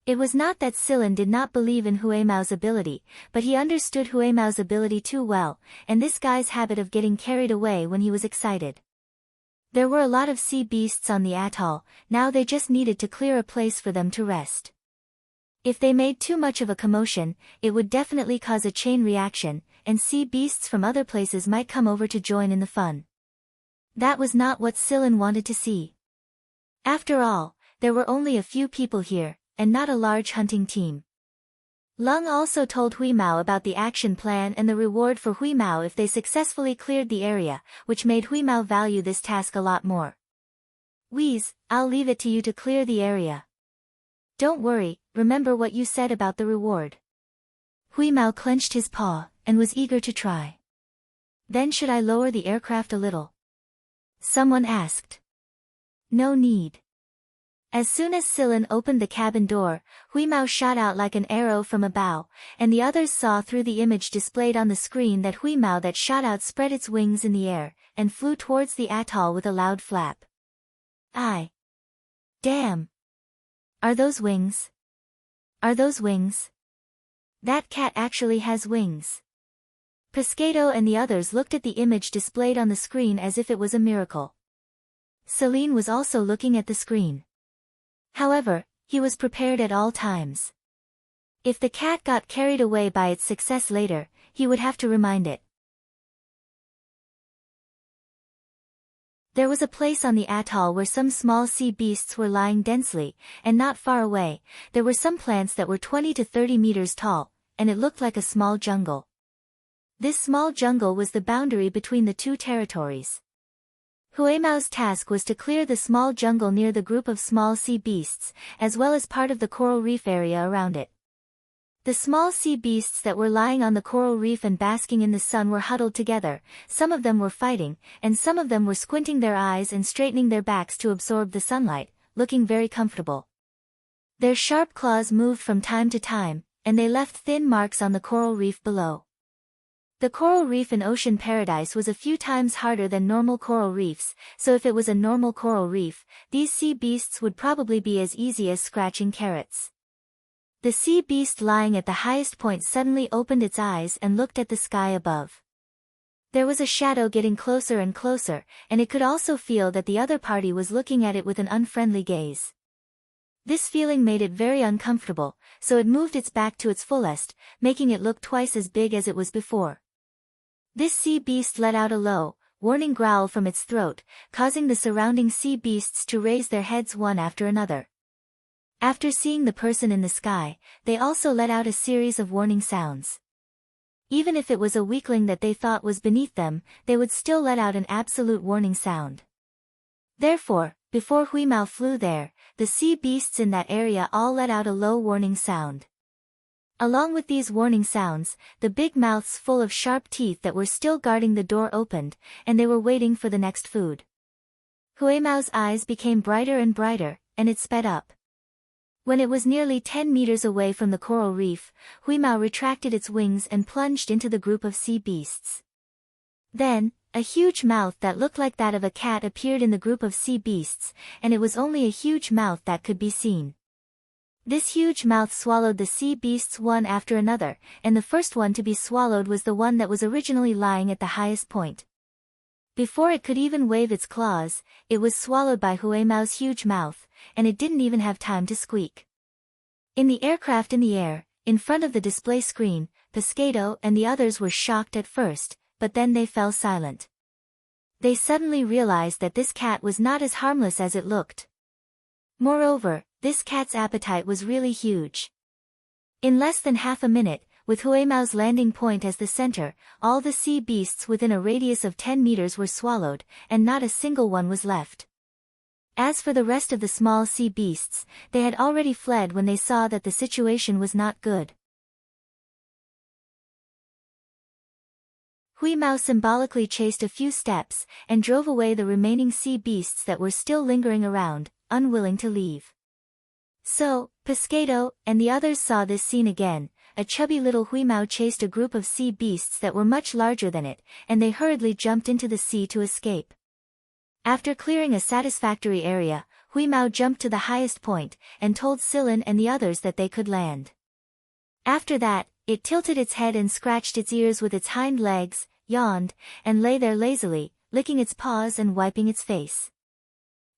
It was not that Silen did not believe in Hui Mao's ability, but he understood Hui Mao's ability too well, and this guy's habit of getting carried away when he was excited. There were a lot of sea beasts on the atoll, now they just needed to clear a place for them to rest. If they made too much of a commotion, it would definitely cause a chain reaction, and sea beasts from other places might come over to join in the fun. That was not what Silen wanted to see. After all, there were only a few people here, and not a large hunting team. Lung also told Hui Mao about the action plan and the reward for Hui Mao if they successfully cleared the area, which made Hui Mao value this task a lot more. "Wheeze, I'll leave it to you to clear the area. Don't worry, remember what you said about the reward." Hui Mao clenched his paw, and was eager to try. "Then should I lower the aircraft a little?" someone asked. "No need." As soon as Silen opened the cabin door, Hui Mao shot out like an arrow from a bow, and the others saw through the image displayed on the screen that Hui Mao that shot out spread its wings in the air, and flew towards the atoll with a loud flap. Damn! Are those wings? Are those wings? That cat actually has wings. Pescado and the others looked at the image displayed on the screen as if it was a miracle. Celine was also looking at the screen. However, he was prepared at all times. If the cat got carried away by its success later, he would have to remind it. There was a place on the atoll where some small sea beasts were lying densely, and not far away, there were some plants that were 20 to 30 meters tall, and it looked like a small jungle. This small jungle was the boundary between the two territories. Hui Mao's task was to clear the small jungle near the group of small sea beasts, as well as part of the coral reef area around it. The small sea beasts that were lying on the coral reef and basking in the sun were huddled together, some of them were fighting, and some of them were squinting their eyes and straightening their backs to absorb the sunlight, looking very comfortable. Their sharp claws moved from time to time, and they left thin marks on the coral reef below. The coral reef in Ocean Paradise was a few times harder than normal coral reefs, so if it was a normal coral reef, these sea beasts would probably be as easy as scratching carrots. The sea beast lying at the highest point suddenly opened its eyes and looked at the sky above. There was a shadow getting closer and closer, and it could also feel that the other party was looking at it with an unfriendly gaze. This feeling made it very uncomfortable, so it moved its back to its fullest, making it look twice as big as it was before. This sea beast let out a low, warning growl from its throat, causing the surrounding sea beasts to raise their heads one after another. After seeing the person in the sky, they also let out a series of warning sounds. Even if it was a weakling that they thought was beneath them, they would still let out an absolute warning sound. Therefore, before Huimao flew there, the sea beasts in that area all let out a low warning sound. Along with these warning sounds, the big mouths full of sharp teeth that were still guarding the door opened, and they were waiting for the next food. Huimao's eyes became brighter and brighter, and it sped up. When it was nearly 10 meters away from the coral reef, Huimao retracted its wings and plunged into the group of sea beasts. Then, a huge mouth that looked like that of a cat appeared in the group of sea beasts, and it was only a huge mouth that could be seen. This huge mouth swallowed the sea beasts one after another, and the first one to be swallowed was the one that was originally lying at the highest point. Before it could even wave its claws, it was swallowed by Huimao's huge mouth, and it didn't even have time to squeak. In the aircraft in the air, in front of the display screen, Pescado and the others were shocked at first, but then they fell silent. They suddenly realized that this cat was not as harmless as it looked. Moreover, this cat's appetite was really huge. In less than half a minute, with Huimao's landing point as the center, all the sea beasts within a radius of 10 meters were swallowed, and not a single one was left. As for the rest of the small sea beasts, they had already fled when they saw that the situation was not good. Huimao symbolically chased a few steps, and drove away the remaining sea beasts that were still lingering around, unwilling to leave. So, Pescado and the others saw this scene again. A chubby little Huimao chased a group of sea beasts that were much larger than it, and they hurriedly jumped into the sea to escape. After clearing a satisfactory area, Huimao jumped to the highest point, and told Silin and the others that they could land. After that, it tilted its head and scratched its ears with its hind legs, yawned, and lay there lazily, licking its paws and wiping its face.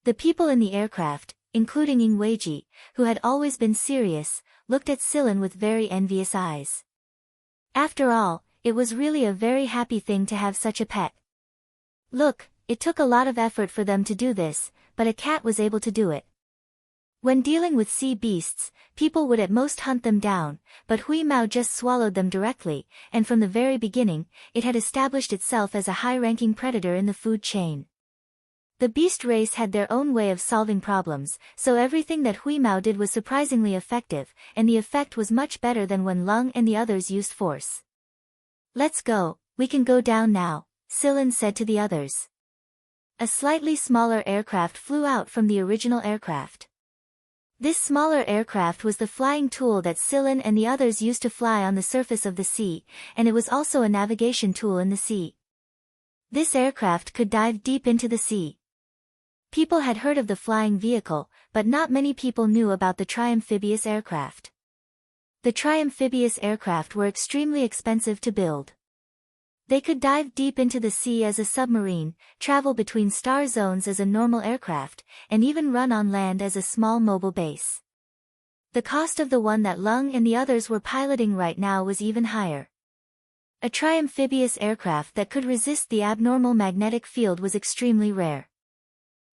The people in the aircraft, including Ingweji, who had always been serious, looked at Silin with very envious eyes. After all, it was really a very happy thing to have such a pet. Look, it took a lot of effort for them to do this, but a cat was able to do it. When dealing with sea beasts, people would at most hunt them down, but Huimao just swallowed them directly, and from the very beginning, it had established itself as a high-ranking predator in the food chain. The beast race had their own way of solving problems, so everything that Huimao did was surprisingly effective, and the effect was much better than when Lung and the others used force. "Let's go, we can go down now," Silin said to the others. A slightly smaller aircraft flew out from the original aircraft. This smaller aircraft was the flying tool that Silin and the others used to fly on the surface of the sea, and it was also a navigation tool in the sea. This aircraft could dive deep into the sea. People had heard of the flying vehicle, but not many people knew about the triamphibious aircraft. The triamphibious aircraft were extremely expensive to build. They could dive deep into the sea as a submarine, travel between star zones as a normal aircraft, and even run on land as a small mobile base. The cost of the one that Lung and the others were piloting right now was even higher. A triamphibious aircraft that could resist the abnormal magnetic field was extremely rare.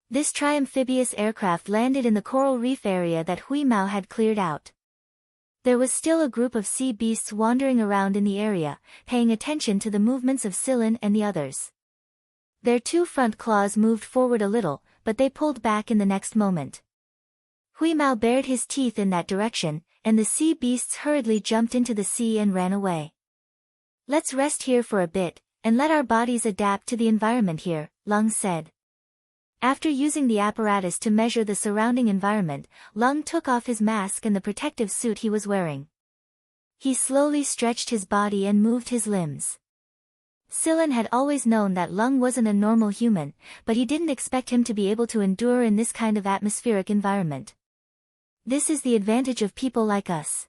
This triamphibious aircraft landed in the coral reef area that Huimao had cleared out. There was still a group of sea beasts wandering around in the area, paying attention to the movements of Silin and the others. Their two front claws moved forward a little, but they pulled back in the next moment. Huimao bared his teeth in that direction, and the sea beasts hurriedly jumped into the sea and ran away. "Let's rest here for a bit, and let our bodies adapt to the environment here," Lung said. After using the apparatus to measure the surrounding environment, Lung took off his mask and the protective suit he was wearing. He slowly stretched his body and moved his limbs. Silin had always known that Lung wasn't a normal human, but he didn't expect him to be able to endure in this kind of atmospheric environment. This is the advantage of people like us.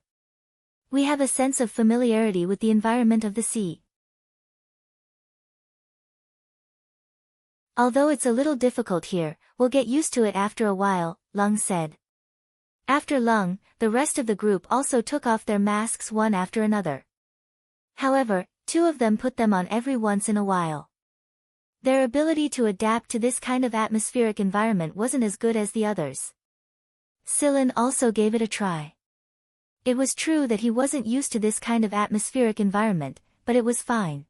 We have a sense of familiarity with the environment of the sea. "Although it's a little difficult here, we'll get used to it after a while," Lung said. After Lung, the rest of the group also took off their masks one after another. However, two of them put them on every once in a while. Their ability to adapt to this kind of atmospheric environment wasn't as good as the others. Sillin also gave it a try. It was true that he wasn't used to this kind of atmospheric environment, but it was fine.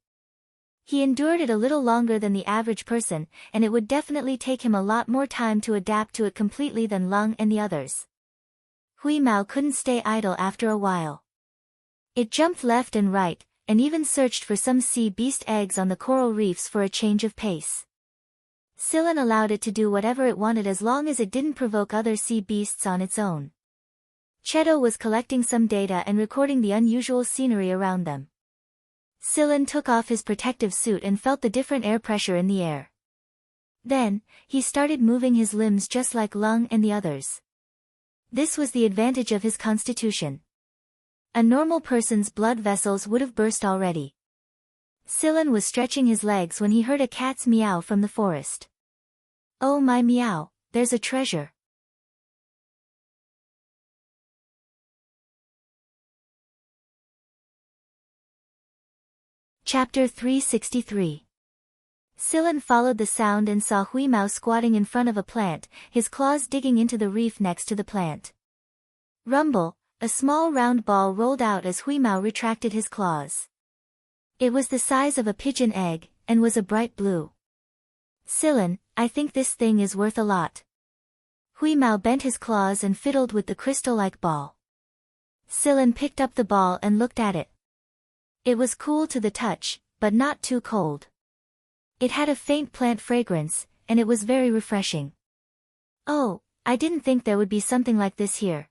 He endured it a little longer than the average person, and it would definitely take him a lot more time to adapt to it completely than Lung and the others. Hui Mao couldn't stay idle after a while. It jumped left and right, and even searched for some sea beast eggs on the coral reefs for a change of pace. Sillin allowed it to do whatever it wanted as long as it didn't provoke other sea beasts on its own. Cheto was collecting some data and recording the unusual scenery around them. Sillin took off his protective suit and felt the different air pressure in the air. Then, he started moving his limbs just like Lung and the others. This was the advantage of his constitution. A normal person's blood vessels would have burst already. Sillin was stretching his legs when he heard a cat's meow from the forest. Oh my meow, there's a treasure. Chapter 363. Sillin followed the sound and saw Hui Mao squatting in front of a plant, his claws digging into the reef next to the plant. Rumble, a small round ball rolled out as Hui Mao retracted his claws. It was the size of a pigeon egg, and was a bright blue. Sillin, I think this thing is worth a lot. Hui Mao bent his claws and fiddled with the crystal-like ball. Sillin picked up the ball and looked at it. It was cool to the touch, but not too cold. It had a faint plant fragrance, and it was very refreshing. Oh, I didn't think there would be something like this here.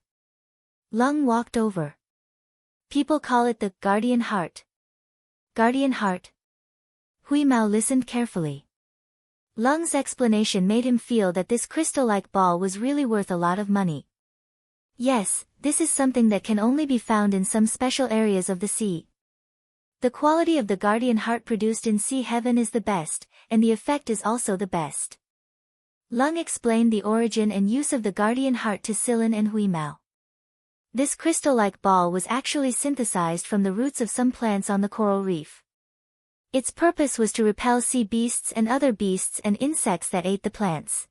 Lung walked over. People call it the guardian heart. Guardian heart? Hui Mao listened carefully. Lung's explanation made him feel that this crystal-like ball was really worth a lot of money. Yes, this is something that can only be found in some special areas of the sea. The quality of the guardian heart produced in sea heaven is the best, and the effect is also the best. Lung explained the origin and use of the guardian heart to Sillin and Hui Mao. This crystal-like ball was actually synthesized from the roots of some plants on the coral reef. Its purpose was to repel sea beasts and other beasts and insects that ate the plants.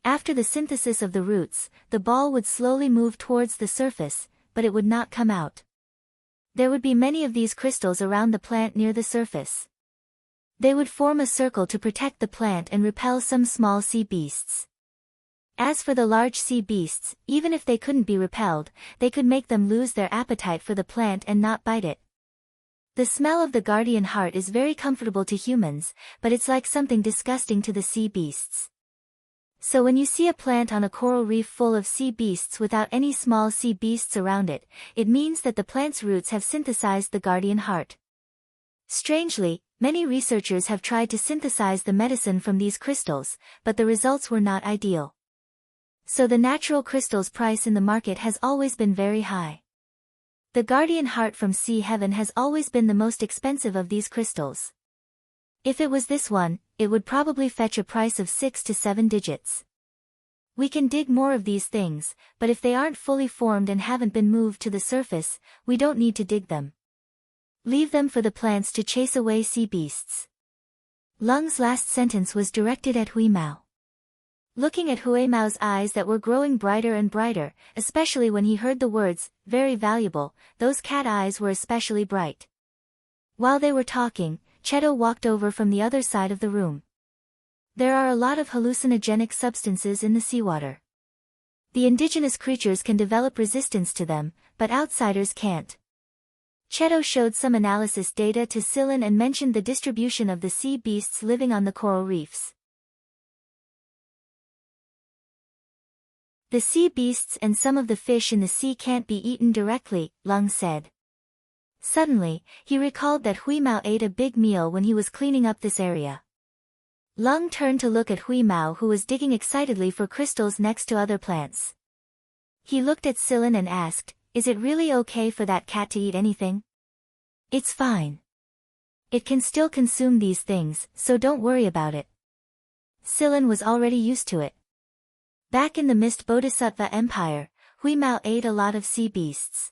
After the synthesis of the roots, the ball would slowly move towards the surface, but it would not come out. There would be many of these crystals around the plant near the surface. They would form a circle to protect the plant and repel some small sea beasts. As for the large sea beasts, even if they couldn't be repelled, they could make them lose their appetite for the plant and not bite it. The smell of the guardian heart is very comfortable to humans, but it's like something disgusting to the sea beasts. So when you see a plant on a coral reef full of sea beasts without any small sea beasts around it, it means that the plant's roots have synthesized the guardian heart. Strangely, many researchers have tried to synthesize the medicine from these crystals, but the results were not ideal. So the natural crystal's price in the market has always been very high. The guardian heart from sea heaven has always been the most expensive of these crystals. If it was this one, it would probably fetch a price of 6 to 7 digits. We can dig more of these things, but if they aren't fully formed and haven't been moved to the surface, we don't need to dig them. Leave them for the plants to chase away sea beasts. Lung's last sentence was directed at Hui Mao. Looking at Hui Mao's eyes that were growing brighter and brighter, especially when he heard the words, very valuable, those cat eyes were especially bright. While they were talking, Cheto walked over from the other side of the room. There are a lot of hallucinogenic substances in the seawater. The indigenous creatures can develop resistance to them, but outsiders can't. Cheto showed some analysis data to Sillin and mentioned the distribution of the sea beasts living on the coral reefs. The sea beasts and some of the fish in the sea can't be eaten directly, Lung said. Suddenly, he recalled that Hui Mao ate a big meal when he was cleaning up this area. Lung turned to look at Hui Mao, who was digging excitedly for crystals next to other plants. He looked at Sillin and asked, "Is it really okay for that cat to eat anything?" "It's fine. It can still consume these things, so don't worry about it." Sillin was already used to it. Back in the Mist Bodhisattva Empire, Huimao ate a lot of sea beasts.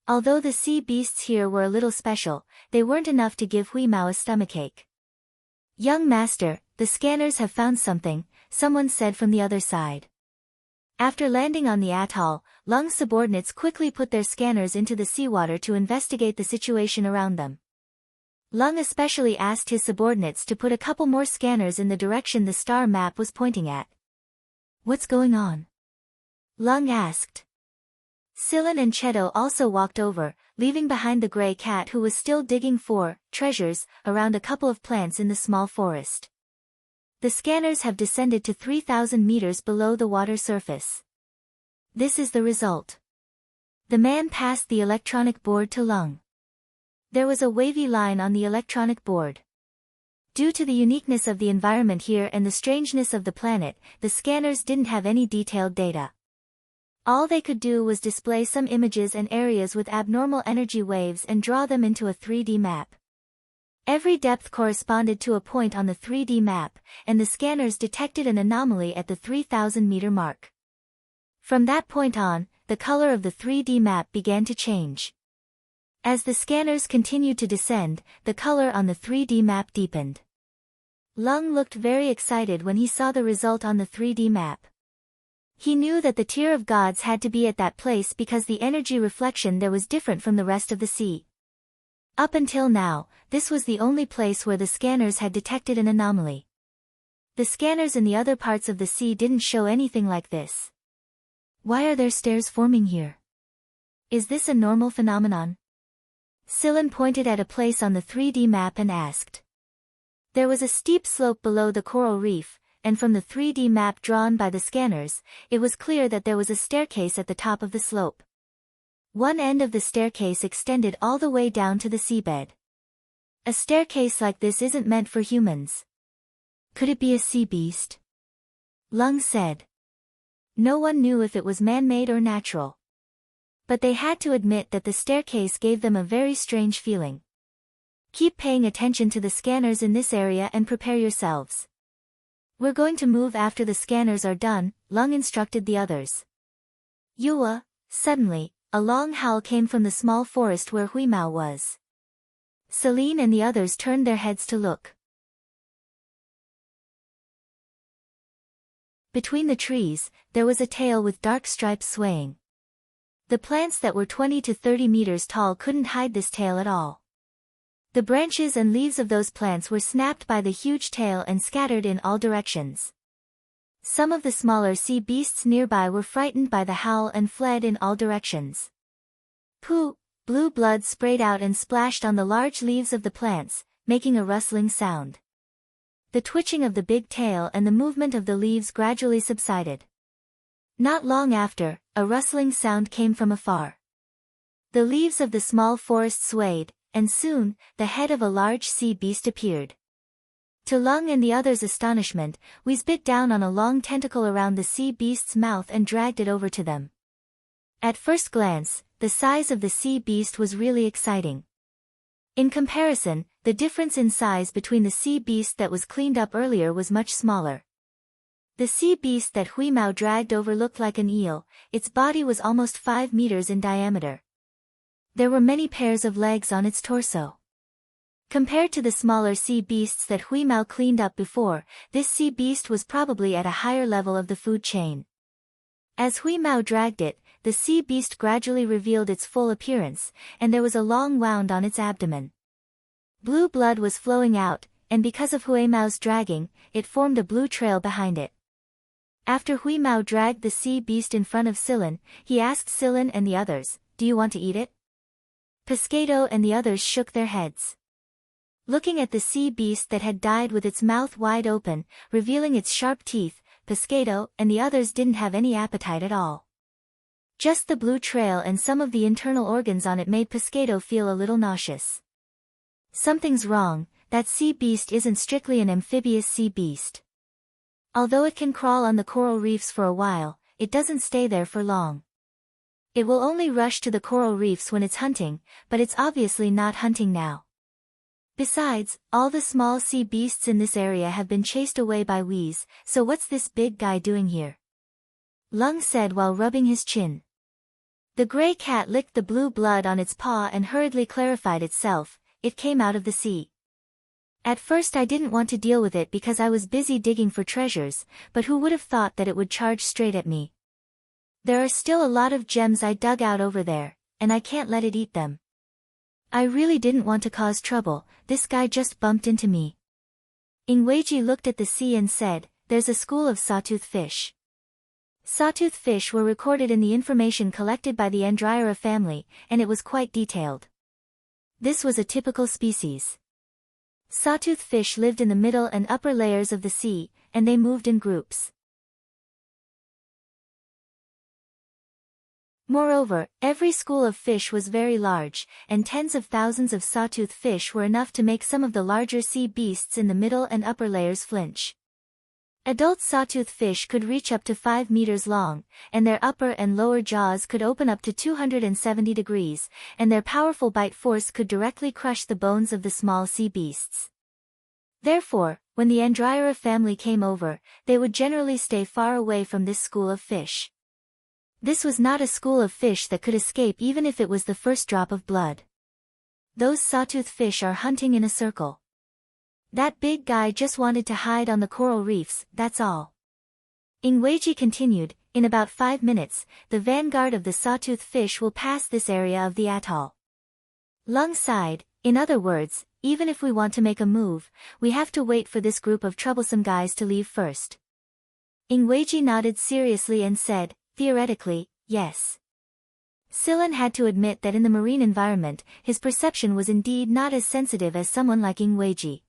Although the sea beasts here were a little special, they weren't enough to give Huimao a stomachache. "Young master, the scanners have found something," someone said from the other side. After landing on the atoll, Lung's subordinates quickly put their scanners into the seawater to investigate the situation around them. Lung especially asked his subordinates to put a couple more scanners in the direction the star map was pointing at. "What's going on?" Lung asked. Silen and Cheto also walked over, leaving behind the gray cat who was still digging for treasures around a couple of plants in the small forest. "The scanners have descended to 3,000 meters below the water surface. This is the result." The man passed the electronic board to Lung. There was a wavy line on the electronic board. Due to the uniqueness of the environment here and the strangeness of the planet, the scanners didn't have any detailed data. All they could do was display some images and areas with abnormal energy waves and draw them into a 3D map. Every depth corresponded to a point on the 3D map, and the scanners detected an anomaly at the 3,000-meter mark. From that point on, the color of the 3D map began to change. As the scanners continued to descend, the color on the 3D map deepened. Lung looked very excited when he saw the result on the 3D map. He knew that the tier of gods had to be at that place because the energy reflection there was different from the rest of the sea. Up until now, this was the only place where the scanners had detected an anomaly. The scanners in the other parts of the sea didn't show anything like this. "Why are there stairs forming here? Is this a normal phenomenon?" Silen pointed at a place on the 3D map and asked. There was a steep slope below the coral reef, and from the 3D map drawn by the scanners, it was clear that there was a staircase at the top of the slope. One end of the staircase extended all the way down to the seabed. "A staircase like this isn't meant for humans. Could it be a sea beast?" Lung said. No one knew if it was man-made or natural. But they had to admit that the staircase gave them a very strange feeling. "Keep paying attention to the scanners in this area and prepare yourselves. We're going to move after the scanners are done," Lung instructed the others. "Yua." Suddenly, a long howl came from the small forest where Huimao was. Celine and the others turned their heads to look. Between the trees, there was a tail with dark stripes swaying. The plants that were 20 to 30 meters tall couldn't hide this tail at all. The branches and leaves of those plants were snapped by the huge tail and scattered in all directions. Some of the smaller sea beasts nearby were frightened by the howl and fled in all directions. Pooh! Blue blood sprayed out and splashed on the large leaves of the plants, making a rustling sound. The twitching of the big tail and the movement of the leaves gradually subsided. Not long after, a rustling sound came from afar. The leaves of the small forest swayed, and soon, the head of a large sea beast appeared. To Lung and the others' astonishment, Whis bit down on a long tentacle around the sea beast's mouth and dragged it over to them. At first glance, the size of the sea beast was really exciting. In comparison, the difference in size between the sea beast that was cleaned up earlier was much smaller. The sea beast that Huimao dragged over looked like an eel. Its body was almost 5 meters in diameter. There were many pairs of legs on its torso. Compared to the smaller sea beasts that Huimao cleaned up before, this sea beast was probably at a higher level of the food chain. As Huimao dragged it, the sea beast gradually revealed its full appearance, and there was a long wound on its abdomen. Blue blood was flowing out, and because of Huimao's dragging, it formed a blue trail behind it. After Huimao dragged the sea beast in front of Silen, he asked Silen and the others, "Do you want to eat it?" Pescado and the others shook their heads. Looking at the sea beast that had died with its mouth wide open, revealing its sharp teeth, Pescado and the others didn't have any appetite at all. Just the blue trail and some of the internal organs on it made Pescado feel a little nauseous. Something's wrong, that sea beast isn't strictly an amphibious sea beast. Although it can crawl on the coral reefs for a while, it doesn't stay there for long. It will only rush to the coral reefs when it's hunting, but it's obviously not hunting now. Besides, all the small sea beasts in this area have been chased away by Whis, so what's this big guy doing here? Lung said while rubbing his chin. The gray cat licked the blue blood on its paw and hurriedly clarified itself. It came out of the sea. At first I didn't want to deal with it because I was busy digging for treasures, but who would have thought that it would charge straight at me? There are still a lot of gems I dug out over there, and I can't let it eat them. I really didn't want to cause trouble. This guy just bumped into me. Ingweji looked at the sea and said, "There's a school of sawtooth fish." Sawtooth fish were recorded in the information collected by the Andryra family, and it was quite detailed. This was a typical species. Sawtooth fish lived in the middle and upper layers of the sea, and they moved in groups. Moreover, every school of fish was very large, and tens of thousands of sawtooth fish were enough to make some of the larger sea beasts in the middle and upper layers flinch. Adult sawtooth fish could reach up to 5 meters long, and their upper and lower jaws could open up to 270 degrees, and their powerful bite force could directly crush the bones of the small sea beasts. Therefore, when the Andryra family came over, they would generally stay far away from this school of fish. This was not a school of fish that could escape even if it was the first drop of blood. Those sawtooth fish are hunting in a circle. That big guy just wanted to hide on the coral reefs, that's all. Ingweji continued, in about 5 minutes, the vanguard of the sawtooth fish will pass this area of the atoll. Lung sighed, in other words, even if we want to make a move, we have to wait for this group of troublesome guys to leave first. Ingweji nodded seriously and said, theoretically, yes. Silan had to admit that in the marine environment, his perception was indeed not as sensitive as someone like Ingweji.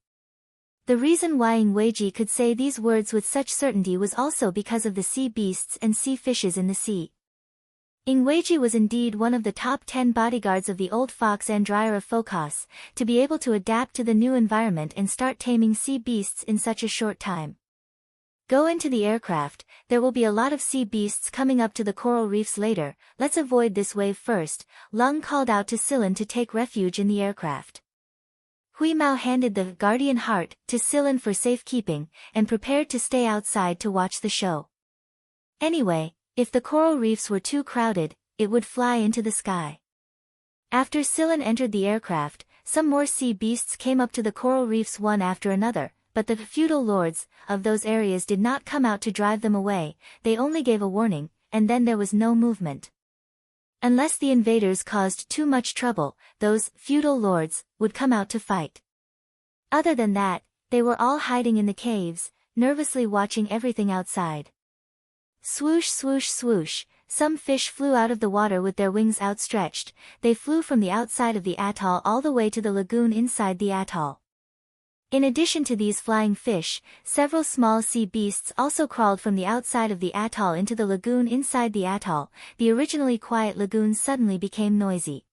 The reason why Ingweji could say these words with such certainty was also because of the sea beasts and sea fishes in the sea. Ingweji was indeed one of the top 10 bodyguards of the old fox Andryra Phocos, to be able to adapt to the new environment and start taming sea beasts in such a short time. Go into the aircraft, there will be a lot of sea beasts coming up to the coral reefs later, let's avoid this wave first. Lung called out to Silan to take refuge in the aircraft. Hui Mao handed the guardian heart to Silan for safekeeping, and prepared to stay outside to watch the show. Anyway, if the coral reefs were too crowded, it would fly into the sky. After Silan entered the aircraft, some more sea beasts came up to the coral reefs one after another, but the feudal lords of those areas did not come out to drive them away, they only gave a warning, and then there was no movement. Unless the invaders caused too much trouble, those feudal lords would come out to fight. Other than that, they were all hiding in the caves, nervously watching everything outside. Swoosh swoosh swoosh, some fish flew out of the water with their wings outstretched, they flew from the outside of the atoll all the way to the lagoon inside the atoll. In addition to these flying fish, several small sea beasts also crawled from the outside of the atoll into the lagoon inside the atoll. The originally quiet lagoon suddenly became noisy.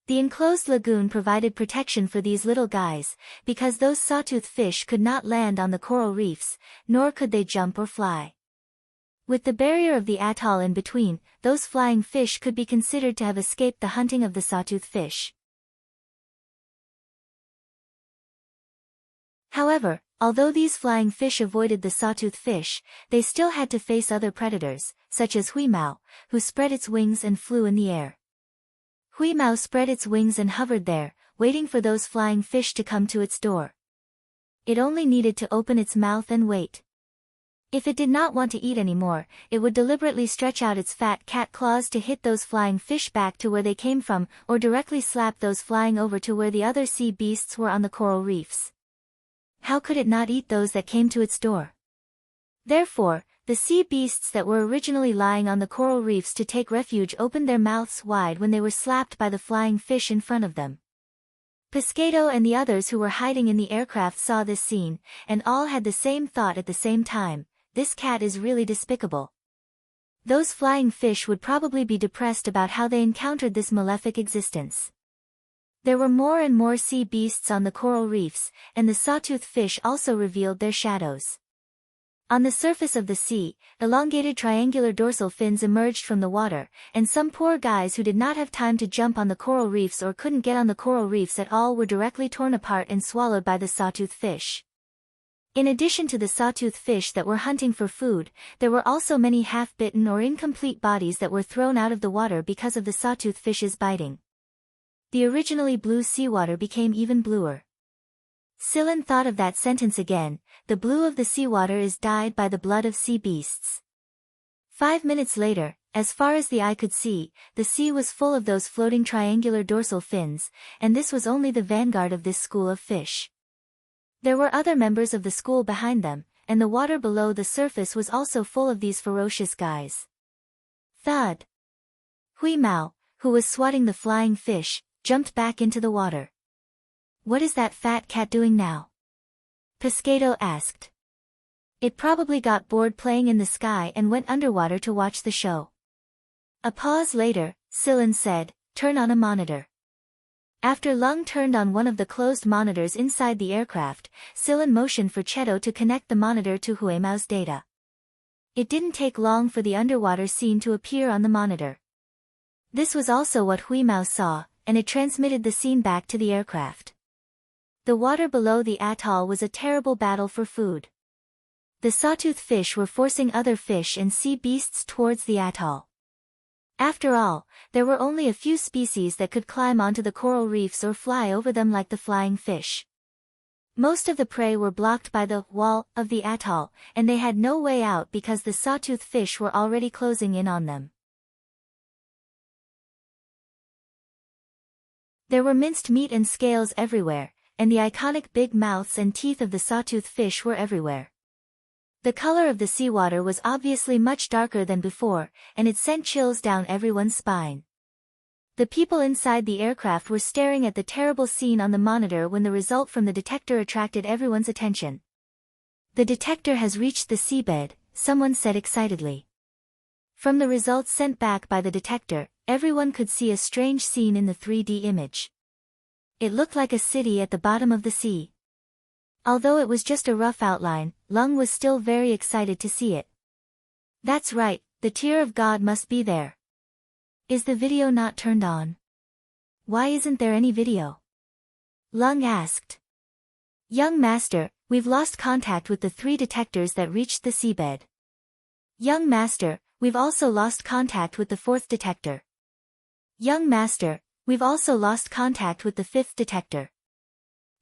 The enclosed lagoon provided protection for these little guys, because those sawtooth fish could not land on the coral reefs, nor could they jump or fly. With the barrier of the atoll in between, those flying fish could be considered to have escaped the hunting of the sawtooth fish. However, although these flying fish avoided the sawtooth fish, they still had to face other predators, such as Hui Mao, who spread its wings and flew in the air. Hui Mao spread its wings and hovered there, waiting for those flying fish to come to its door. It only needed to open its mouth and wait. If it did not want to eat anymore, it would deliberately stretch out its fat cat claws to hit those flying fish back to where they came from, or directly slap those flying over to where the other sea beasts were on the coral reefs. How could it not eat those that came to its door? Therefore, the sea beasts that were originally lying on the coral reefs to take refuge opened their mouths wide when they were slapped by the flying fish in front of them. Pescado and the others who were hiding in the aircraft saw this scene, and all had the same thought at the same time: this cat is really despicable. Those flying fish would probably be depressed about how they encountered this malefic existence. There were more and more sea beasts on the coral reefs, and the sawtooth fish also revealed their shadows. On the surface of the sea, elongated triangular dorsal fins emerged from the water, and some poor guys who did not have time to jump on the coral reefs or couldn't get on the coral reefs at all were directly torn apart and swallowed by the sawtooth fish. In addition to the sawtooth fish that were hunting for food, there were also many half-bitten or incomplete bodies that were thrown out of the water because of the sawtooth fish's biting. The originally blue seawater became even bluer. Scylla thought of that sentence again, the blue of the seawater is dyed by the blood of sea beasts. 5 minutes later, as far as the eye could see, the sea was full of those floating triangular dorsal fins, and this was only the vanguard of this school of fish. There were other members of the school behind them, and the water below the surface was also full of these ferocious guys. Thud! Hui Mao, who was swatting the flying fish, jumped back into the water. What is that fat cat doing now? Pescado asked. It probably got bored playing in the sky and went underwater to watch the show. A pause later, Scylla said, turn on a monitor. After Lung turned on one of the closed monitors inside the aircraft, Scylla motioned for Cheto to connect the monitor to Hui Mao's data. It didn't take long for the underwater scene to appear on the monitor. This was also what Hui Mao saw, and it transmitted the scene back to the aircraft. The water below the atoll was a terrible battle for food. The sawtooth fish were forcing other fish and sea beasts towards the atoll. After all, there were only a few species that could climb onto the coral reefs or fly over them like the flying fish. Most of the prey were blocked by the wall of the atoll, and they had no way out because the sawtooth fish were already closing in on them. There were minced meat and scales everywhere, and the iconic big mouths and teeth of the sawtooth fish were everywhere. The color of the seawater was obviously much darker than before, and it sent chills down everyone's spine. The people inside the aircraft were staring at the terrible scene on the monitor when the result from the detector attracted everyone's attention. The detector has reached the seabed, someone said excitedly. From the results sent back by the detector, everyone could see a strange scene in the 3D image. It looked like a city at the bottom of the sea. Although it was just a rough outline, Lung was still very excited to see it. That's right, the tear of God must be there. Is the video not turned on? Why isn't there any video? Lung asked. Young Master, we've lost contact with the 3 detectors that reached the seabed. Young Master, we've also lost contact with the 4th detector. Young Master, we've also lost contact with the 5th detector.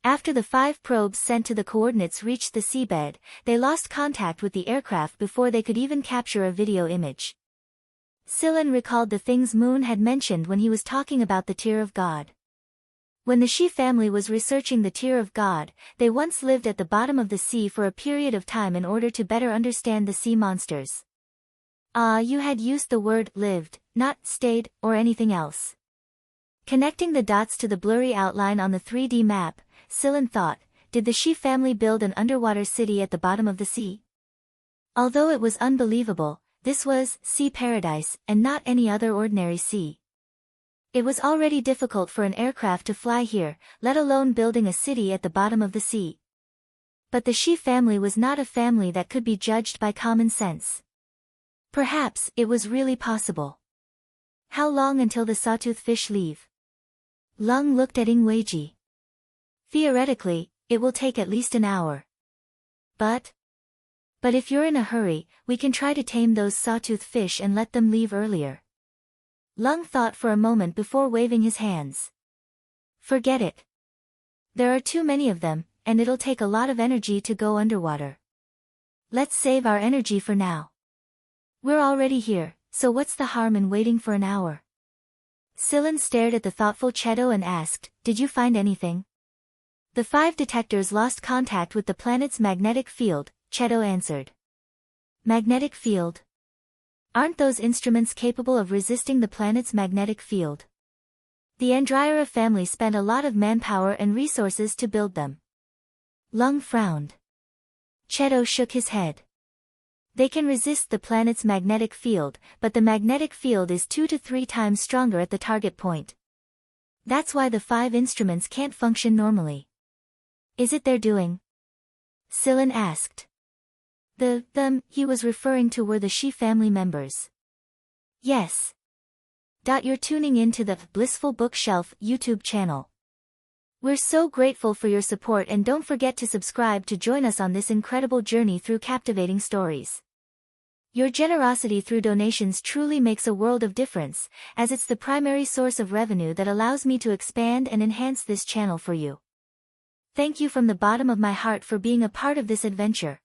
After the 5 probes sent to the coordinates reached the seabed, they lost contact with the aircraft before they could even capture a video image. Scylla recalled the things Moon had mentioned when he was talking about the Tear of God. When the Shi family was researching the Tear of God, they once lived at the bottom of the sea for a period of time in order to better understand the sea monsters. You had used the word lived, not stayed, or anything else. Connecting the dots to the blurry outline on the 3D map, Scylla thought, did the Shi family build an underwater city at the bottom of the sea? Although it was unbelievable, this was sea paradise and not any other ordinary sea. It was already difficult for an aircraft to fly here, let alone building a city at the bottom of the sea. But the Shi family was not a family that could be judged by common sense. Perhaps it was really possible. How long until the sawtooth fish leave? Lung looked at Ingweiji. Theoretically, it will take at least an hour. But if you're in a hurry, we can try to tame those sawtooth fish and let them leave earlier. Lung thought for a moment before waving his hands. Forget it. There are too many of them, and it'll take a lot of energy to go underwater. Let's save our energy for now. We're already here, so what's the harm in waiting for an hour? Scylla stared at the thoughtful Cheto and asked, did you find anything? The 5 detectors lost contact with the planet's magnetic field, Cheto answered. Magnetic field? Aren't those instruments capable of resisting the planet's magnetic field? The Andryra family spent a lot of manpower and resources to build them. Lung frowned. Cheto shook his head. They can resist the planet's magnetic field, but the magnetic field is 2 to 3 times stronger at the target point. That's why the 5 instruments can't function normally. Is it their doing? Scylla asked. Them he was referring to were the Shi family members. Yes. You're tuning in to the Blissful Bookshelf YouTube channel. We're so grateful for your support, and don't forget to subscribe to join us on this incredible journey through captivating stories. Your generosity through donations truly makes a world of difference, as it's the primary source of revenue that allows me to expand and enhance this channel for you. Thank you from the bottom of my heart for being a part of this adventure.